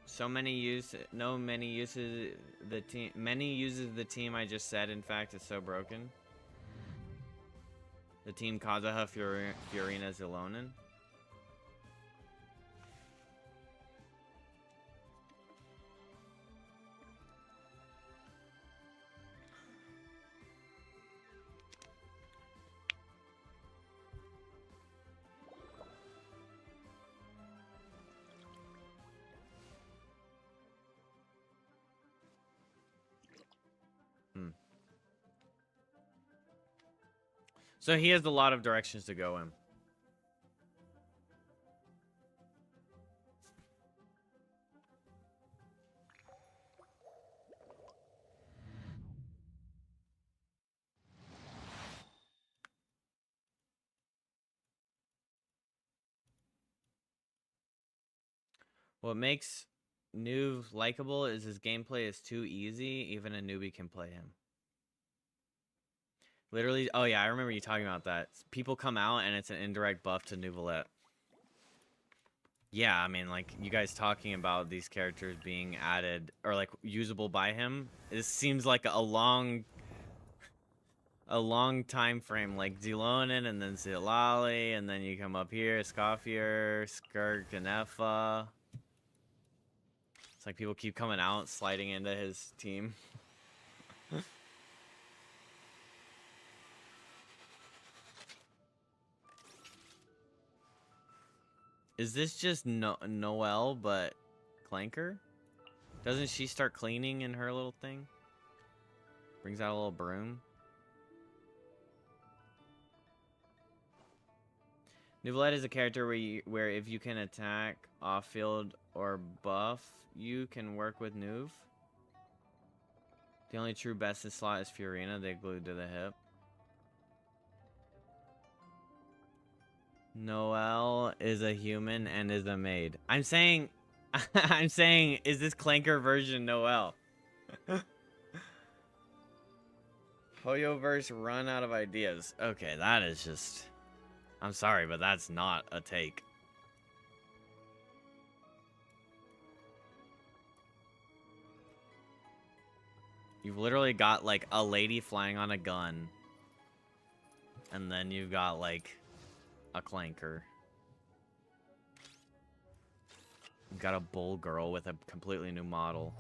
So many uses the team. Many uses the team I just said. In fact, is so broken. The team Kazuha, Furina, Zelonin. So he has a lot of directions to go in. What makes Noob likable is his gameplay is too easy. Even a newbie can play him. Literally, oh yeah, I remember you talking about that. People come out and it's an indirect buff to Nouvelette. Yeah, I mean, like, you guys talking about these characters being added, or, like, usable by him. It seems like a long time frame, like Zilonin, and then Zilali, and then you come up here, Scoffier, Skirk, and Effa. It's like people keep coming out, sliding into his team. Is this just Noelle, but Clanker? Doesn't she start cleaning in her little thing? Brings out a little broom. Nouvelette is a character where if you can attack off-field or buff, you can work with Nouv. The only true best in slot is FURINA, they glued to the hip. Noelle is a human and is a maid. I'm saying, I'm saying, is this Clanker version Noelle? Hoyoverse run out of ideas. Okay, that is just... I'm sorry, but that's not a take. You've literally got, like, a lady flying on a gun. And then you've got, like, a Clanker. You've got a bull girl with a completely new model.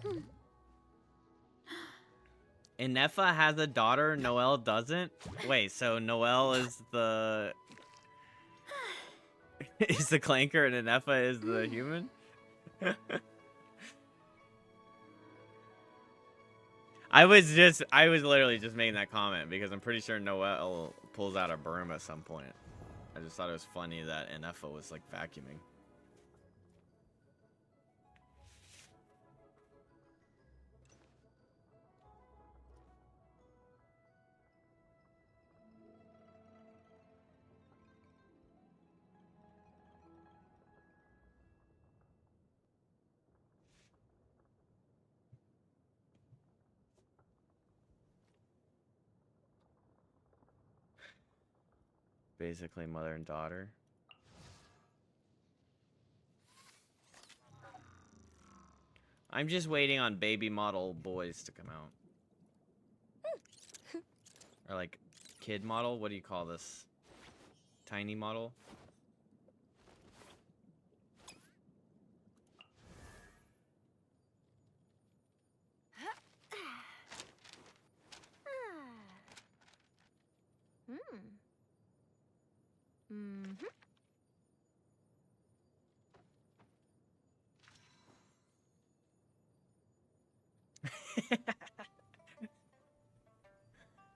Ineffa has a daughter, Noelle doesn't? Wait, so Noelle is the... is the Clanker and Ineffa is the human? I was literally just making that comment because I'm pretty sure Noelle pulls out a broom at some point. I just thought it was funny that Ineffa was like vacuuming. Basically mother and daughter. I'm just waiting on baby model boys to come out. Or like kid model, what do you call this? Tiny model?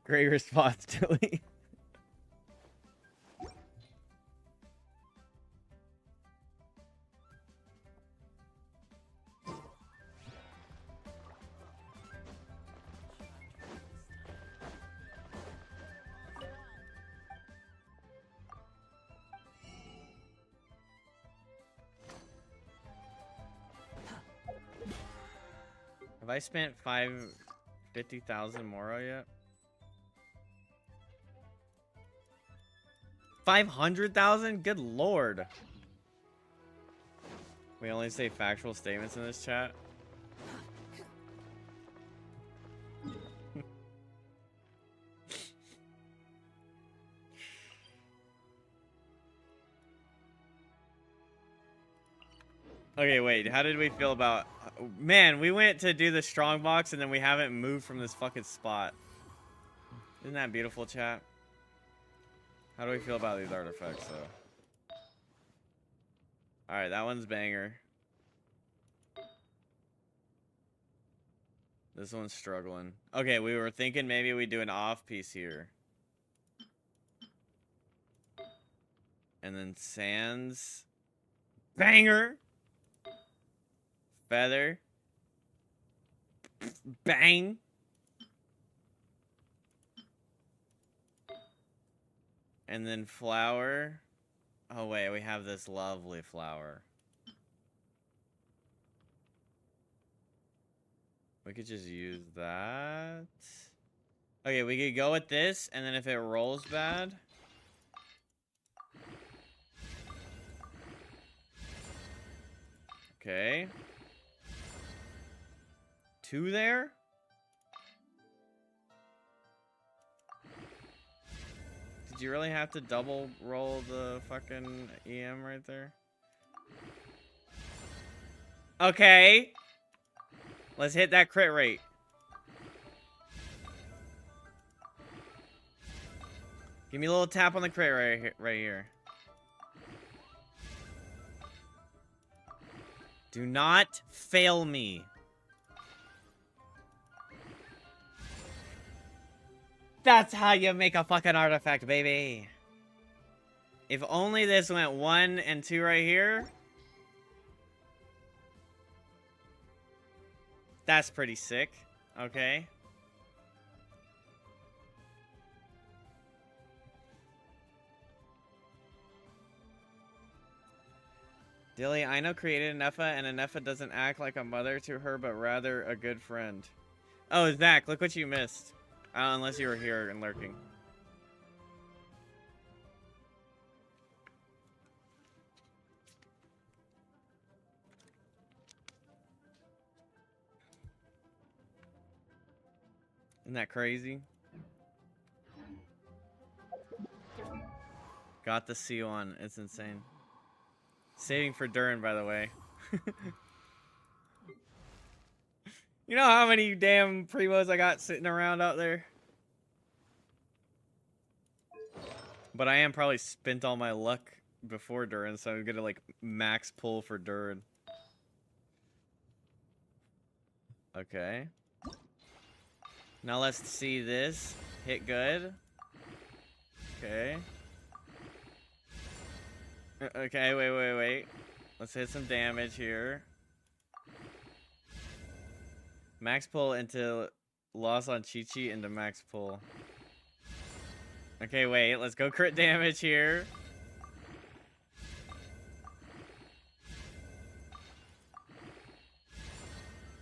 Great response, Tilly. Have I spent 50,000 Moro yet? 500,000? Good lord. We only say factual statements in this chat. Okay, wait. How did we feel about... Man, we went to do the strong box and then we haven't moved from this fucking spot. Isn't that beautiful, chat? How do we feel about these artifacts, though? Alright, that one's banger. This one's struggling. Okay, we were thinking maybe we do an off piece here. And then sands. Banger! Feather. Bang! And then flower. Oh wait, we have this lovely flower. We could just use that. Okay, we could go with this, and then if it rolls bad... Okay. 2 there? Did you really have to double roll the fucking EM right there? Okay. Let's hit that crit rate. Give me a little tap on the crit right here. Do not fail me. That's how you make a fucking artifact, baby. If only this went 1 and 2 right here. That's pretty sick. Okay. Dilly, I know created Anefa, and Anefa doesn't act like a mother to her, but rather a good friend. Oh, Zach, look what you missed. Unless you were here and lurking. Isn't that crazy? Got the C1. It's insane. Saving for Durin, by the way. You know how many damn primos I got sitting around out there? But I am probably spent all my luck before Durin, so I'm gonna like max pull for Durin. Okay. Now let's see this. Hit good. Okay. Okay, wait. Let's hit some damage here. Max pull into loss on Chi-Chi into max pull. Okay, wait. Let's go crit damage here.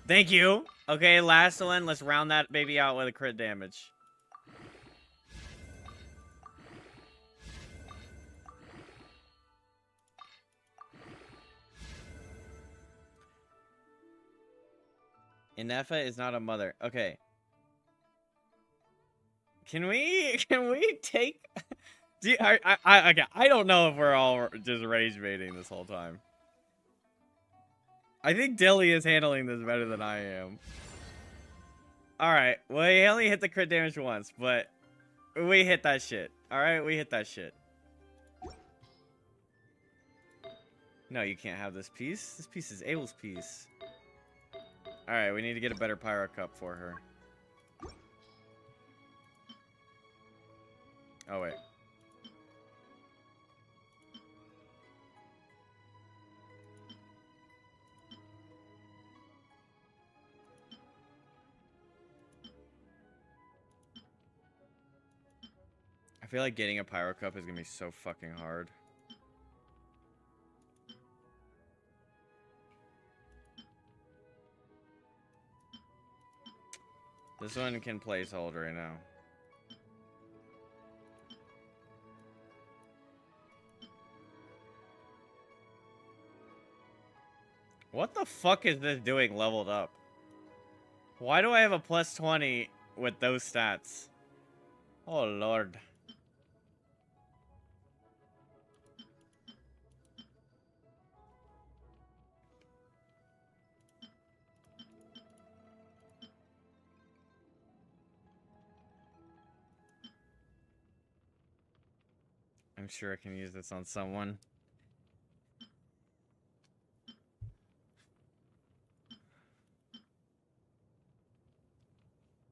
Thank you. Okay, last one. Let's round that baby out with a crit damage. Anefa is not a mother. Okay. Can we take? I don't know if we're all just rage baiting this whole time. I think Dilly is handling this better than I am. All right. Well, he only hit the crit damage once, but we hit that shit. All right, we hit that shit. No, you can't have this piece. This piece is Abel's piece. Alright, we need to get a better Pyro Cup for her. Oh, wait. I feel like getting a Pyro Cup is gonna be so fucking hard. This one can placehold right now. What the fuck is this doing leveled up? Why do I have a plus 20 with those stats? Oh lord. I'm sure I can use this on someone.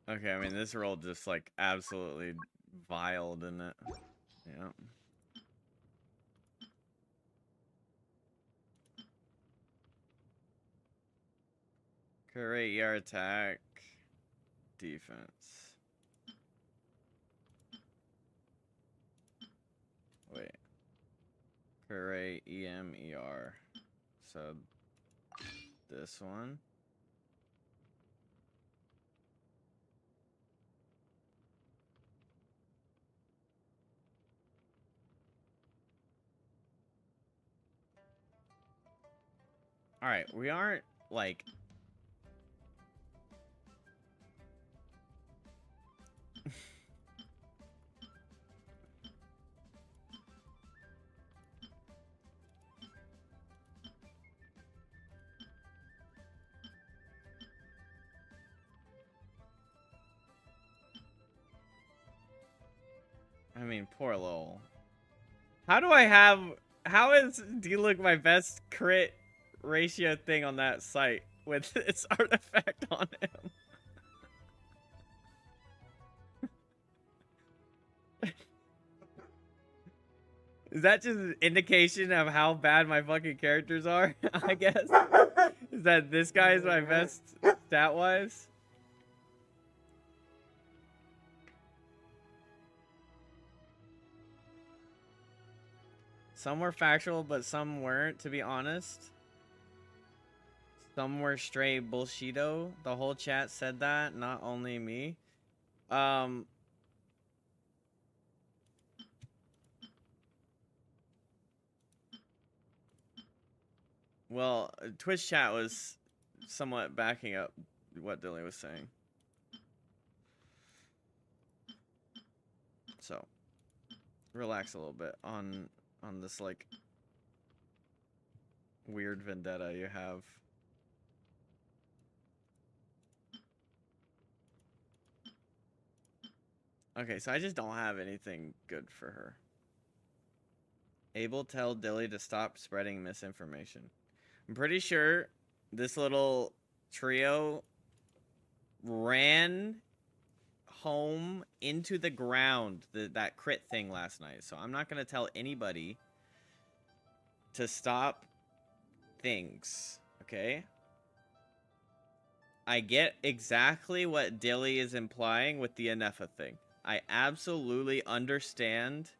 Okay, I mean, this roll just, like, absolutely vile, didn't it? Yeah. Create your attack. Defense. Wait. Create EMER. So, this one. Alright, we aren't, like... I mean, poor Lowell. How do I have... How is D-Look my best crit ratio thing on that site with its artifact on him? Is that just an indication of how bad my fucking characters are? I guess. Is that this guy is my best stat-wise? Some were factual, but some weren't, to be honest. Some were straight bullshito. The whole chat said that, not only me. Well, Twitch chat was somewhat backing up what Dilly was saying. So, relax a little bit on this, like, weird vendetta you have. Okay, so I just don't have anything good for her. Abel, tell Dilly to stop spreading misinformation. I'm pretty sure this little trio ran home into the ground that crit thing last night. So I'm not going to tell anybody to stop things, okay? I get exactly what Dilly is implying with the Anefa thing. I absolutely understand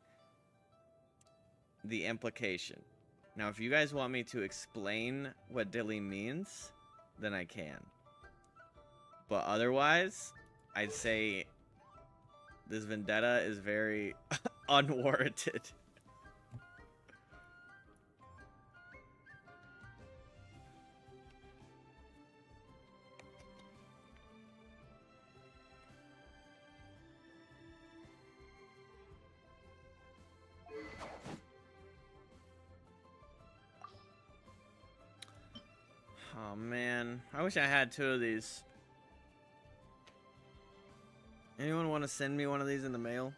the implication. Now, if you guys want me to explain what Dilly means, then I can. But otherwise, I'd say this vendetta is very unwarranted. Oh man, I wish I had 2 of these. Anyone want to send me one of these in the mail?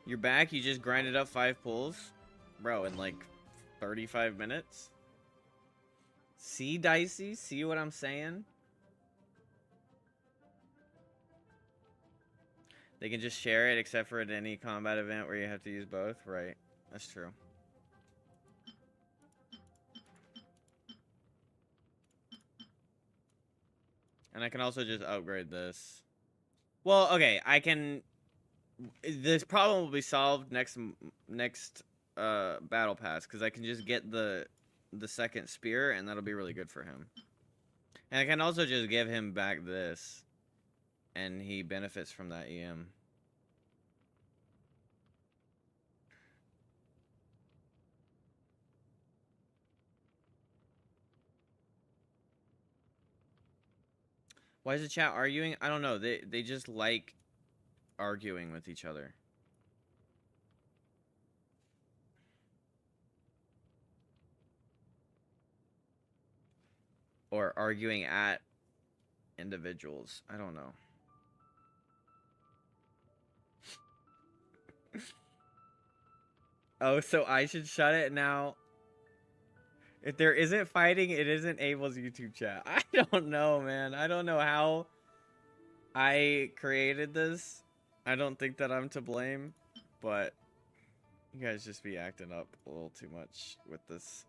You're back? You just grinded up 5 pulls? Bro, in like 35 minutes? See, Dicey? See what I'm saying? They can just share it except for at any combat event where you have to use both? Right. That's true. And I can also just upgrade this. Well, okay, I can... This problem will be solved next battle pass, because I can just get the second spear, and that'll be really good for him. And I can also just give him back this, and he benefits from that EM. Why is the chat arguing? I don't know. They just like arguing with each other. Or arguing at individuals. I don't know. Oh, so I should shut it now? If there isn't fighting, it isn't Abel's YouTube chat. I don't know, man. I don't know how I created this. I don't think that I'm to blame, but you guys just be acting up a little too much with this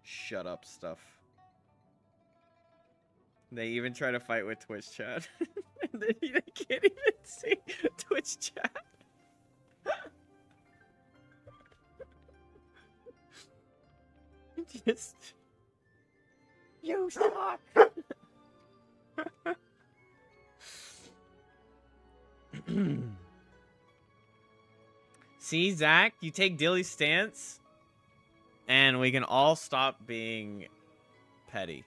shut up stuff. They even try to fight with Twitch chat. And then they can't even see Twitch chat. Just... You suck! See, Zach, you take Dilly's stance, and we can all stop being petty.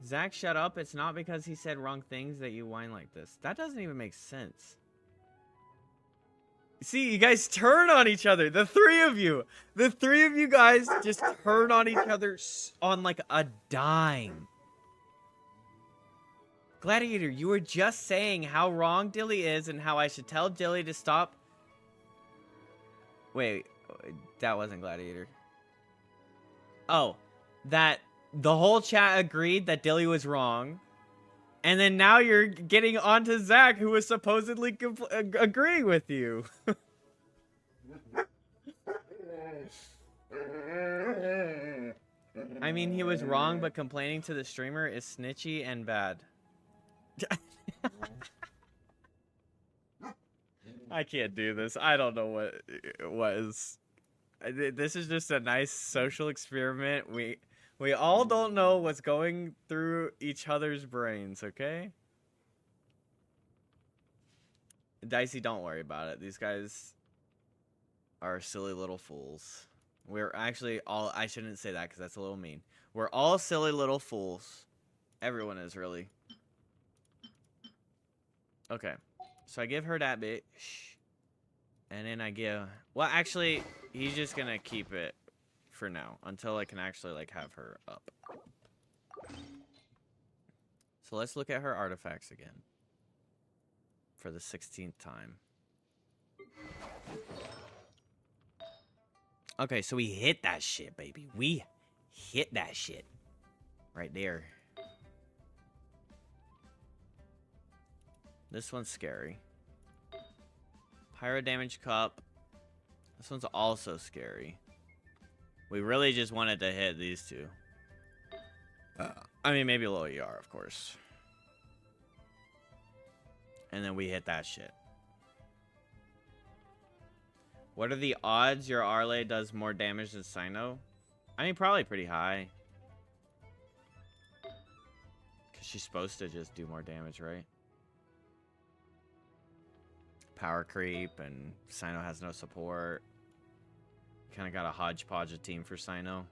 Zach, shut up. It's not because he said wrong things that you whine like this. That doesn't even make sense. See, you guys turn on each other. The three of you. The three of you guys just turn on each other on like a dime. Gladiator, you were just saying how wrong Dilly is and how I should tell Dilly to stop. Wait, that wasn't Gladiator. Oh, that the whole chat agreed that Dilly was wrong. And then now you're getting onto Zach, who was supposedly agreeing with you. I mean, he was wrong, but complaining to the streamer is snitchy and bad. I can't do this. I don't know what was. This is just a nice social experiment. We all don't know what's going through each other's brains, okay? Dicey, don't worry about it. These guys are silly little fools. We're actually all... I shouldn't say that because that's a little mean. We're all silly little fools. Everyone is, really. Okay. So I give her that bit. Shh. And then I give... Well, actually, he's just going to keep it for now until I can actually, like, have her up. So let's look at her artifacts again. For the 16th time. Okay, so we hit that shit, baby. We hit that shit. Right there. This one's scary. Pyro damage cup. This one's also scary. We really just wanted to hit these two. I mean, maybe a little ER, of course. And then we hit that shit. What are the odds your Arle does more damage than Sino? I mean, probably pretty high. Because she's supposed to just do more damage, right? Power creep, and Sino has no support. Kind of got a hodgepodge of team for Sino.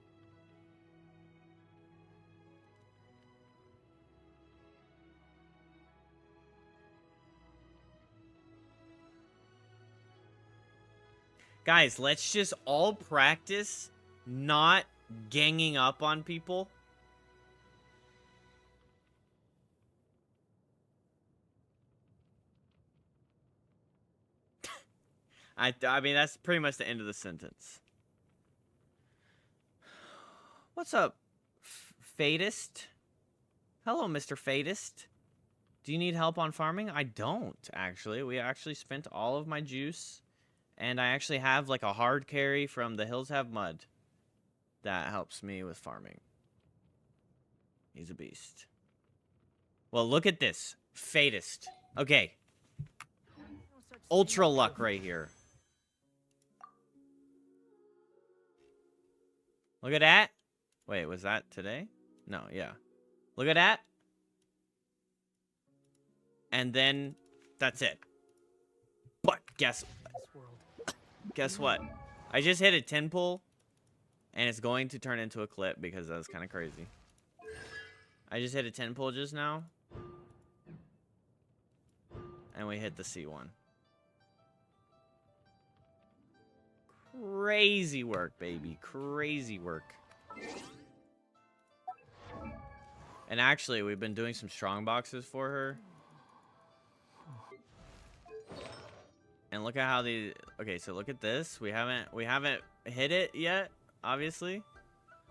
Guys, let's just all practice not ganging up on people. I mean, that's pretty much the end of the sentence. What's up, Fadist? Hello, Mr. Fadist. Do you need help on farming? I don't, actually. We actually spent all of my juice. And I actually have like a hard carry from the Hills Have Mud that helps me with farming. He's a beast. Well, look at this. Fadist. Okay. Ultra luck right here. Look at that. Wait, was that today? No, yeah. Look at that. And then that's it. But guess what? I just hit a 10 pull, and it's going to turn into a clip because that's kind of crazy. I just hit a 10 pull just now, and we hit the C1. Crazy work, baby. Crazy work. And actually, we've been doing some strong boxes for her. And look at how the... Okay, so look at this. We haven't hit it yet, obviously.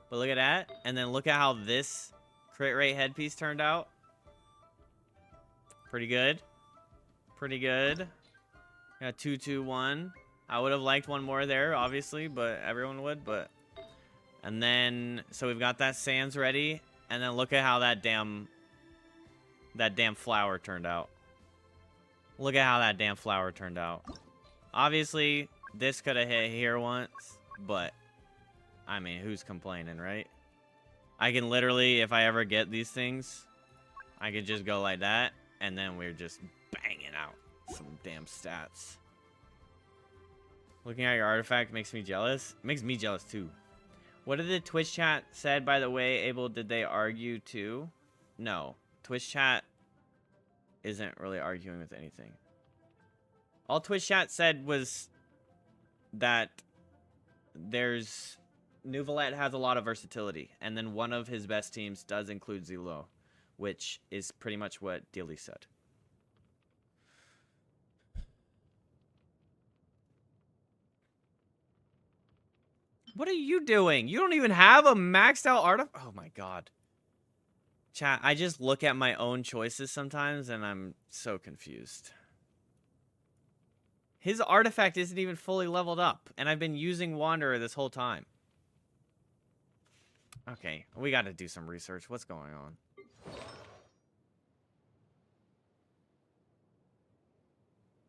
But look at that. And then look at how this crit rate headpiece turned out. Pretty good. Pretty good. Got 2-2-1. I would have liked one more there, obviously, but everyone would. But and then... So we've got that Sands ready. And then look at how that damn flower turned out. Look at how that damn flower turned out. Obviously, this could have hit here once, but I mean, who's complaining, right? I can literally, if I ever get these things, I could just go like that, and then we're just banging out some damn stats. Looking at your artifact makes me jealous. It makes me jealous too. What did the Twitch chat said, by the way, Abel? Did they argue too? No. Twitch chat isn't really arguing with anything. All Twitch chat said was that there's... Neuvillette has a lot of versatility, and then one of his best teams does include Zelo, which is pretty much what Dilly said. What are you doing? You don't even have a maxed out artifact? Oh my god. Chat, I just look at my own choices sometimes and I'm so confused. His artifact isn't even fully leveled up, and I've been using Wanderer this whole time. Okay, we gotta do some research. What's going on?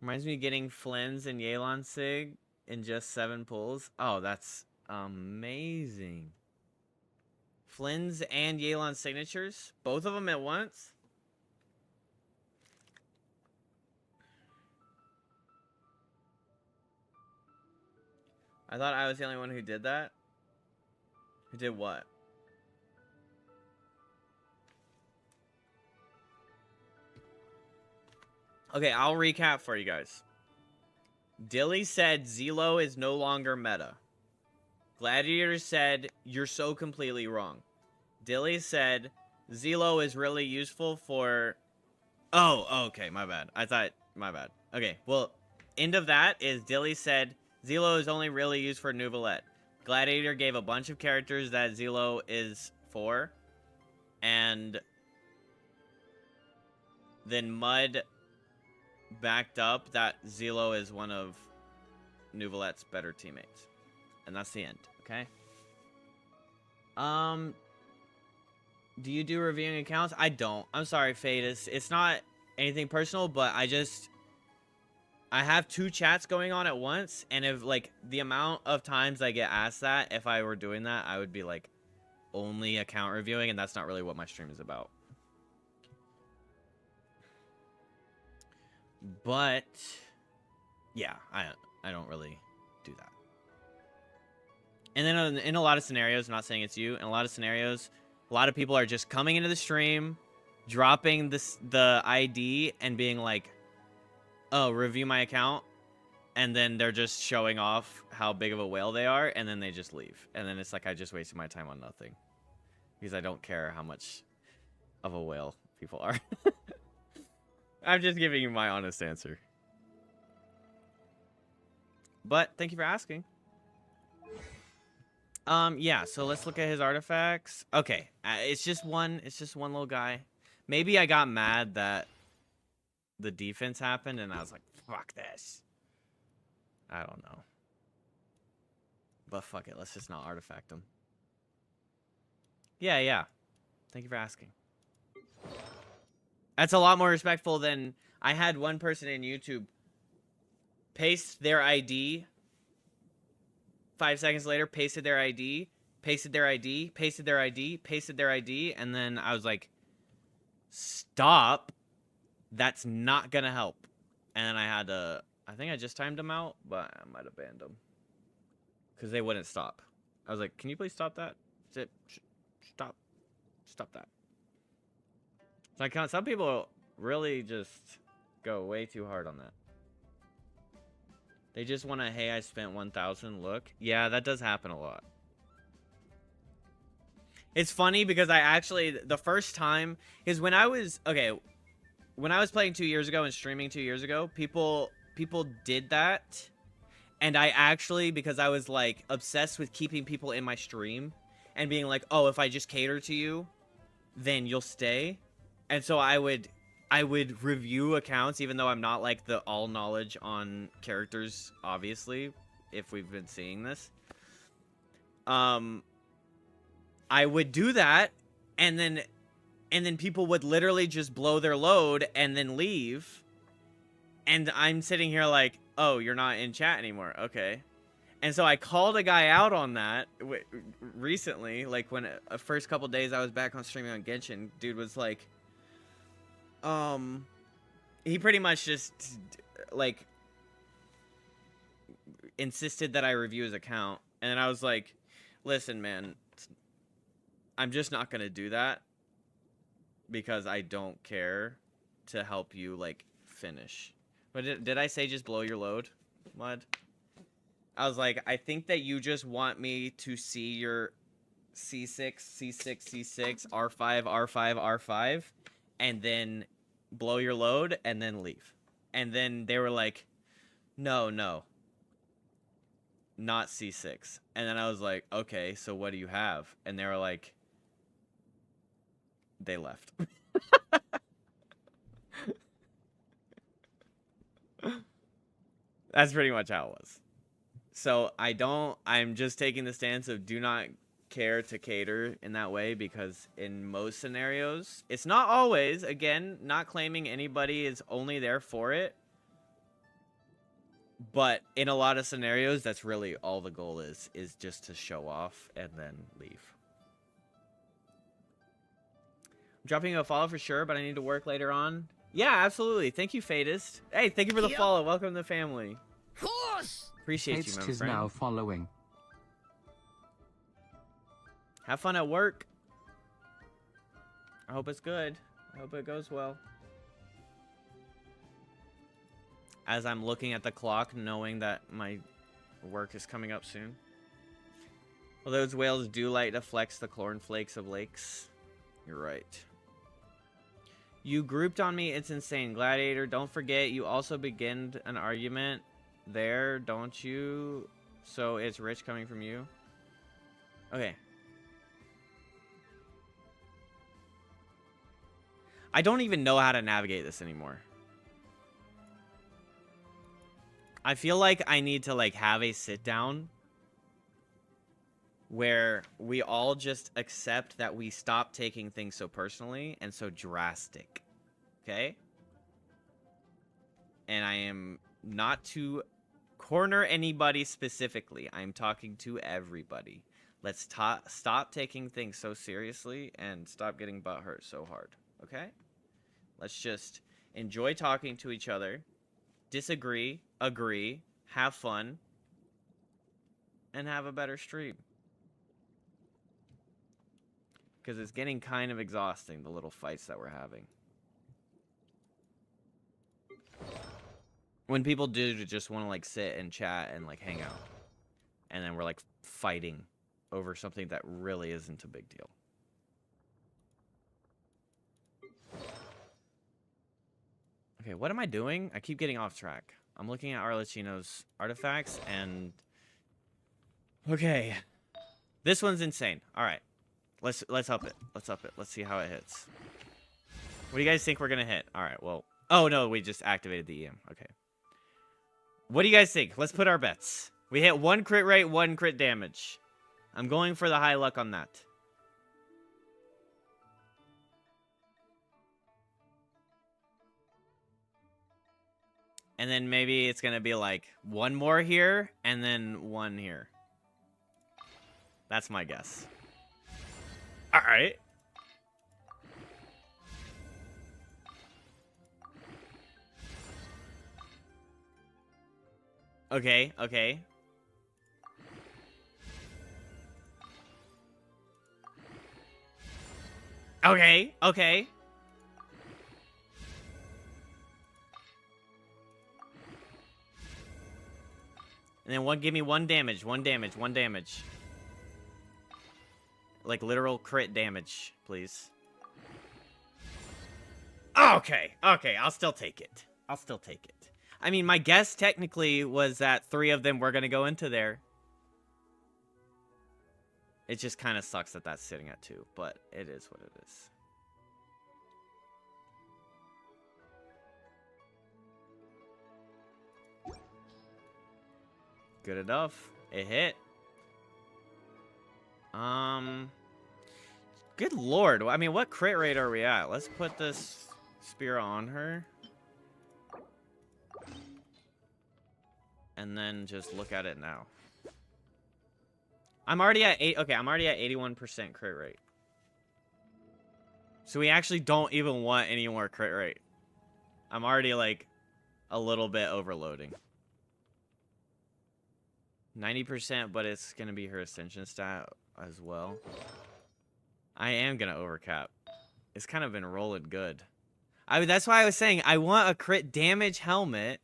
Reminds me of getting Flynn's and Yelan Sig in just 7 pulls. Oh, that's amazing. Flynn's and Yelan signatures? Both of them at once? I thought I was the only one who did that. Who did what? Okay, I'll recap for you guys. Dilly said Zelo is no longer meta. Gladiator said, you're so completely wrong. Dilly said, Zelo is really useful for... Oh, okay, my bad. My bad. Okay, well, end of that is Dilly said, Zelo is only really used for Neuvillette. Gladiator gave a bunch of characters that Zelo is for. And then Mud backed up that Zelo is one of Neuvillette's better teammates. And that's the end, okay? Do you do reviewing accounts? I don't. I'm sorry, Fadus. It's not anything personal, but I have 2 chats going on at once, and if, like, the amount of times I get asked that, if I were doing that, I would be, like, only account reviewing, and that's not really what my stream is about. But, yeah, I don't really do that. And then in a lot of scenarios, I'm not saying it's you, in a lot of scenarios, a lot of people are just coming into the stream, dropping the ID, and being like, oh, review my account, and then they're just showing off how big of a whale they are, and then they just leave. And then it's like I just wasted my time on nothing. Because I don't care how much of a whale people are. I'm just giving you my honest answer. But thank you for asking. Yeah, so let's look at his artifacts. Okay, it's just one little guy. Maybe I got mad that the defense happened and I was like, fuck this. I don't know. But fuck it, let's just not artifact him. Yeah. Thank you for asking. That's a lot more respectful than I had one person in YouTube paste their ID. 5 seconds later, pasted their ID, pasted their ID, pasted their ID, pasted their ID, and then I was like, stop. That's not gonna help. And then I had to, I think I just timed them out, but I might have banned them. Because they wouldn't stop. I was like, can you please stop that? Stop that. Like, some people really just go way too hard on that. They just want to, hey, I spent 1,000 look. Yeah, that does happen a lot. It's funny because I actually, the first time is when I was, okay, when I was playing 2 years ago and streaming 2 years ago, people did that. And I actually, because I was like obsessed with keeping people in my stream and being like, oh, if I just cater to you, then you'll stay. And so I would review accounts, even though I'm not like the all knowledge on characters, obviously, if we've been seeing this. I would do that, and then people would literally just blow their load and then leave. And I'm sitting here like, oh, you're not in chat anymore. Okay. And so I called a guy out on that recently, like when first couple days I was back on streaming on Genshin. Dude was like, he pretty much just, like, insisted that I review his account. And then I was like, listen, man, I'm just not going to do that because I don't care to help you, like, finish. But did I say just blow your load, Mud? I was like, I think that you just want me to see your C6, C6, C6, R5, R5, R5, and then blow your load and then leave. And then they were like, no, not C6. And then I was like, okay, so what do you have? And they were like, they left. That's pretty much how it was. So I'm just taking the stance of do not care to cater in that way, because in most scenarios, it's not always, again, not claiming anybody is only there for it, but in a lot of scenarios, that's really all the goal is just to show off and then leave. I'm dropping you a follow for sure, but I need to work later on. Yeah, absolutely. Thank you, Fatist. Hey, thank you for the follow. Welcome to the family. Course. Appreciate you, my is friend. now following. Have fun at work. I hope it's good. I hope it goes well. As I'm looking at the clock, knowing that my work is coming up soon. Well, those whales do like to flex the cornflakes of lakes. You're right. You grouped on me. It's insane. Gladiator, don't forget, you also began an argument there, don't you? So it's rich coming from you. Okay. I don't even know how to navigate this anymore. I feel like I need to, like, have a sit down where we all just accept that we stop taking things so personally and so drastic. Okay? And I am not to corner anybody specifically. I'm talking to everybody. Let's stop taking things so seriously and stop getting butthurt so hard. Okay? Let's just enjoy talking to each other, disagree, agree, have fun, and have a better stream. Because it's getting kind of exhausting, the little fights that we're having. When people do just want to, like, sit and chat and, like, hang out. And then we're, like, fighting over something that really isn't a big deal. Okay, what am I doing? I keep getting off track. I'm looking at ARLECCHINO's artifacts and... Okay. This one's insane. Alright. Let's up it. Let's up it. Let's see how it hits. What do you guys think we're gonna hit? Alright, well... Oh, no, we just activated the EM. Okay. What do you guys think? Let's put our bets. We hit 1 crit rate, 1 crit damage. I'm going for the high luck on that. And then maybe it's going to be like 1 more here and then 1 here. That's my guess. All right. Okay, okay. Okay, okay. And then give me 1 damage, 1 damage, 1 damage. Like literal crit damage, please. Okay, okay, I'll still take it. I'll still take it. I mean, my guess technically was that 3 of them were going to go into there. It just kind of sucks that that's sitting at 2, but it is what it is. Good enough. It hit. Good lord. I mean, what crit rate are we at? Let's put this spear on her. And then just look at it now. I'm already at 8. Okay, I'm already at 81% crit rate. So we actually don't even want any more crit rate. I'm already like a little bit overloading. 90%, but it's gonna be her ascension stat as well. I am gonna overcap. It's kind of been rolling good. That's why I was saying I want a crit damage helmet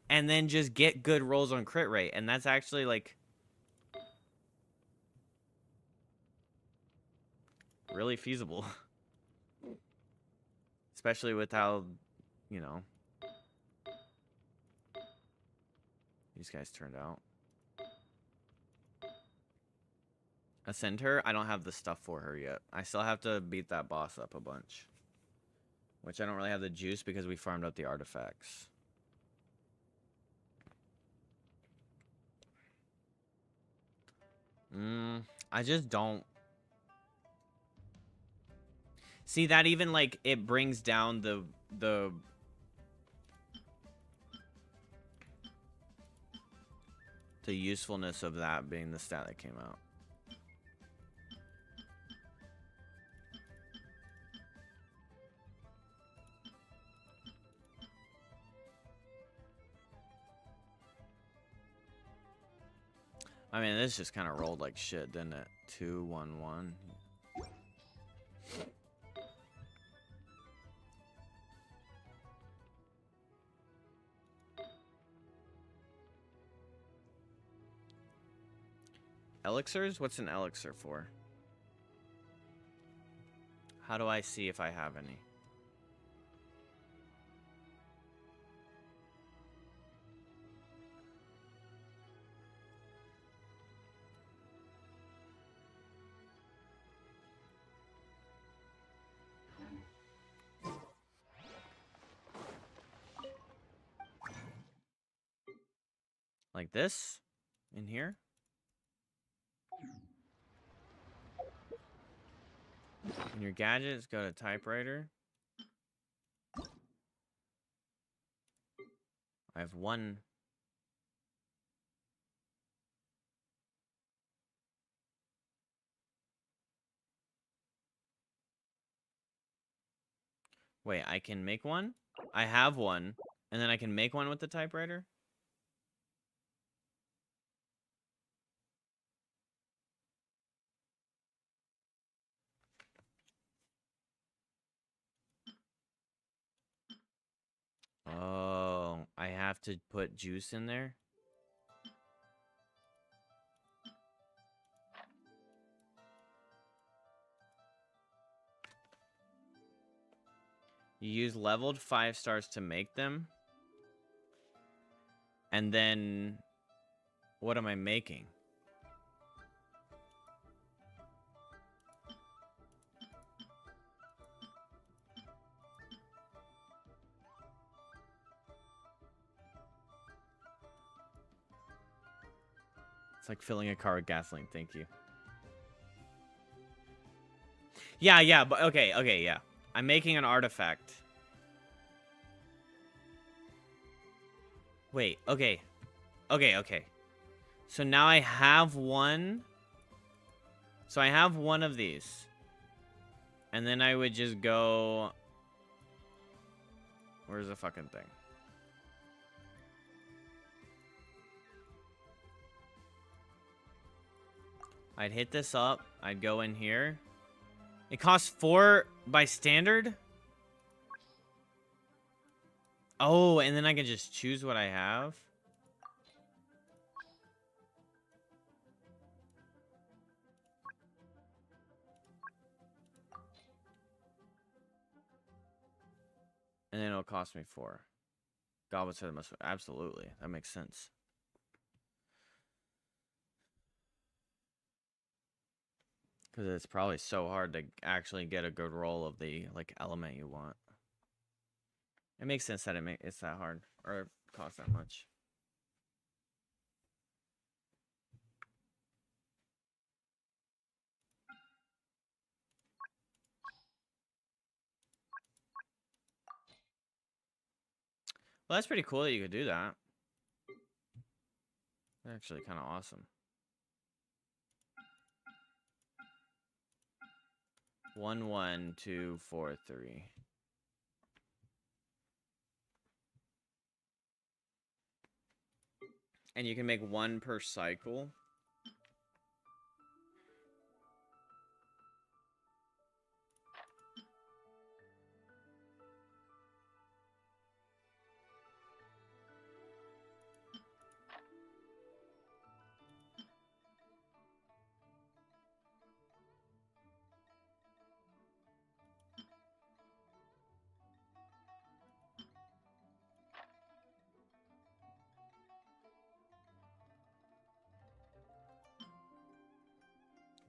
and then just get good rolls on crit rate. And that's actually like really feasible. Especially with how, you know, these guys turned out. Ascend her? I don't have the stuff for her yet. I still have to beat that boss up a bunch. Which I don't really have the juice because we farmed up the artifacts. I just don't. See, that even, like, it brings down the usefulness of that being the stat that came out. I mean, this just kind of rolled like shit, didn't it? 2, 1, 1. Elixirs? What's an elixir for? How do I see if I have any? Like this? In here? In your gadgets, go to typewriter. I have one. Wait, I can make one? I have one. And then I can make one with the typewriter? Oh, I have to put juice in there? You use leveled 5 stars to make them. And then, what am I making? It's like filling a car with gasoline. Thank you. Yeah, but okay, yeah. I'm making an artifact. Wait, okay. So now I have one. So I have one of these. And then I would just go... Where's the fucking thing? I'd hit this up. I'd go in here. It costs 4 by standard? Oh, and then I can just choose what I have? And then it'll cost me 4. Goblets are the most... Absolutely. That makes sense. Because it's probably so hard to actually get a good roll of the, like, element you want. It makes sense that it's that hard. Or costs that much. Well, that's pretty cool that you could do that. Actually kind of awesome. 1, 1, 2, 4, 3. And you can make one per cycle.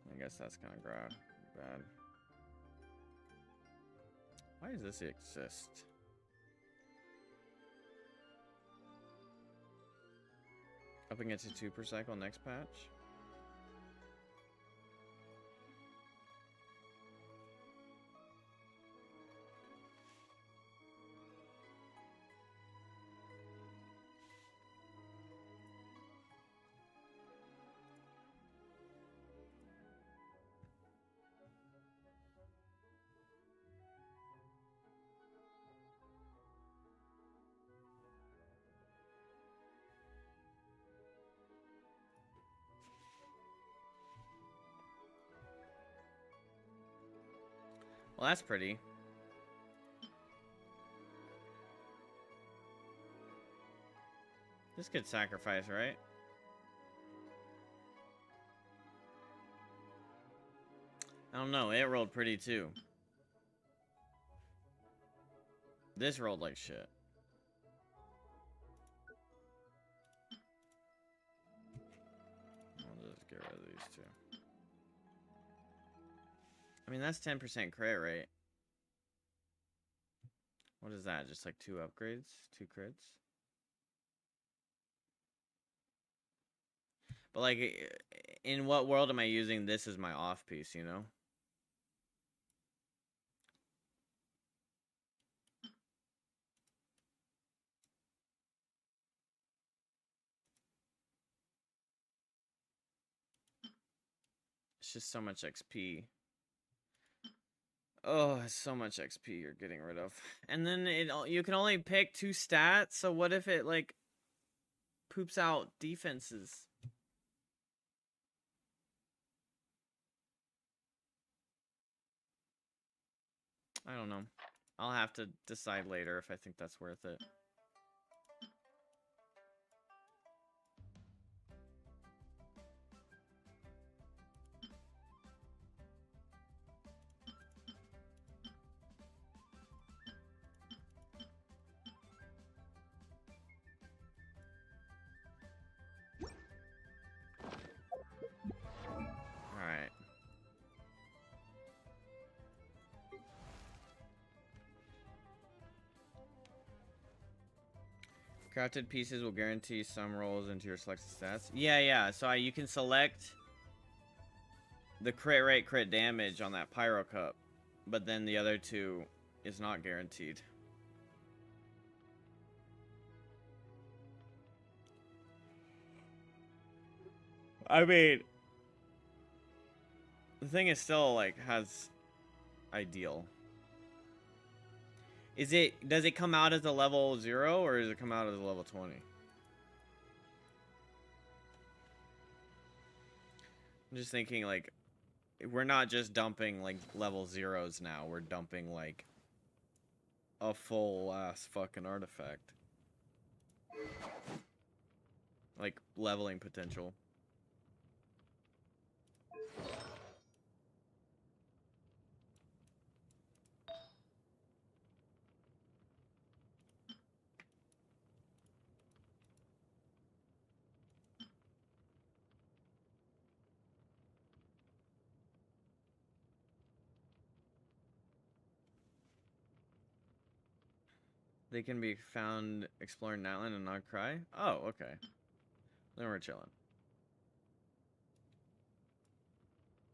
I guess that's kind of bad. Why does this exist? Upping it to 2 per cycle next patch? Well, that's pretty. This could sacrifice, right? I don't know. It rolled pretty too. This rolled like shit. I'll just get rid of these two. I mean, that's 10% crit rate. What is that? Just like 2 upgrades? 2 crits? But like, in what world am I using this as my off piece, you know? It's just so much XP. Oh, it's so much XP you're getting rid of. And then you can only pick 2 stats, so what if it, like, poops out defenses? I don't know. I'll have to decide later if I think that's worth it. Alright. Crafted pieces will guarantee some rolls into your selected stats. Yeah. So you can select the crit rate, crit damage on that Pyro Cup, but then the other 2 is not guaranteed. I mean, the thing is still, like, has ideal. Does it come out as a level 0 or does it come out as a level 20? I'm just thinking, like, we're not just dumping, like, level 0s now. We're dumping, like, a full ass fucking artifact. Like, leveling potential. They can be found exploring Nightland and not cry? Oh, okay. Then we're chilling.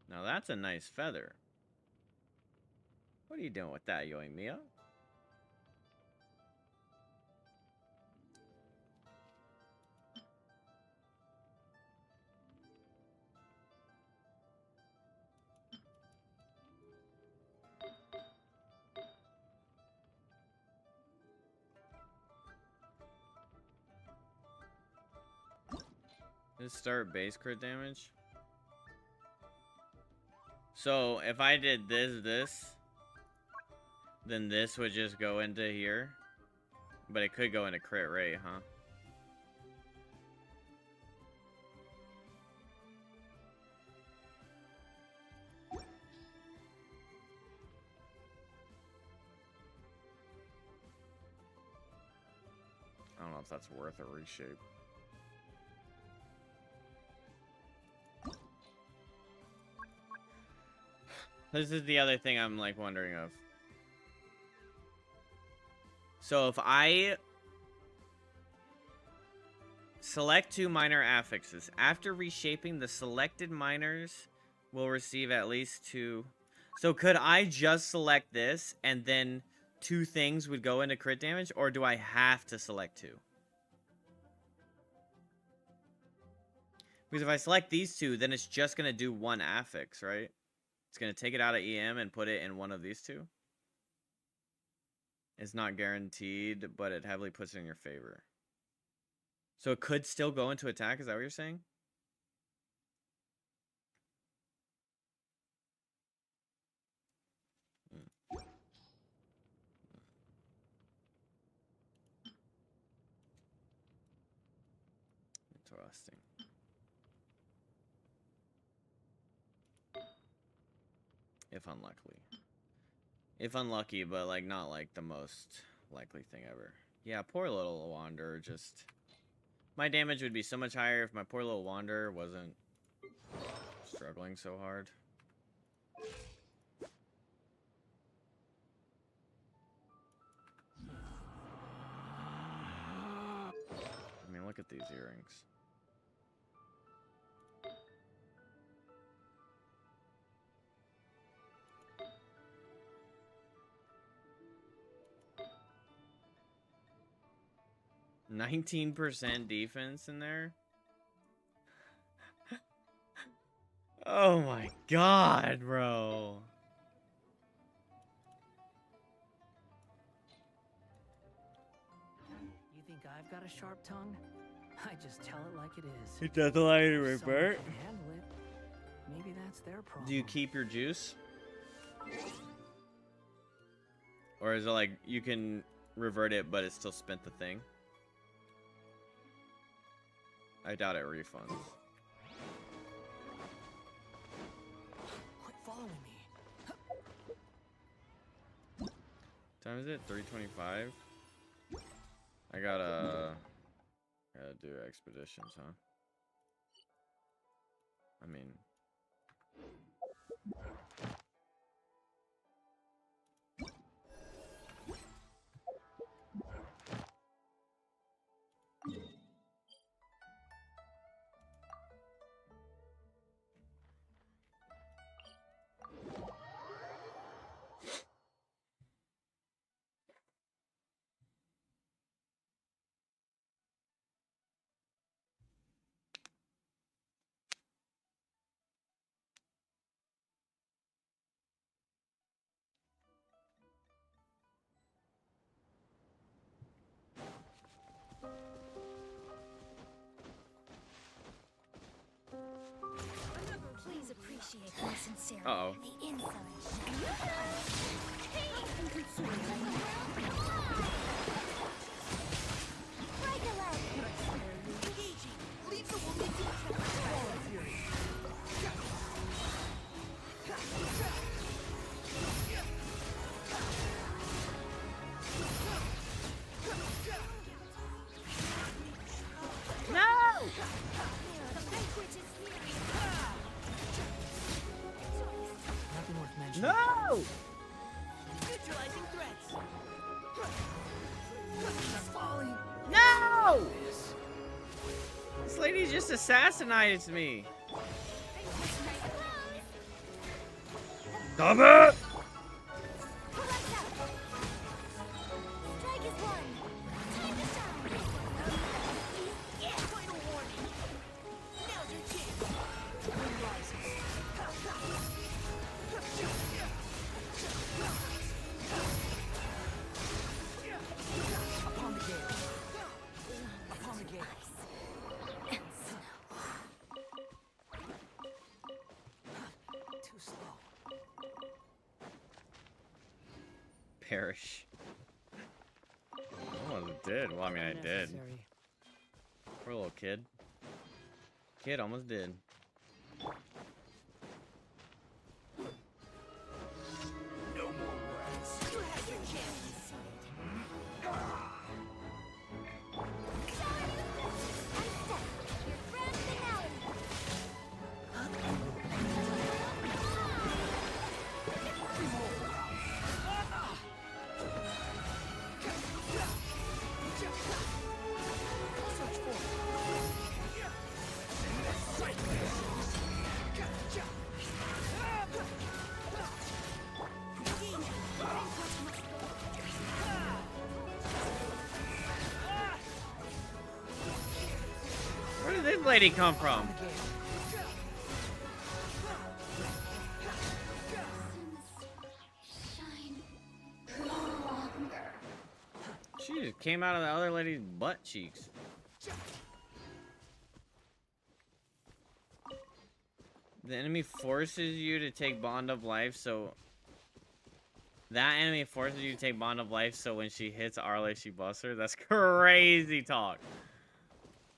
Now that's a nice feather. What are you doing with that, Yoimiya? Just start base crit damage. So if I did this, then this would just go into here. But it could go into crit rate, huh? I don't know if that's worth a reshape. This is the other thing I'm like wondering of. So if I select 2 minor affixes, after reshaping, the selected minors will receive at least 2. So could I just select this and then 2 things would go into crit damage, or do I have to select 2? Because if I select these 2, then it's just going to do 1 affix, right? It's going to take it out of EM and put it in one of these 2. It's not guaranteed, but it heavily puts it in your favor. So it could still go into attack, is that what you're saying? Interesting. If unlucky. If unlucky, but like not like the most likely thing ever. Yeah, poor little Wanderer just... My damage would be so much higher if my poor little Wanderer wasn't struggling so hard. I mean, look at these earrings. %19 defense in there. Oh my god, bro. You think I've got a sharp tongue? I just tell it like it is. It doesn't allow you to If someone revert. can handle it, maybe that's their problem. Do you keep your juice? Or is it like you can revert it, but it still spent the thing? I doubt it refunds. Quit following me. Time is it? 3:25. I gotta do expeditions, huh? I mean, Please appreciate my sincerity. uh-oh. The insolence. Nothing worth mentioning. No! Neutralizing threats. She's falling. No! This lady just assassinated me. Stop it! Strike is one. Time to shine. Yeah, final warning. Now's your chance. Wind rises. Upon the gale. Upon the gale. perish. Almost did. Well, I mean, I did. Unnecessary. Poor little kid. Kid almost did. No more words. You had your chance. Your grand finale. Where did this lady come from? Shine no longer. She just came out of the other lady's butt cheeks. The enemy forces you to take Bond of Life, so... That enemy forces you to take Bond of Life, so when she hits Arle, she busts her? That's crazy talk.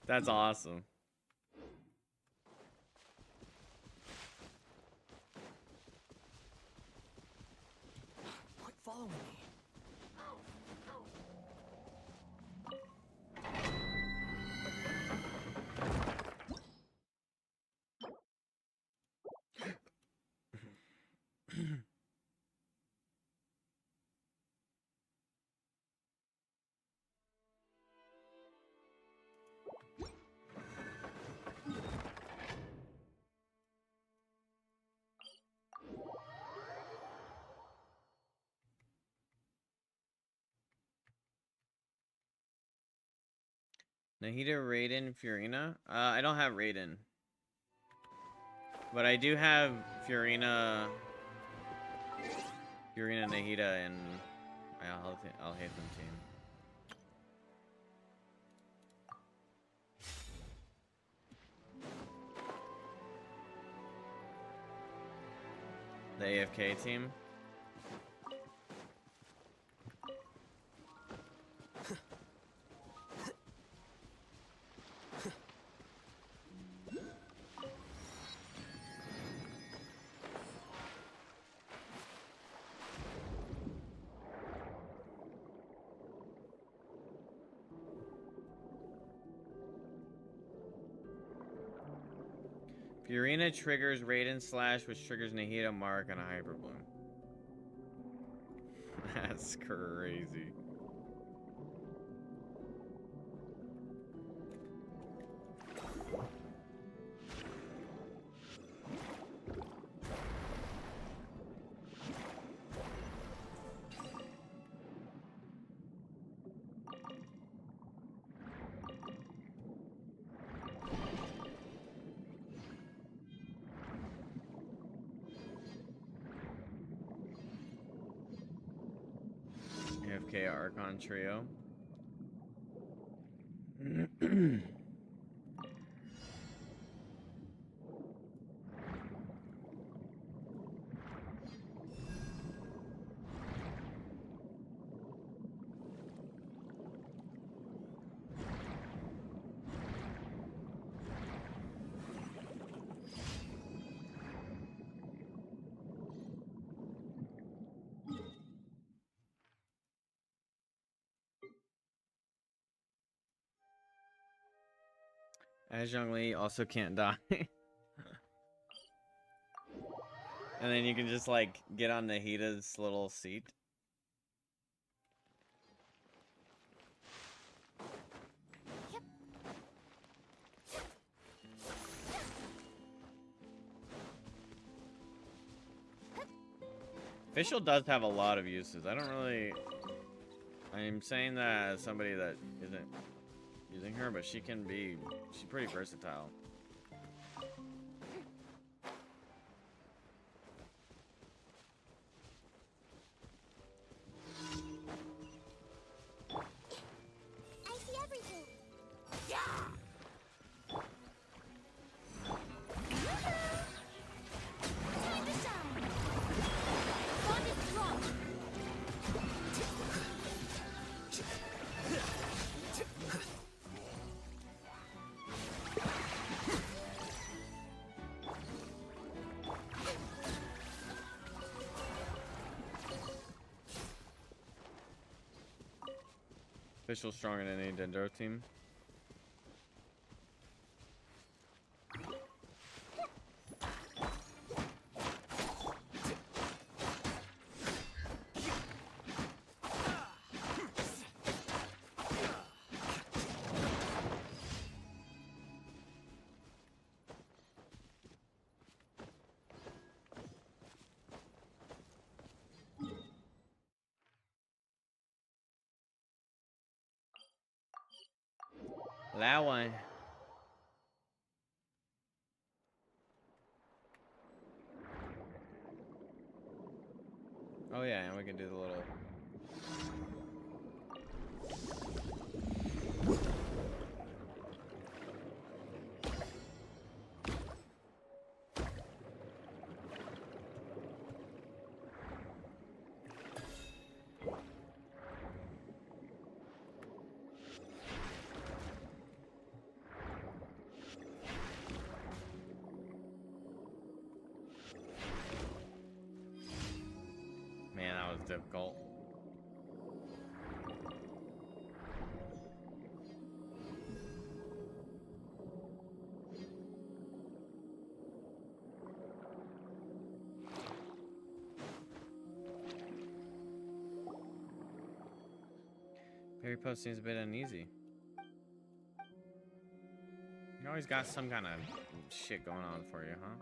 That's awesome. Quit following me. Nahida, Raiden, Furina. I don't have Raiden. But I do have Furina, Nahida, and I'll hate them team. The AFK team. Furina triggers Raiden Slash, which triggers Nahida Mark on a Hyper Bloom. That's crazy. AFK Archon Trio. As Zhongli also can't die. And then you can just like get on Nahida's little seat. Official does have a lot of uses. I don't really... I'm saying that as somebody that isn't using her, but she's pretty versatile. I see everything. Time to shine. Bond is strong. Official stronger than any Dendro team. That one. Oh yeah, and we can do the little. Man, that was difficult. Perry Post seems a bit uneasy. You always got some kind of shit going on for you, huh?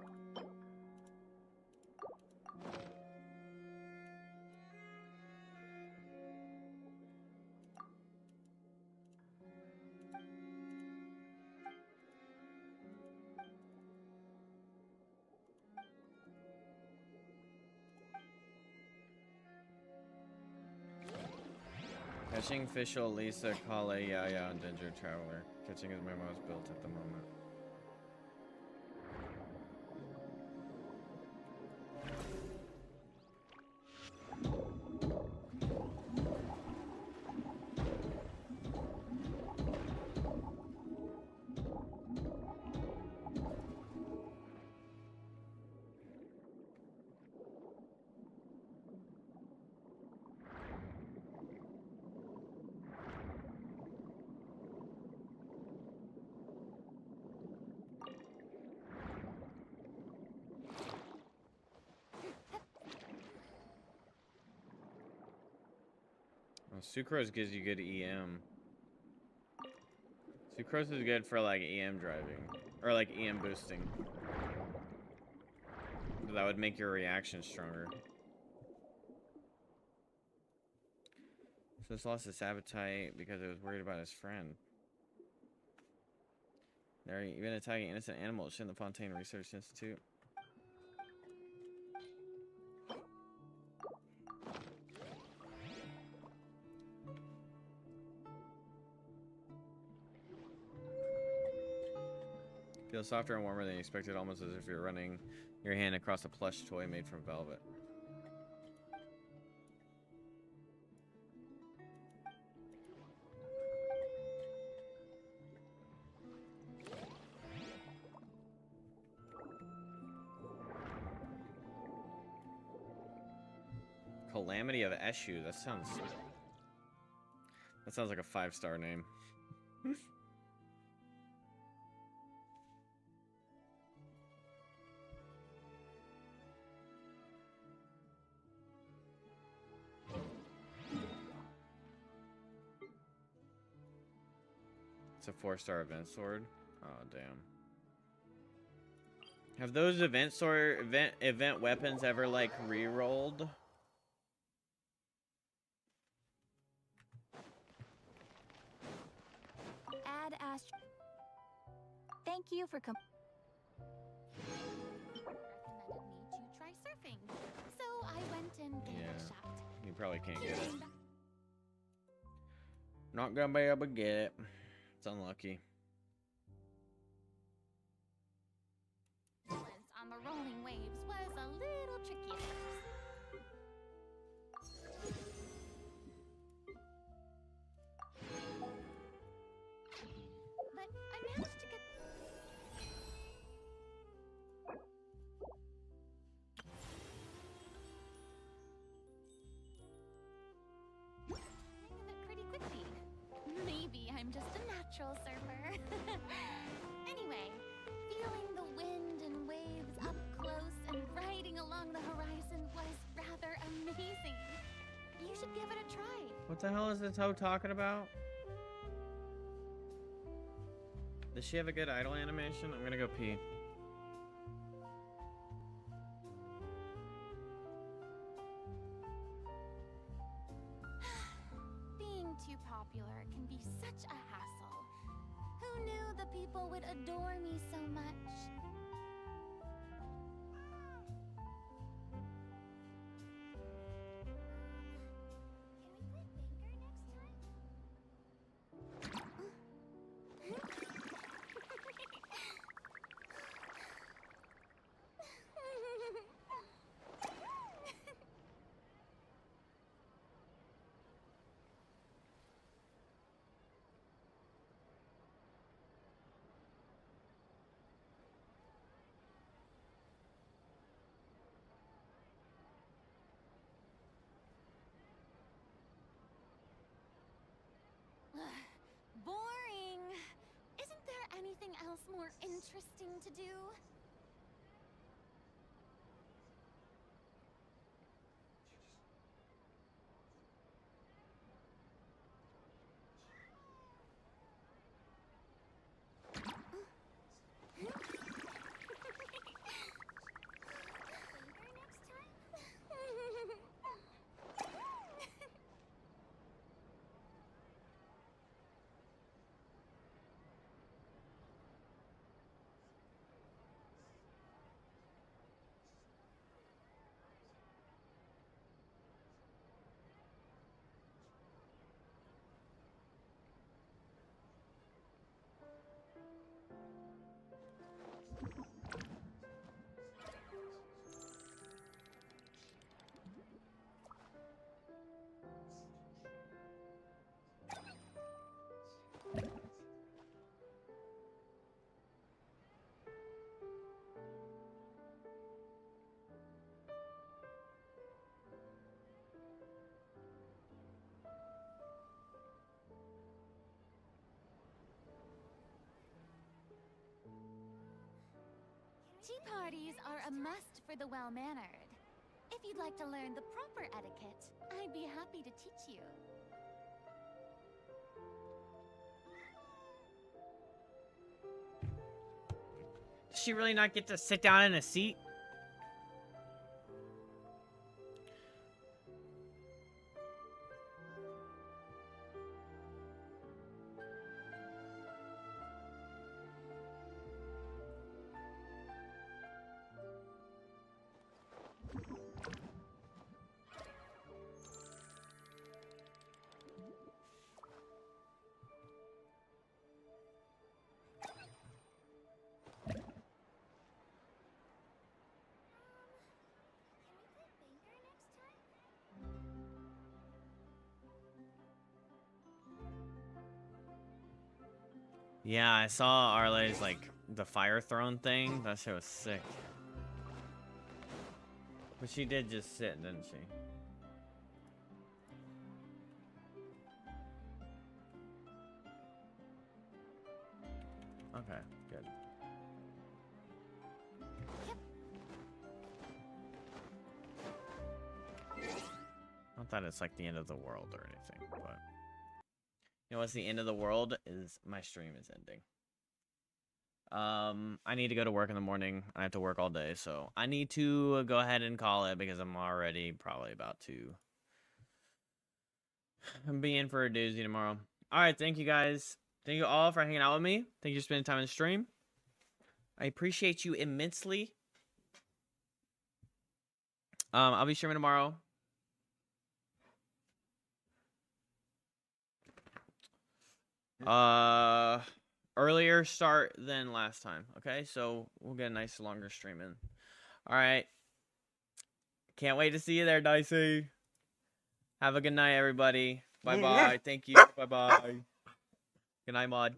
Catching official Lisa, Kale, Yaya, and Danger Traveler. Catching his memo is built at the moment. Well, Sucrose gives you good EM. Sucrose is good for like EM driving. Or like EM boosting. So that would make your reaction stronger. So it's lost its appetite because it was worried about his friend. They're even attacking innocent animals in the Fontaine Research Institute. Feels softer and warmer than you expected, almost as if you're running your hand across a plush toy made from velvet. Calamity of Eshu. That sounds like a 5-star name. It's a 4-star event sword. Oh damn. Have those event weapons ever like re-rolled? Add Astro. Thank you for recommended me to try surfing. So I went and gave it a shot. You probably can't get it. Not gonna be able to get it. It's unlucky. Balance on the rolling waves was a little tricky at first. But I managed to get... hang of it pretty quickly. just a natural surfer. Anyway, feeling the wind and waves up close and riding along the horizon was rather amazing. You should give it a try. What the hell is this hoe talking about? Does she have a good idle animation? I'm gonna go pee. Being too popular can be such a hassle. Who knew the people would adore me so much? Boring. Isn't there anything else more interesting to do? Tea parties are a must for the well-mannered. If you'd like to learn the proper etiquette, I'd be happy to teach you. Does she really not get to sit down in a seat? Yeah, I saw Arle's, like, the fire throne thing. That shit was sick. But she did just sit, didn't she? Okay, good. Not that it's like the end of the world or anything, but... You know what's the end of the world? Is my stream is ending. I need to go to work in the morning. I have to work all day, so I need to go ahead and call it because I'm already probably about to be in for a doozy tomorrow. Alright, thank you guys. Thank you all for hanging out with me. Thank you for spending time in the stream. I appreciate you immensely. I'll be streaming tomorrow. Earlier start than last time. Okay, so we'll get a nice longer stream in. All right. Can't wait to see you there, Dicey. Have a good night, everybody. Bye bye. Thank you. Bye bye. Good night, Maud.